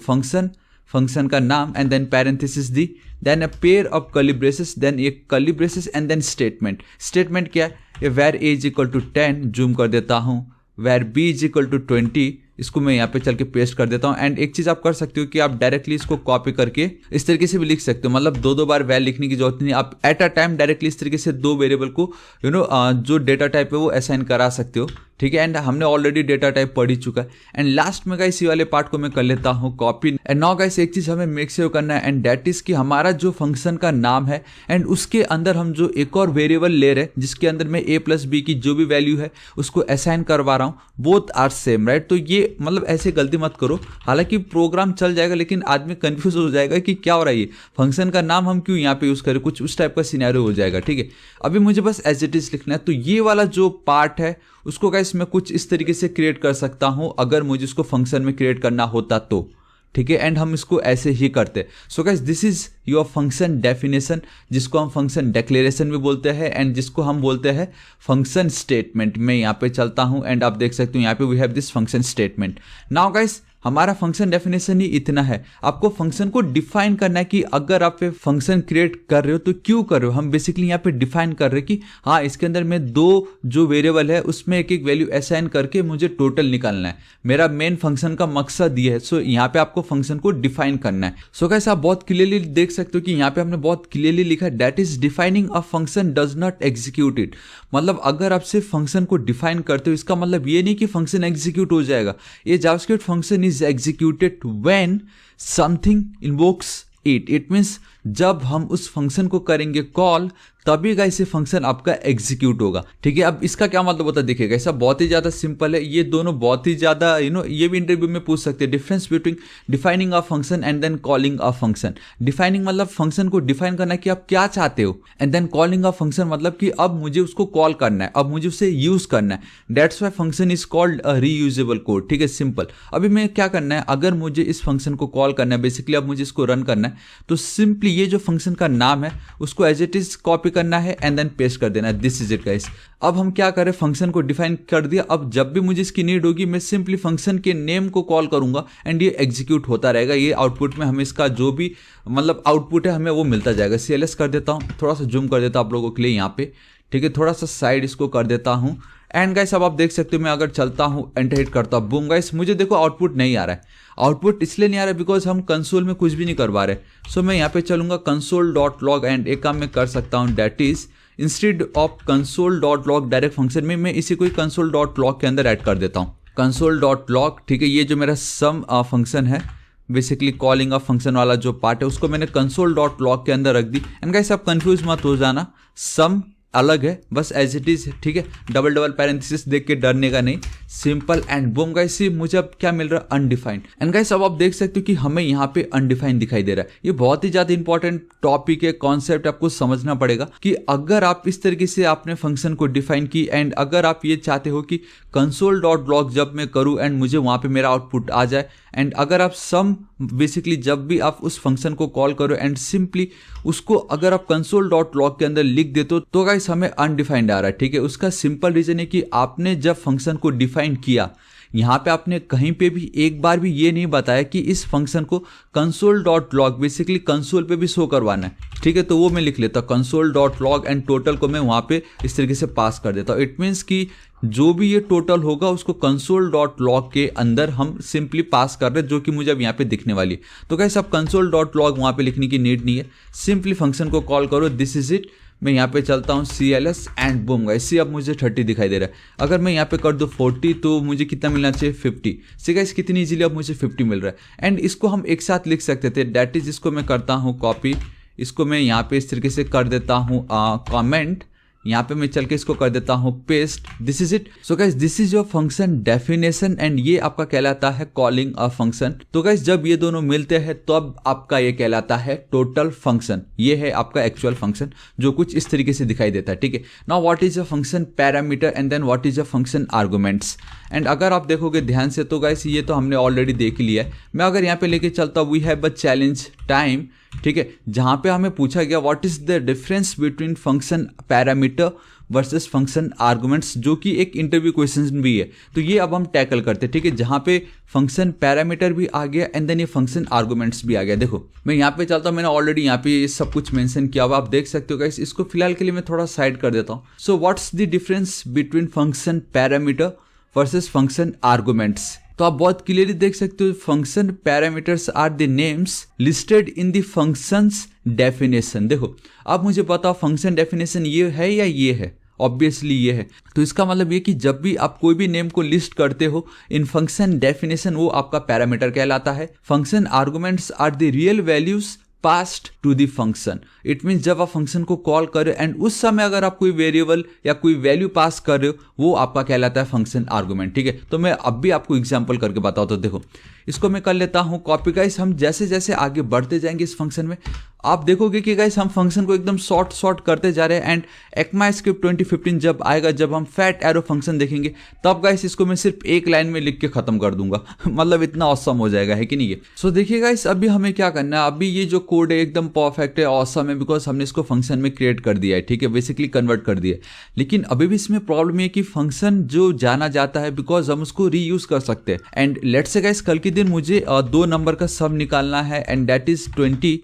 फंक्शन का नाम एंड देन पैरेंथेसिस दी, then a pair of curly braces, then एक curly braces and then statement क्या है, ये var a is equal to 10, zoom कर देता हूँ, var b is equal to 20, इसको मैं यहाँ पे चल के पेस्ट कर देता हूँ। एंड एक चीज आप कर सकते हो कि आप डायरेक्टली इसको कॉपी करके इस तरीके से भी लिख सकते हो, मतलब 2 बार वैल लिखने की जरूरत नहीं, आप एट अ टाइम डायरेक्टली इस तरीके से 2 वेरिएबल को जो डेटा टाइप है वो असाइन करा सकते हो, ठीक है। एंड हमने ऑलरेडी डेटा टाइप पढ़ ही चुका है। एंड लास्ट में गाइस इसी वाले पार्ट को मैं कर लेता हूँ कॉपी। एंड नाउ गाइस एक चीज हमें मेक श्योर करना है, एंड दैट इज कि हमारा जो फंक्शन का नाम है एंड उसके अंदर हम जो एक और वेरिएबल ले रहे हैं जिसके अंदर मैं a प्लस बी की जो भी वैल्यू है उसको असाइन करवा रहा हूँ, बोथ आर सेम, राइट। तो ये मतलब ऐसे गलती मत करो, हालांकि प्रोग्राम चल जाएगा लेकिन आदमी कंफ्यूज हो जाएगा कि क्या हो रहा है, ये फंक्शन का नाम हम क्यों यहाँ पे यूज करें, कुछ उस टाइप का सिनेरियो हो जाएगा, ठीक है। अभी मुझे बस एज इट इज लिखना है। तो ये वाला जो पार्ट है उसको गाइस मैं कुछ इस तरीके से क्रिएट कर सकता हूं अगर मुझे उसको फंक्शन में क्रिएट करना होता तो, ठीक है, एंड हम इसको ऐसे ही करते। सो guys this is your function definition, जिसको हम फंक्शन डिक्लेरेशन भी बोलते हैं एंड जिसको हम बोलते हैं फंक्शन स्टेटमेंट। मैं यहाँ पे चलता हूँ एंड आप देख सकते हो यहाँ पे we have this function statement. Now guys हमारा फंक्शन डेफिनेशन ही इतना है, आपको फंक्शन को डिफाइन करना है कि अगर आप फंक्शन क्रिएट कर रहे हो तो क्यों कर रहे हो। हम बेसिकली यहाँ पे डिफाइन कर रहे हैं कि हाँ इसके अंदर में दो जो वेरिएबल है उसमें एक एक वैल्यू असाइन करके मुझे टोटल निकालना है, मेरा मेन फंक्शन का मकसद ये है। सो यहाँ पे आपको फंक्शन को डिफाइन करना है। सो गाइस आप बहुत क्लियरली देख सकते हो कि यहाँ पे हमने बहुत क्लियरली लिखा है that is defining a function does not execute it. मतलब अगर आप सिर्फ फंक्शन को डिफाइन करते हो इसका मतलब ये नहीं कि फंक्शन एग्जीक्यूट हो जाएगा। ये JavaScript function is executed when something invokes it. It means जब हम उस फंक्शन को करेंगे कॉल तभी गाइस ये फंक्शन आपका एग्जीक्यूट होगा। ठीक है, अब इसका क्या मतलब होता है देखिएगा, ऐसा बहुत ही ज़्यादा सिंपल है, ये दोनों बहुत ही ज़्यादा ये भी इंटरव्यू में पूछ सकते हैं। Difference between defining a function and then calling a function. Defining मतलब फंक्शन को डिफाइन करना कि आप क्या चाहते हो, and then calling a function मतलब कि अब मुझे उसको कॉल करना है, अब मुझे उसे यूज़ करना है। That's why function is called a reusable code. ठीक है, सिंपल। अभी मैं क्या करना है, अगर मुझे इस फंक्शन को कॉल करना है, बेसिकली अब मुझे इसको रन करना है, तो सिंपली ये जो फंक्शन का नाम है उसको एज इट इज कॉपी करना है एंड देन पेस्ट कर देना है। This is it guys. अब हम क्या करें, फंक्शन को डिफाइन कर दिया, अब जब भी मुझे इसकी नीड होगी मैं सिंपली फंक्शन के नेम को कॉल करूंगा एंड ये एग्जीक्यूट होता रहेगा। ये आउटपुट में हमें इसका जो भी मतलब आउटपुट है हमें वो मिलता जाएगा। CLS कर देता हूँ, थोड़ा सा जूम कर देता हूँ आप लोगों के लिए यहाँ पे। ठीक है, थोड़ा सा साइड इसको कर देता हूँ एंड गाइस अब आप देख सकते हो मैं अगर चलता हूँ एंटर हिट करता हूँ, बूम गाइस मुझे देखो आउटपुट नहीं आ रहा है। आउटपुट इसलिए नहीं आ रहा है बिकॉज हम कंसोल में कुछ भी नहीं करवा रहे। सो मैं यहाँ पे चलूंगा console.log एंड एक काम मैं कर सकता हूँ, that is instead of console.log direct function में मैं इसी को console.log के अंदर ऐड कर देता हूँ। console.log, ठीक है, ये जो मेरा सम फंक्शन है, बेसिकली कॉलिंग अ फंक्शन वाला जो पार्ट है उसको मैंने console.log के अंदर रख दी। एंड गाइस आप कंफ्यूज मत हो जाना, सम अलग है बस एज इट इज। ठीक है, डबल पैरेंथेसिस देख के डरने का नहीं, सिंपल एंड बूम गाइस मुझे अब क्या मिल रहा है, अनडिफाइंड। एंड गाइस अब आप देख सकते हो कि हमें यहाँ पे अनडिफाइंड दिखाई दे रहा है। ये बहुत ही ज्यादा इंपॉर्टेंट टॉपिक है, कॉन्सेप्ट आपको समझना पड़ेगा कि अगर आप इस तरीके से आपने फंक्शन को डिफाइन की एंड अगर आप ये चाहते हो कि console.log जब मैं करूँ एंड मुझे वहाँ पे मेरा आउटपुट आ जाए, एंड अगर आप सम बेसिकली जब भी आप उस फंक्शन को कॉल करो एंड सिंपली उसको अगर आप console.log के अंदर लिख देते हो तो गाइस हमें अनडिफाइंड आ रहा है। ठीक है, उसका सिंपल रीजन है कि आपने जब फंक्शन को डिफाइन किया यहाँ पे आपने कहीं पे भी एक बार भी ये नहीं बताया कि इस फंक्शन को console.log बेसिकली कंसोल पे भी शो करवाना है। ठीक है, तो वो मैं लिख लेता हूँ console.log एंड टोटल को मैं वहाँ पे इस तरीके से पास कर देता हूँ। इट मीन्स कि जो भी ये टोटल होगा उसको console.log के अंदर हम सिंपली पास कर रहे हैं, जो कि मुझे अब यहाँ पे दिखने वाली है। तो गाइस अब console.log वहाँ पे लिखने की नीड नहीं है, सिंपली फंक्शन को कॉल करो, दिस इज इट। मैं यहाँ पे चलता हूँ CLS एंड बूम गाइस सी अब मुझे 30 दिखाई दे रहा है। अगर मैं यहाँ पे कर दूँ 40 तो मुझे कितना मिलना चाहिए, 50। सी गाइस कितनी इजीली अब मुझे 50 मिल रहा है। एंड इसको हम एक साथ लिख सकते थे, दैट इज इसको मैं करता हूँ कॉपी, इसको मैं यहाँ पे इस तरीके से कर देता हूँ कमेंट, यहाँ पे मैं चल के इसको कर देता हूँ paste. This is it. So guys this is your function definition and ये आपका कहलाता है कॉलिंग अ फंक्शन। तो गाइस जब ये दोनों मिलते हैं तो अब आपका ये कहलाता है टोटल फंक्शन। ये है आपका एक्चुअल फंक्शन जो कुछ इस तरीके से दिखाई देता है। ठीक है, now what is a function parameter and then what is a function arguments. एंड अगर आप देखोगे ध्यान से तो गाइस ये तो हमने ऑलरेडी देख लिया है। मैं अगर यहाँ पे लेके चलता we have a challenge time, ठीक है, जहां पे हमें पूछा गया what is the difference between function parameter versus function arguments, जो कि एक इंटरव्यू क्वेश्चन भी है। तो ये अब हम टैकल करते हैं। ठीक है, जहां पे फंक्शन पैरामीटर भी आ गया एंड देन ये फंक्शन आर्गुमेंट्स भी आ गया। देखो मैं यहाँ पे चलता हूँ, मैंने ऑलरेडी यहाँ पे ये सब कुछ मेंशन किया हुआ आप देख सकते हो गाइस। इसको फिलहाल के लिए मैं थोड़ा साइड कर देता हूँ। So what's the difference between function parameter versus function arguments. तो आप बहुत क्लियरली देख सकते हो function parameters are the names listed in the functions definition. देखो अब मुझे बताओ फंक्शन डेफिनेशन ये है या ये है, ऑब्वियसली ये है। तो इसका मतलब ये कि जब भी आप कोई भी नेम को लिस्ट करते हो इन फंक्शन डेफिनेशन वो आपका पैरामीटर कहलाता है। Function arguments are the real values passed to the function. It means जब आप फंक्शन को कॉल कर रहे हो एंड उस समय अगर आप कोई वेरिएबल या कोई वैल्यू पास कर रहे हो वो आपका कहलाता है फंक्शन आर्गुमेंट। ठीक है, तो मैं अब भी आपको एग्जांपल करके बताता हूँ। तो देखो इसको मैं कर लेता हूँ कॉपी। गाइस हम जैसे जैसे आगे बढ़ते जाएंगे इस फंक्शन में, आप देखोगे कि गाइस हम फंक्शन को एकदम शॉर्ट करते जा रहे हैं। एंड ECMAScript 2015 जब आएगा, जब हम फैट एरो फंक्शन देखेंगे, तब गाइस इसको मैं सिर्फ एक लाइन में लिख के खत्म कर दूंगा मतलब इतना ऑसम हो जाएगा, है कि नहीं ये। सो देखिए गाइस अभी हमें क्या करना है, अभी ये जो कोड है एकदम परफेक्ट है, ऑसम है, बिकॉज हमने इसको फंक्शन में क्रिएट कर दिया है, ठीक है, बेसिकली कन्वर्ट कर दिया है। लेकिन अभी भी इसमें प्रॉब्लम है कि फंक्शन जो जाना जाता है, बिकॉज हम उसको रीयूज कर सकते हैं। एंड लेट्स से गाइस कल के दिन मुझे 2 नंबर का सम निकालना है, एंड दैट इज 20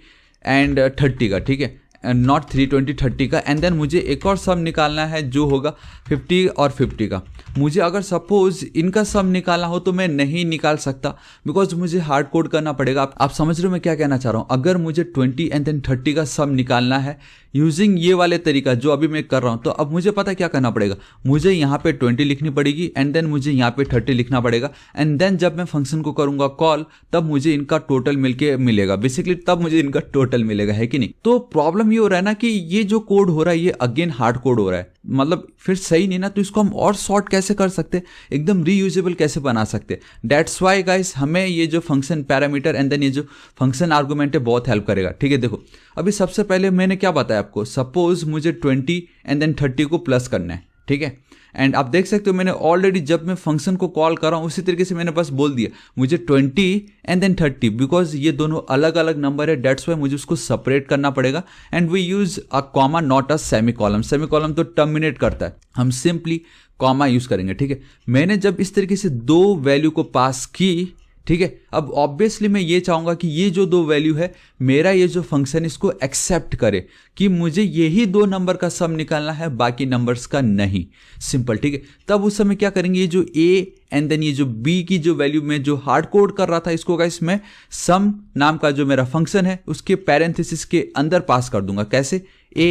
एंड 30 का, ठीक है, नॉट 320 30 का। एंड देन मुझे एक और सम निकालना है जो होगा 50 और 50 का। मुझे अगर सपोज इनका सम निकालना हो तो मैं नहीं निकाल सकता, बिकॉज मुझे हार्ड कोड करना पड़ेगा। आप समझ रहे हो मैं क्या कहना चाह रहा हूँ। अगर मुझे 20 एंड देन 30 का सम निकालना है यूजिंग ये वाले तरीका जो अभी मैं कर रहा हूँ, तो अब मुझे पता क्या करना पड़ेगा, मुझे यहाँ पे 20 लिखनी पड़ेगी, एंड देन मुझे यहाँ पे 30 लिखना पड़ेगा। एंड देन जब मैं फंक्शन को करूँगा कॉल, तब मुझे इनका टोटल मिलके मिलेगा, बेसिकली तब मुझे इनका टोटल मिलेगा, है कि नहीं। तो प्रॉब्लम ये हो रहा है ना कि ये जो कोड हो रहा है ये अगेन हार्ड कोड हो रहा है, मतलब फिर सही नहीं ना। तो इसको हम और शॉर्ट कैसे कर सकते, एकदम रीयूजेबल कैसे बना सकते। दैट्स वाई गाइस हमें ये जो फंक्शन पैरामीटर एंड देन ये जो फंक्शन आर्गुमेंट है बहुत हेल्प करेगा, ठीक है। देखो अभी सबसे पहले मैंने क्या बताया आपको, सपोज मुझे 20 एंड देन 30 को प्लस करना है, ठीक है। एंड आप देख सकते हो मैंने ऑलरेडी जब मैं फंक्शन को कॉल कर रहा हूँ उसी तरीके से मैंने बस बोल दिया मुझे 20 एंड देन 30, बिकॉज ये दोनों अलग अलग नंबर है, डेट्स वाई मुझे उसको सेपरेट करना पड़ेगा। And we use a comma not a semicolon. Semicolon तो टर्मिनेट करता है, हम सिंपली कॉमा यूज करेंगे, ठीक है। मैंने जब इस तरीके से 2 वैल्यू को पास की, ठीक है, अब ऑब्वियसली मैं ये चाहूंगा कि ये जो 2 वैल्यू है मेरा ये जो फंक्शन इसको एक्सेप्ट करे कि मुझे यही 2 नंबर का सम निकालना है, बाकी नंबर्स का नहीं, सिंपल, ठीक है। तब उस समय क्या करेंगे, ये जो a एंड देन ये जो b की जो वैल्यू में जो हार्ड कोड कर रहा था इसको गाइस मैं सम नाम का जो मेरा फंक्शन है उसके पैरेंथेसिस के अंदर पास कर दूंगा। कैसे, a,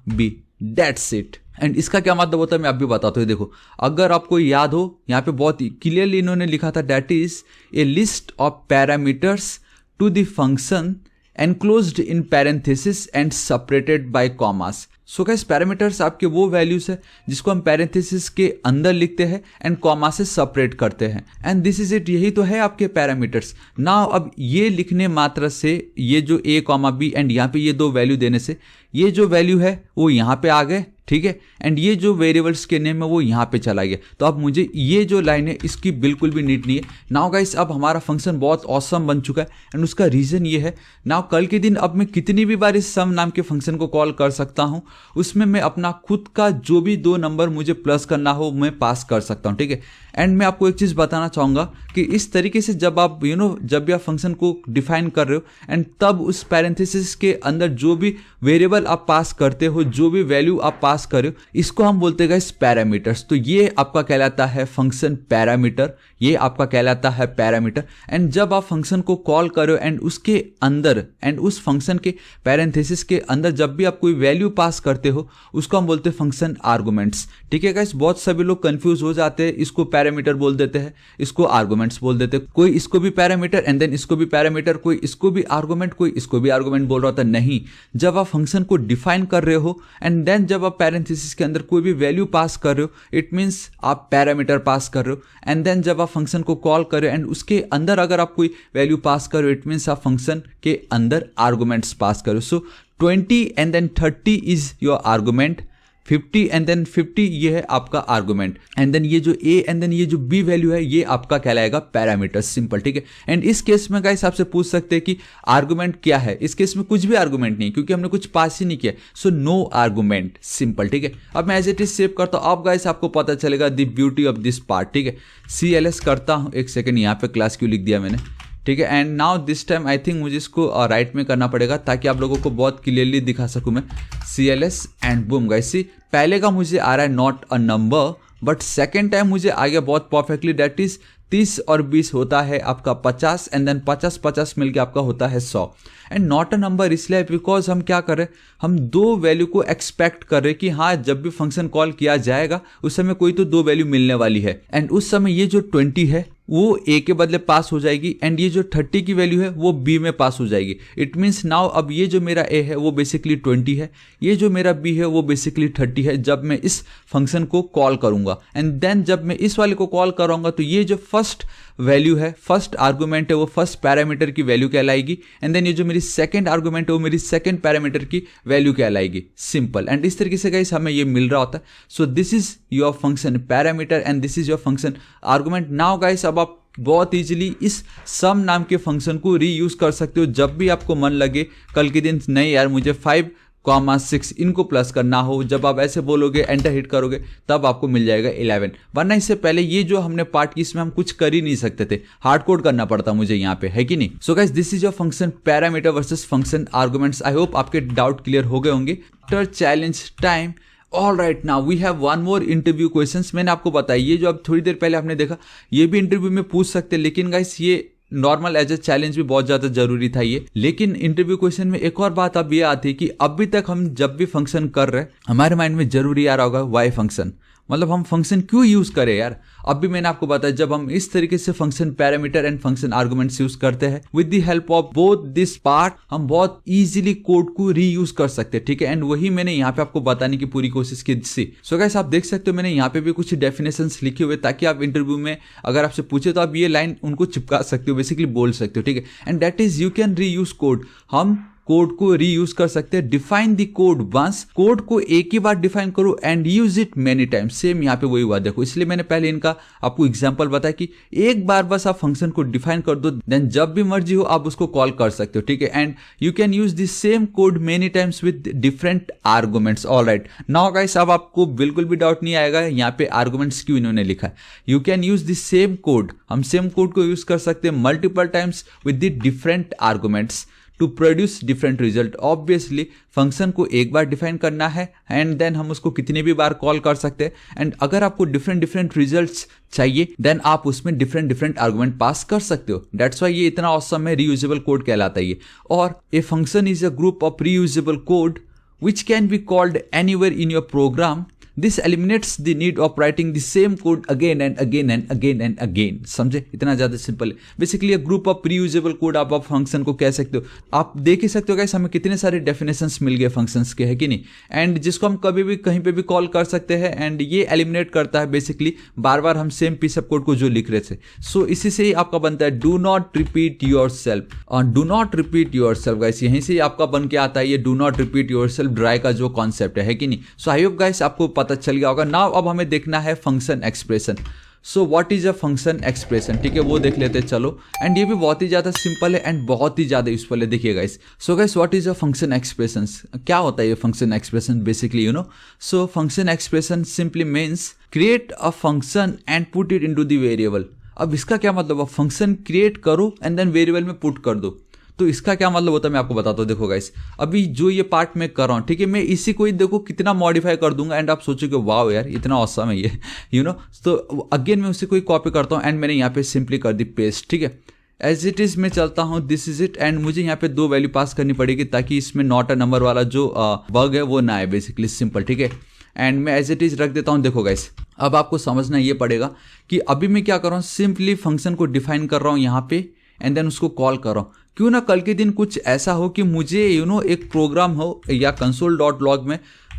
b, that's it. And इसका क्या मतलब होता है मैं अभी बताता हूँ। देखो अगर आपको याद हो, यहाँ पे बहुत ही क्लियरली इन्होंने लिखा था, that is a list of parameters to the function enclosed in parenthesis and separated by commas. So guys parameters आपके वो वैल्यूज है जिसको हम पैरेंथेसिस के अंदर लिखते हैं एंड कॉमा से सेपरेट करते हैं, एंड दिस इज इट। यही तो है आपके पैरामीटर्स। नाउ अब ये लिखने मात्र से, ये जो a, b एंड यहाँ पे ये 2 वैल्यू देने से ये जो वैल्यू है वो यहाँ पे आ गए, ठीक है, एंड ये जो वेरिएबल्स के नेम है वो यहाँ पे चला गया। तो अब मुझे ये जो लाइन है इसकी बिल्कुल भी नीड नहीं है। नाउ गाइस अब हमारा फंक्शन बहुत ऑसम बन चुका है, एंड उसका रीजन ये है, नाउ कल के दिन अब मैं कितनी भी बार इस सम नाम के फंक्शन को कॉल कर सकता हूँ, उसमें मैं अपना खुद का जो भी 2 नंबर मुझे प्लस करना हो मैं पास कर सकता हूँ, ठीक है। एंड मैं आपको एक चीज़ बताना चाहूँगा कि इस तरीके से जब आप जब भी आप फंक्शन को डिफाइन कर रहे हो एंड तब उस पैरेंथेसिस के अंदर जो भी वेरिएबल आप पास करते हो, जो भी वैल्यू आप पास कर रहे हो, इसको हम बोलते हैं गाइस पैरामीटर्स। तो ये आपका कहलाता है फंक्शन पैरामीटर, ये आपका कहलाता है पैरामीटर। एंड जब आप फंक्शन को कॉल करो एंड उसके अंदर एंड उस फंक्शन के पैरेंथेसिस के अंदर जब भी आप कोई वैल्यू पास करते हो उसको हम बोलते हैं फंक्शन आर्गुमेंट्स, ठीक है गाइस। बहुत सभी लोग कंफ्यूज हो जाते हैं, इसको पैरामीटर बोल देते हैं, इसको आर्गुमेंट्स बोल देते हैं। कोई इसको भी पैरामीटर एंड देन इसको भी पैरामीटर, कोई इसको भी आर्गुमेंट, कोई इसको भी आर्गुमेंट बोल रहा था। नहीं, जब आप फंक्शन को डिफाइन कर रहे हो एंड देन जब आप पैरेंथेसिस के अंदर कोई भी वैल्यू पास कर रहे हो, इट मींस आप पैरामीटर पास कर रहे हो। एंड देन जब आप फंक्शन को कॉल कर रहे हो एंड उसके अंदर अगर आप कोई वैल्यू पास कर रहे हो, इट मींस आप फंक्शन के अंदर आर्गुमेंट्स पास कर रहे हो। So 20 and then 30 is your argument, 50 and then 50 ये है आपका आर्गुमेंट, एंड देन ये जो a एंड देन ये जो b वैल्यू है ये आपका कहलाएगा पैरामीटर, सिंपल, ठीक है। एंड इस केस में गाइस आपसे पूछ सकते हैं कि आर्गुमेंट क्या है। इस केस में कुछ भी आर्गुमेंट नहीं, क्योंकि हमने कुछ पास ही नहीं किया, सो नो आर्गुमेंट, सिंपल, ठीक है। अब मैं एज इट इज सेव करता हूँ। अब गाइस आपको पता चलेगा the beauty of this part, ठीक है। CLS करता हूँ, एक सेकेंड, यहाँ पे क्लास क्यों लिख दिया मैंने, ठीक है। And now this time I think मुझे इसको राइट में करना पड़ेगा ताकि आप लोगों को बहुत क्लियरली दिखा सकूं मैं। CLS एंड बूम गाइस, सी पहले का मुझे आ रहा है not a number, but second time मुझे आ गया बहुत परफेक्टली, दैट इज 30 और 20 होता है आपका 50 एंड देन 50 मिलके आपका होता है 100। एंड नॉट अ नंबर इसलिए बिकॉज हम क्या कर रहे हैं, हम 2 वैल्यू को एक्सपेक्ट कर रहे हैं कि हाँ जब भी फंक्शन कॉल किया जाएगा उस समय कोई तो 2 वैल्यू मिलने वाली है। एंड उस समय ये जो 20 है वो ए के बदले पास हो जाएगी एंड ये जो 30 की वैल्यू है वो बी में पास हो जाएगी। इट मीन्स नाउ अब ये जो मेरा ए है वो बेसिकली 20 है, ये जो मेरा बी है वो बेसिकली 30 है जब मैं इस फंक्शन को कॉल करूंगा। एंड देन जब मैं इस वाले को कॉल करूंगा तो ये जो फर्स्ट वैल्यू है, फर्स्ट आर्गूमेंट है, वो फर्स्ट पैरामीटर की वैल्यू कहलाएगी एंड देन ये जो मेरी सेकंड आर्गूमेंट है वो मेरी सेकंड पैरामीटर की वैल्यू कहलाएगी। सिंपल। एंड इस तरीके से गाइस हमें ये मिल रहा होता है। सो this is your function parameter and this is your function argument. Now guys अब आप बहुत इजीली इस सम नाम के फंक्शन को रीयूज कर सकते हो जब भी आपको मन लगे कल के दिन, नहीं यार मुझे 5,6 इनको प्लस करना हो, जब आप ऐसे बोलोगे एंटर हिट करोगे तब आपको मिल जाएगा 11। वरना इससे पहले ये जो हमने पार्ट की इसमें हम कुछ कर ही नहीं सकते थे, हार्ड कोड करना पड़ता मुझे यहाँ पे, है कि नहीं। So guys this is your function parameter versus function arguments. I hope आपके डाउट क्लियर हो गए होंगे। After challenge time. All right, now we have one more interview questions. मैंने आपको बताया ये जो अब थोड़ी देर पहले आपने देखा ये भी इंटरव्यू में पूछ सकते, लेकिन गाइस ये नॉर्मल एज ए चैलेंज भी बहुत ज्यादा जरूरी था ये। लेकिन इंटरव्यू क्वेश्चन में एक और बात अब ये आती है कि अभी तक हम जब भी फंक्शन कर रहे हैं हमारे माइंड में जरूरी आ रहा होगा वाई फंक्शन, मतलब हम फंक्शन क्यों यूज करें यार। अब भी मैंने आपको बताया जब हम इस तरीके से function parameter and function arguments use करते हैं with the help of both this part हम बहुत इजीली कोड को रीयूज कर सकते हैं, ठीक है। एंड वही मैंने यहाँ पे आपको बताने की पूरी कोशिश की थी। सो गाइस आप देख सकते हो मैंने यहाँ पे भी कुछ डेफिनेशंस लिखे हुए ताकि आप इंटरव्यू में अगर आपसे पूछे तो आप ये लाइन उनको चिपका सकते हो, बेसिकली बोल सकते हो, ठीक है। And that is you can reuse code. हम कोड को रीयूज कर सकते हैं। Define the code once, code को एक ही बार डिफाइन करो and use it many times. Same यहाँ पे वही हुआ देखो, इसलिए मैंने पहले इनका आपको एग्जांपल बताया कि एक बार बस आप फंक्शन को डिफाइन कर दो, देन जब भी मर्जी हो आप उसको कॉल कर सकते हो, ठीक है। And you can use the same code many times with different arguments. All right, now guys अब आपको बिल्कुल भी डाउट नहीं आएगा यहाँ पे आर्गुमेंट्स क्यों इन्होंने लिखा है। You can use the same code, हम सेम कोड को यूज कर सकते हैं multiple times with the different arguments to produce different result. Obviously function को एक बार डिफाइन करना है एंड देन हम उसको कितने भी बार कॉल कर सकते हैं। एंड अगर आपको डिफरेंट रिजल्ट्स चाहिए देन आप उसमें डिफरेंट आर्गुमेंट पास कर सकते हो। दैट्स वाई ये इतना ऑसम है, रीयूजेबल कोड कहलाता है ये। और a function is a group of reusable code which can be called anywhere in your program. This eliminates the need of writing the same code again and again and again and again। समझे, इतना ज्यादा सिंपल है। Basically group of reusable code आप फंक्शन को कह सकते हो। आप देख ही सकते हो गाइस हमें कितने सारे डेफिनेशंस मिल गए फंक्शंस के, है कि नहीं। एंड जिसको हम कभी भी कहीं पे भी कॉल कर सकते हैं एंड ये एलिमिनेट करता है बेसिकली बार बार हम सेम पीस ऑफ कोड को जो लिख रहे थे। सो इसी से ही आपका बनता है do not repeat your self. Do not repeat your self guys, यहीं से ही आपका बन के आता है ये do not repeat your self dry का जो कॉन्सेप्ट है कि नहीं। सो आई होप गाइस आपको पता चल गया होगा। नाउ अब हमें देखना है function expression. So what is a function expression, ठीक है, वो देख लेते हैं चलो। एंड ये भी बहुत ही ज्यादा सिंपल है एंड बहुत ही ज्यादा यूजफुल है। देखिए guys, so guys what is a function expression, क्या होता है ये function expression basically, you know. So function expression simply means create a function and put it into the variable. अब इसका क्या मतलब है, फंक्शन क्रिएट करो एंड देन वेरिएबल में पुट कर दो। तो इसका क्या मतलब होता है मैं आपको बताता हूँ। देखो गाइस अभी जो ये पार्ट मैं कर रहा हूँ, ठीक है, मैं इसी को ही देखो कितना मॉडिफाई कर दूंगा एंड आप सोचोगे वाओ यार इतना ऑसम है ये, यू नो। तो अगेन मैं उसी को ही कॉपी करता हूँ एंड मैंने यहाँ पे सिंपली कर दी पेस्ट, ठीक है। एज इट इज मैं चलता हूँ, दिस इज इट। एंड मुझे यहाँ पे 2 वैल्यू पास करनी पड़ेगी ताकि इसमें नॉट अ नंबर वाला जो बग है वो ना आए, बेसिकली सिंपल, ठीक है। एंड मैं एज इट इज रख देता हूँ। देखो गाइस अब आपको समझना ये पड़ेगा कि अभी मैं क्या कर रहा हूँ, सिंपली फंक्शन को डिफाइन कर रहा हूँ यहाँ पे एंड देन उसको कॉल कर रहा हूँ। क्यों ना कल के दिन कुछ ऐसा हो कि मुझे यू नो एक प्रोग्राम हो या console.log में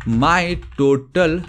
my total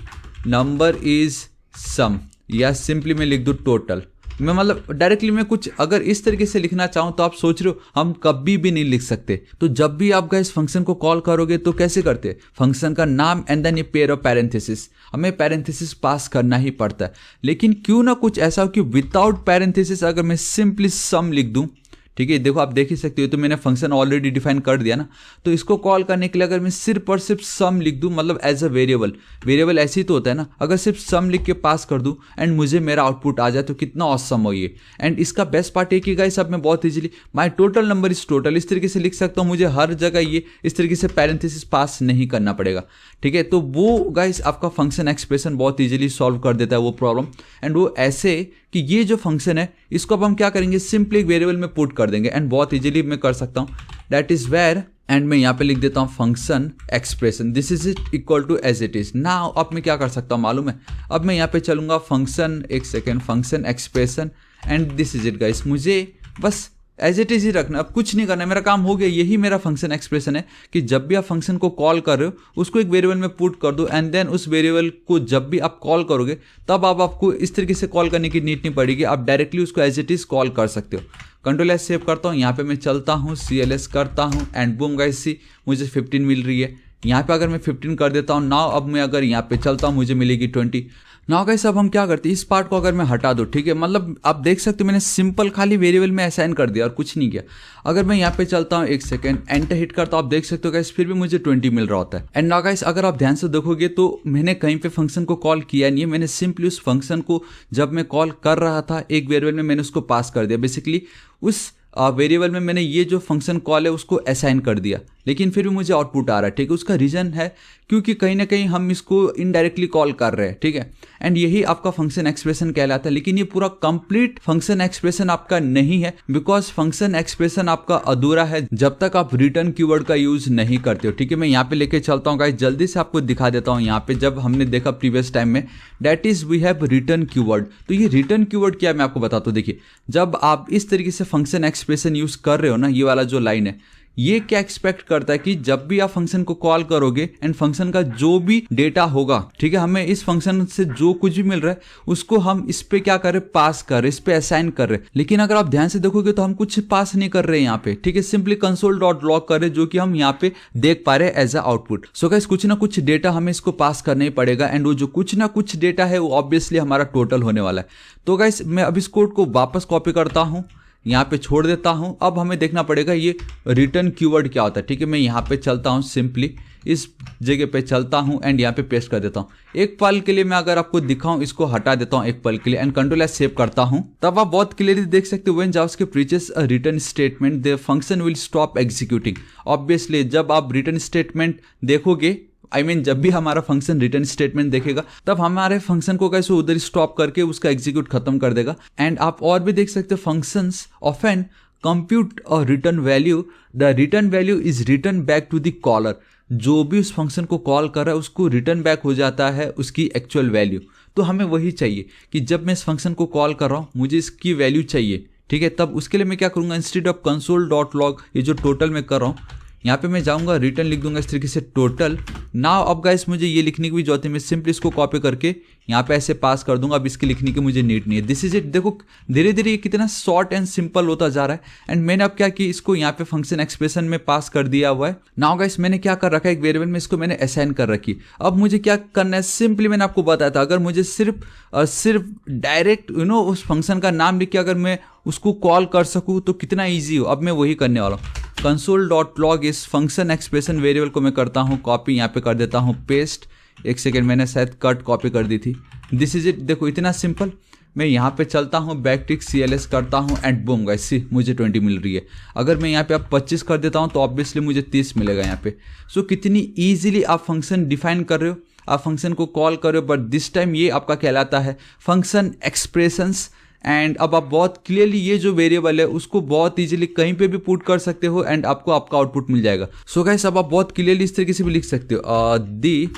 number is sum, या सिंपली मैं लिख दूँ टोटल। मैं मतलब डायरेक्टली मैं कुछ अगर इस तरीके से लिखना चाहूँ तो आप सोच रहे हो हम कभी भी नहीं लिख सकते। तो जब भी आप गाइस फंक्शन को कॉल करोगे तो कैसे करते हैं, फंक्शन का नाम एंड देन ये पेयर ऑफ पैरेंथेसिस, हमें पैरेंथेसिस पास करना ही पड़ता है। लेकिन क्यों ना कुछ ऐसा हो कि विदाउट पैरेंथेसिस अगर मैं सिंपली सम लिख दूँ, ठीक है, देखो आप देख ही सकते हो, तो मैंने फंक्शन ऑलरेडी डिफाइन कर दिया ना। तो इसको कॉल करने के लिए अगर मैं सिर्फ और सिर्फ सम लिख दूं, मतलब एज अ वेरिएबल ऐसे ही तो होता है ना, अगर सिर्फ सम लिख के पास कर दूं एंड मुझे मेरा आउटपुट आ जाए तो कितना ऑसम हो ये। एंड इसका बेस्ट पार्ट है कि गाइस अब मैं बहुत easily my total number is total इस तरीके से लिख सकता हूँ, मुझे हर जगह ये इस तरीके से पैरेंथेसिस पास नहीं करना पड़ेगा, ठीक है। तो वो गाइस आपका फंक्शन एक्सप्रेशन बहुत इजीली सॉल्व कर देता है वो प्रॉब्लम। एंड वो ऐसे कि ये जो फंक्शन है इसको अब हम क्या करेंगे, सिंपली एक वेरिएबल में पुट कर देंगे एंड बहुत इजीली मैं कर सकता हूँ। दैट इज वेयर एंड मैं यहाँ पे लिख देता हूँ function expression, this is it equal to as it is. Now अब मैं क्या कर सकता हूँ मालूम है, अब मैं यहाँ पे चलूंगा फंक्शन, एक second, function expression and this is it guys. मुझे बस एज इट इज ही रखना, अब कुछ नहीं करना है, मेरा काम हो गया। यही मेरा फंक्शन एक्सप्रेशन है कि जब भी आप फंक्शन को कॉल कर रहे हो उसको एक वेरिएबल में पुट कर दो, एंड देन उस वेरिएबल को जब भी आप कॉल करोगे तब आपको इस तरीके से कॉल करने की नीड नहीं पड़ेगी, आप डायरेक्टली उसको एज इट इज कॉल कर सकते हो। कंट्रोल एस सेव करता हूँ, यहाँ पे मैं चलता हूँ, CLS करता हूँ एंड बूम गाइस सी मुझे 15 मिल रही है। यहाँ पे अगर मैं 15 कर देता हूँ, नाउ अब मैं अगर यहाँ पे चलता हूँ मुझे मिलेगी 20। नाउ गाइस अब हम क्या करते हैं, इस पार्ट को अगर मैं हटा दूँ, ठीक है, मतलब आप देख सकते हो मैंने सिंपल खाली वेरिएबल में असाइन कर दिया और कुछ नहीं किया। अगर मैं यहाँ पे चलता हूँ, एक सेकंड एंटर हिट करता हूँ, आप देख सकते हो गाइस फिर भी मुझे 20 मिल रहा होता है। एंड नाउ गाइस अगर आप ध्यान से देखोगे तो मैंने कहीं पे फंक्शन को कॉल किया नहीं है, मैंने सिंपली उस फंक्शन को जब मैं कॉल कर रहा था एक वेरिएबल में मैंने उसको पास कर दिया। बेसिकली उस वेरिएबल में मैंने ये जो फंक्शन कॉल है उसको असाइन कर दिया, लेकिन फिर भी मुझे आउटपुट आ रहा है, ठीक है। उसका रीजन है क्योंकि कहीं ना कहीं हम इसको इनडायरेक्टली कॉल कर रहे हैं, ठीक है। एंड यही आपका फंक्शन एक्सप्रेशन कहलाता है, लेकिन ये पूरा कंप्लीट फंक्शन एक्सप्रेशन आपका नहीं है, बिकॉज फंक्शन एक्सप्रेशन आपका अधूरा है जब तक आप रिटर्न कीवर्ड का यूज नहीं करते हो, ठीक है। मैं यहाँ पे लेके चलता हूँ गाइस, जल्दी से आपको दिखा देता हूँ। यहाँ पे जब हमने देखा प्रीवियस टाइम में, that is we have return keyword. तो ये रिटर्न कीवर्ड क्या है मैं आपको बताता हूँ। देखिए जब आप इस तरीके से फंक्शन एक्सप्रेशन यूज कर रहे हो ना, ये वाला जो लाइन है ये क्या एक्सपेक्ट करता है कि जब भी आप फंक्शन को कॉल करोगे एंड फंक्शन का जो भी डेटा होगा, ठीक है, हमें इस फंक्शन से जो कुछ भी मिल रहा है उसको हम इस पे क्या कर रहे, पास कर रहे, इस पे असाइन कर रहे। लेकिन अगर आप ध्यान से देखोगे तो हम कुछ पास नहीं कर रहे हैं यहाँ पे, ठीक है, सिंपली कंसोल डॉट लॉग कर रहे जो कि हम यहाँ पे देख पा रहे हैं as a output. So guys कुछ ना कुछ डेटा हमें इसको पास करना ही पड़ेगा, एंड वो जो कुछ ना कुछ डेटा है वो ऑब्वियसली हमारा टोटल होने वाला है। तो गाइस मैं अब इस कोड को वापस कॉपी करता हूँ, यहाँ पे छोड़ देता हूँ। अब हमें देखना पड़ेगा ये रिटर्न कीवर्ड क्या होता है, ठीक है। मैं यहाँ पे चलता हूँ, सिंपली इस जगह पे चलता हूँ एंड यहाँ पे पेस्ट कर देता हूँ। एक पल के लिए मैं अगर आपको दिखाऊं, इसको हटा देता हूँ एक पल के लिए एंड कंट्रोल एस सेव करता हूँ, तब आप बहुत क्लियरली देख सकते हो when JavaScript reaches a return statement the function will stop executing. Obviously जब आप रिटर्न स्टेटमेंट देखोगे, जब भी हमारा फंक्शन रिटर्न स्टेटमेंट देखेगा तब हमारे फंक्शन को कैसे उधर स्टॉप करके उसका एग्जीक्यूट खत्म कर देगा। एंड आप और भी देख सकते हो फंक्शंस ऑफन कंप्यूट और return value, the return value is return back to the caller. जो भी उस फंक्शन को कॉल कर रहा है उसको रिटर्न बैक हो जाता है उसकी एक्चुअल वैल्यू। तो हमें वही चाहिए कि जब मैं इस फंक्शन को कॉल कर रहा हूँ मुझे इसकी वैल्यू चाहिए, ठीक है। तब उसके लिए मैं क्या करूँगा, instead of console dot log, ये जो टोटल मैं कर रहा हूँ यहाँ पे मैं जाऊंगा, रिटर्न लिख दूंगा इस तरीके से टोटल। नाउ अब गाइस मुझे ये लिखने की भी जरूरत है, मैं सिंपली इसको कॉपी करके यहाँ पे ऐसे पास कर दूंगा। अब इसके लिखने की मुझे नीड नहीं है। This is it. देखो धीरे धीरे ये कितना शॉर्ट एंड सिंपल होता जा रहा है। एंड मैंने अब क्या किया, इसको यहाँ पे फंक्शन एक्सप्रेशन में पास कर दिया हुआ है। नाउ गाइस मैंने क्या कर रखा है, एक वेरिएबल में इसको मैंने असाइन कर रखी। अब मुझे क्या करना है, सिंपली मैंने आपको बताया था अगर मुझे सिर्फ डायरेक्ट उस फंक्शन का नाम लिख के अगर मैं उसको कॉल कर सकूँ तो कितना ईजी हो। अब मैं वही करने वाला हूँ। कंसोल डॉट लॉग इस फंक्शन एक्सप्रेशन वेरिएबल को मैं करता हूँ कॉपी, यहाँ पे कर देता हूँ पेस्ट। एक सेकेंड, मैंने शायद कट कॉपी कर दी थी। This is it. देखो इतना सिंपल। मैं यहाँ पे चलता हूँ, बैकटिक CLS करता हूँ एंड बूम गाइस सी मुझे 20 मिल रही है। अगर मैं यहाँ पे अब 25 कर देता हूँ तो ऑब्वियसली मुझे 30 मिलेगा यहाँ पे। सो कितनी ईजिली आप फंक्शन डिफाइन कर रहे हो, आप फंक्शन को कॉल कर रहे हो, बट दिस टाइम ये आपका कहलाता है फंक्शन एक्सप्रेशंस। एंड अब आप बहुत क्लियरली ये जो वेरिएबल है उसको बहुत इजीली कहीं पे भी पुट कर सकते हो एंड आपको आपका आउटपुट मिल जाएगा। सो गाइस अब आप बहुत क्लियरली इस तरीके से भी लिख सकते हो, the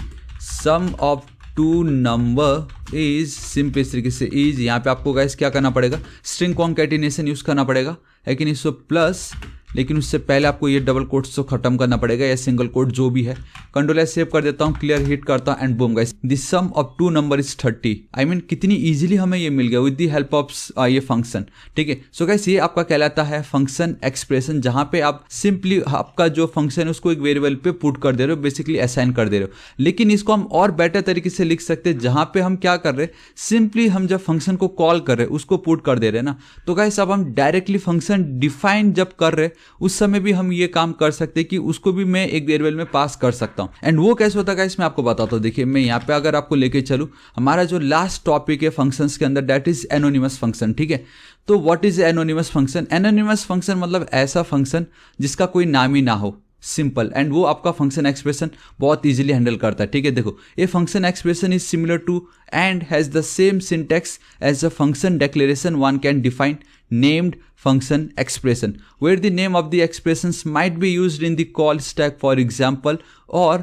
sum of two number is, simple इस तरीके से इज। यहाँ पे आपको गाइस क्या करना पड़ेगा, स्ट्रिंग कॉन्कैटिनेशन यूज करना पड़ेगा, लेकिन इसको प्लस, लेकिन उससे पहले आपको ये डबल कोट्स को खत्म करना पड़ेगा या सिंगल कोट जो भी है। कंट्रोल एस सेव कर देता हूँ, क्लियर हिट करता हूँ and boom guys the sum of two number is 30। कितनी इजीली हमें ये मिल गया विद द हेल्प ऑफ ये फंक्शन, ठीक है। सो गाइस ये आपका कहलाता है फंक्शन एक्सप्रेशन, जहाँ पे आप सिंपली आपका जो फंक्शन है उसको एक वेरिएबल पे पुट कर दे रहे हो, बेसिकली असाइन कर दे रहे हो। लेकिन इसको हम और बेटर तरीके से लिख सकते हैं, जहाँ पे हम क्या कर रहे हैं, सिंपली हम जब फंक्शन को कॉल कर रहे हैं उसको पुट कर दे रहे हैं ना। तो गाइस अब हम डायरेक्टली फंक्शन डिफाइन जब कर रहे हैं उस समय भी हम ये काम कर सकते हैं कि उसको भी मैं एक वेरिएबल में पास कर सकता हूं। एंड वो कैसे होता है गाइस मैं आपको बताता हूं। देखिए मैं यहाँ पे अगर आपको लेके चलूं, हमारा जो लास्ट टॉपिक है फंक्शंस के अंदर, दैट इज एनोनिमस फंक्शन, ठीक है। तो what is anonymous function? Anonymous function मतलब ऐसा फंक्शन जिसका कोई नाम ही ना हो, सिंपल। एंड वो आपका फंक्शन एक्सप्रेशन बहुत इजीली हैंडल करता है, ठीक है। देखो ये function expression is similar to and has the same syntax as the function declaration one can define named function expression where the name of the expressions might be used in the call stack, for example, or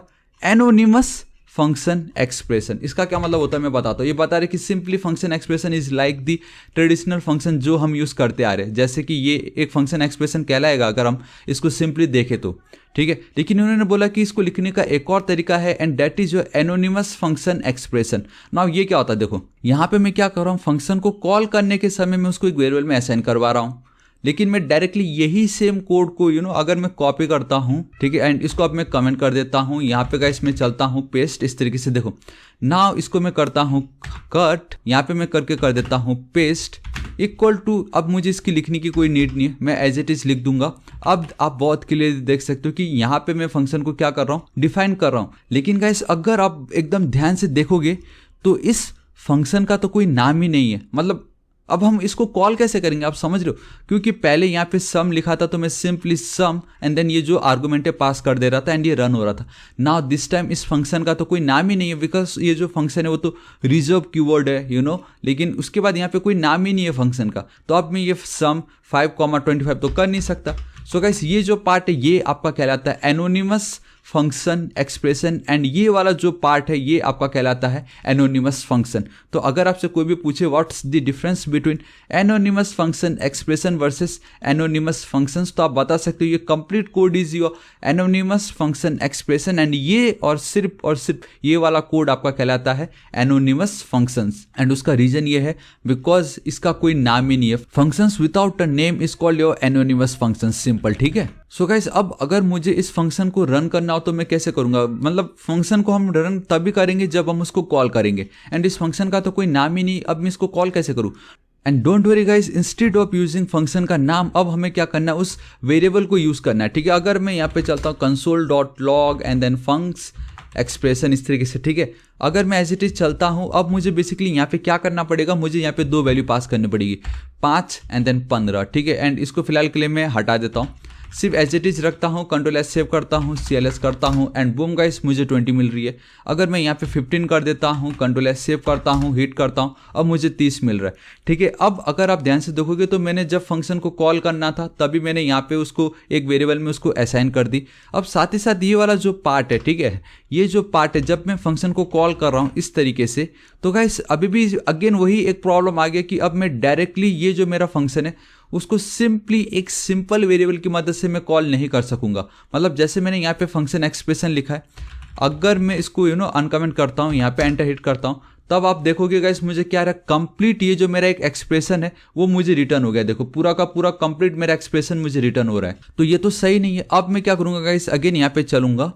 anonymous function expression. इसका क्या मतलब होता है मैं बताता हूँ। ये बता रहे कि simply function expression is like the traditional function जो हम यूज़ करते आ रहे हैं। जैसे कि ये एक फंक्शन एक्सप्रेशन कहलाएगा अगर हम इसको सिंपली देखें तो, ठीक है। लेकिन उन्होंने बोला कि इसको लिखने का एक और तरीका है and that is your anonymous function expression. Now ये क्या होता है, देखो यहाँ पे मैं क्या कर रहा हूँ, फंक्शन को कॉल करने के समय मैं उसको एक वेरिएबल में असाइन करवा रहा हूँ, लेकिन मैं डायरेक्टली यही सेम कोड को अगर मैं कॉपी करता हूँ, ठीक है, एंड इसको अब मैं कमेंट कर देता हूँ यहाँ पे गाइस, मैं चलता हूँ पेस्ट इस तरीके से, देखो नाउ इसको मैं करता हूँ कट, यहाँ पे मैं करके कर देता हूँ पेस्ट इक्वल टू, अब मुझे इसकी लिखने की कोई नीड नहीं है, मैं एज इट इज लिख दूंगा। अब आप बहुत क्लियर देख सकते हो कि यहाँ पे मैं फंक्शन को क्या कर रहा हूँ, डिफाइन कर रहा हूँ। लेकिन गाइस अगर आप एकदम ध्यान से देखोगे तो इस फंक्शन का तो कोई नाम ही नहीं है, मतलब अब हम इसको कॉल कैसे करेंगे, आप समझ रहे हो, क्योंकि पहले यहाँ पे सम लिखा था तो मैं सिंपली सम एंड देन ये जो आर्गुमेंट है पास कर दे रहा था एंड ये रन हो रहा था। नाउ दिस टाइम इस फंक्शन का तो कोई नाम ही नहीं है, बिकॉज ये जो फंक्शन है वो तो रिजर्व कीवर्ड है लेकिन उसके बाद यहाँ पे कोई नाम ही नहीं है फंक्शन का, तो अब मैं ये सम 5,25 तो कर नहीं सकता। सो गाइस ये जो पार्ट है ये आपका कहलाता है एनोनिमस फंक्शन एक्सप्रेशन एंड ये वाला जो पार्ट है ये आपका कहलाता है एनोनिमस फंक्शन। तो अगर आपसे कोई भी पूछे what's the difference between anonymous function expression versus anonymous functions, तो आप बता सकते हो ये complete code is your anonymous function expression एंड ये और सिर्फ ये वाला कोड आपका कहलाता है एनोनिमस फंक्शंस। एंड उसका रीजन ये है बिकॉज इसका कोई नाम ही नहीं है, functions without a name is called your anonymous function, simple, ठीक है। सो गाइस अब अगर मुझे इस फंक्शन को रन करना हो तो मैं कैसे करूंगा, मतलब फंक्शन को हम रन तभी करेंगे जब हम उसको कॉल करेंगे एंड इस फंक्शन का तो कोई नाम ही नहीं, अब मैं इसको कॉल कैसे करूं। And don't worry guys, instead of using function का नाम अब हमें क्या करना है, उस वेरिएबल को यूज करना है, ठीक है। अगर मैं यहाँ पे चलता हूँ console.log एंड देन फंक्स एक्सप्रेशन इस तरीके से, ठीक है। अगर मैं एज इट इज चलता हूँ, अब मुझे बेसिकली यहाँ पे क्या करना पड़ेगा, मुझे यहाँ पे दो वैल्यू पास करनी पड़ेगी, 5 एंड देन 15, ठीक है। एंड इसको फिलहाल के लिए मैं हटा देता हूँ, सिर्फ एज इट इज रखता हूँ, कंट्रोल एस सेव करता हूँ, CLS करता हूँ एंड बूम गाइस मुझे 20 मिल रही है। अगर मैं यहाँ पे 15 कर देता हूँ, कंट्रोल एस सेव करता हूँ, हिट करता हूँ, अब मुझे 30 मिल रहा है, ठीक है। अब अगर आप ध्यान से देखोगे तो मैंने जब फंक्शन को कॉल करना था तभी मैंने यहाँ पे उसको एक वेरिएबल में उसको असाइन कर दी। अब साथ ही साथ ये वाला जो पार्ट है, ठीक है, ये जो पार्ट है जब मैं फंक्शन को कॉल कर रहा हूँ इस तरीके से, तो गाइस अभी भी अगेन वही एक प्रॉब्लम आ गया कि अब मैं डायरेक्टली ये जो मेरा फंक्शन है उसको सिंपली एक सिंपल वेरिएबल की मदद से मैं कॉल नहीं कर सकूंगा। मतलब जैसे मैंने यहाँ पे फंक्शन एक्सप्रेशन लिखा है, अगर मैं इसको अनकमेंट करता हूँ, यहाँ पे एंटर हिट करता हूँ, तब आप देखोगे गाइस मुझे क्या रहा, कंप्लीट ये जो मेरा एक एक्सप्रेशन है वो मुझे रिटर्न हो गया। देखो पूरा का पूरा कंप्लीट मेरा एक्सप्रेशन मुझे रिटर्न हो रहा है, तो ये तो सही नहीं है। अब मैं क्या करूँगा गाइस, अगेन यहाँ पे चलूंगा,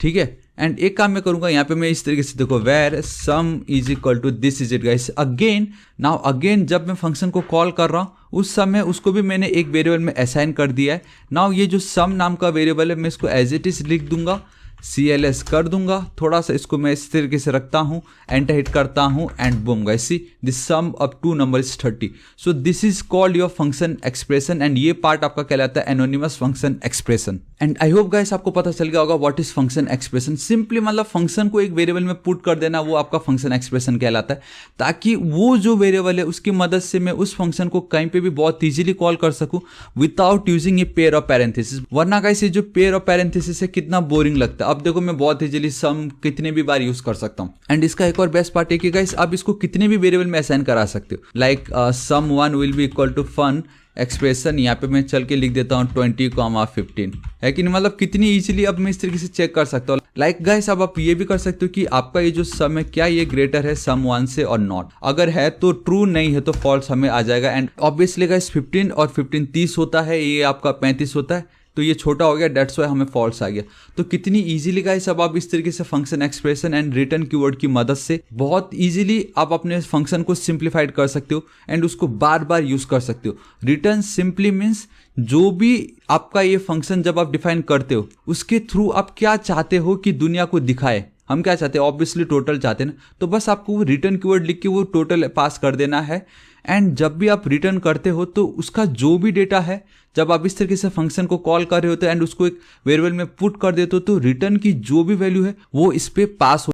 ठीक है, एंड एक काम मैं करूंगा यहाँ पे मैं इस तरीके से, देखो where sum is equal to this is it guys again. Now again जब मैं फंक्शन को कॉल कर रहा हूँ उस समय उसको भी मैंने एक वेरिएबल में असाइन कर दिया है। नाउ ये जो सम नाम का वेरिएबल है मैं इसको एज इट इज लिख दूंगा, CLS कर दूंगा, थोड़ा सा इसको मैं इस तरीके से रखता हूँ, एंटर हिट करता हूँ and boom guys see this sum of 2 number is 30। So this is called your function expression एंड ये पार्ट आपका कहलाता है anonymous function expression. And I hope guys आपको पता चल गया होगा what is function expression. Simply मतलब फंक्शन को एक वेरिएबल में पुट कर देना, वो आपका फंक्शन एक्सप्रेशन कहलाता है, ताकि वो जो वेरिएबल है उसकी मदद से मैं उस फंक्शन को कहीं पे भी बहुत इजीली कॉल कर सकूं without using a pair of parenthesis. वरना गाइस ये जो पेयर ऑफ पैरेंथेसिस है कितना बोरिंग लगता है। अब देखो मैं बहुत इजीली सम कितने भी बार यूज कर सकता हूँ। एंड इसका एक और बेस्ट पार्ट है कि गाइस आप इसको कितने भी वेरिएबल में असाइन करा सकते हो, like sum 1 will be equal to fun expression, यहाँ पे मैं चल के लिख देता हूँ 20,15 है कि नहीं, मतलब कितनी इजीली अब मैं इस तरीके से चेक कर सकता हूँ। लाइक गाइस अब आप ये भी कर सकते हो कि आपका ये जो सम है क्या ये ग्रेटर है सम 1 से और नॉट, अगर है तो ट्रू, नहीं है तो फॉल्स हमें आ जाएगा। एंड ऑब्वियसली गाइस 15 और 15 30 होता है, ये आपका 35 होता है, तो ये छोटा हो गया, डेट्स वाई हमें फॉल्स आ गया। तो कितनी इजीली गाइस अब आप इस तरीके से function expression and return keyword की मदद से बहुत इजीली आप अपने फंक्शन को सिंप्लीफाइड कर सकते हो एंड उसको बार बार यूज कर सकते हो। रिटर्न सिंपली मीन्स जो भी आपका ये फंक्शन जब आप डिफाइन करते हो उसके थ्रू आप क्या चाहते हो कि दुनिया को दिखाए। हम क्या चाहते हैं, ऑब्वियसली टोटल चाहते हैं ना, तो बस आपको वो रिटर्न कीवर्ड लिख के वो टोटल पास कर देना है। एंड जब भी आप रिटर्न करते हो तो उसका जो भी डेटा है, जब आप इस तरीके से फंक्शन को कॉल कर रहे होते हो एंड उसको एक वेरिएबल में पुट कर देते हो, तो रिटर्न की जो भी वैल्यू है वो इस पे पास हो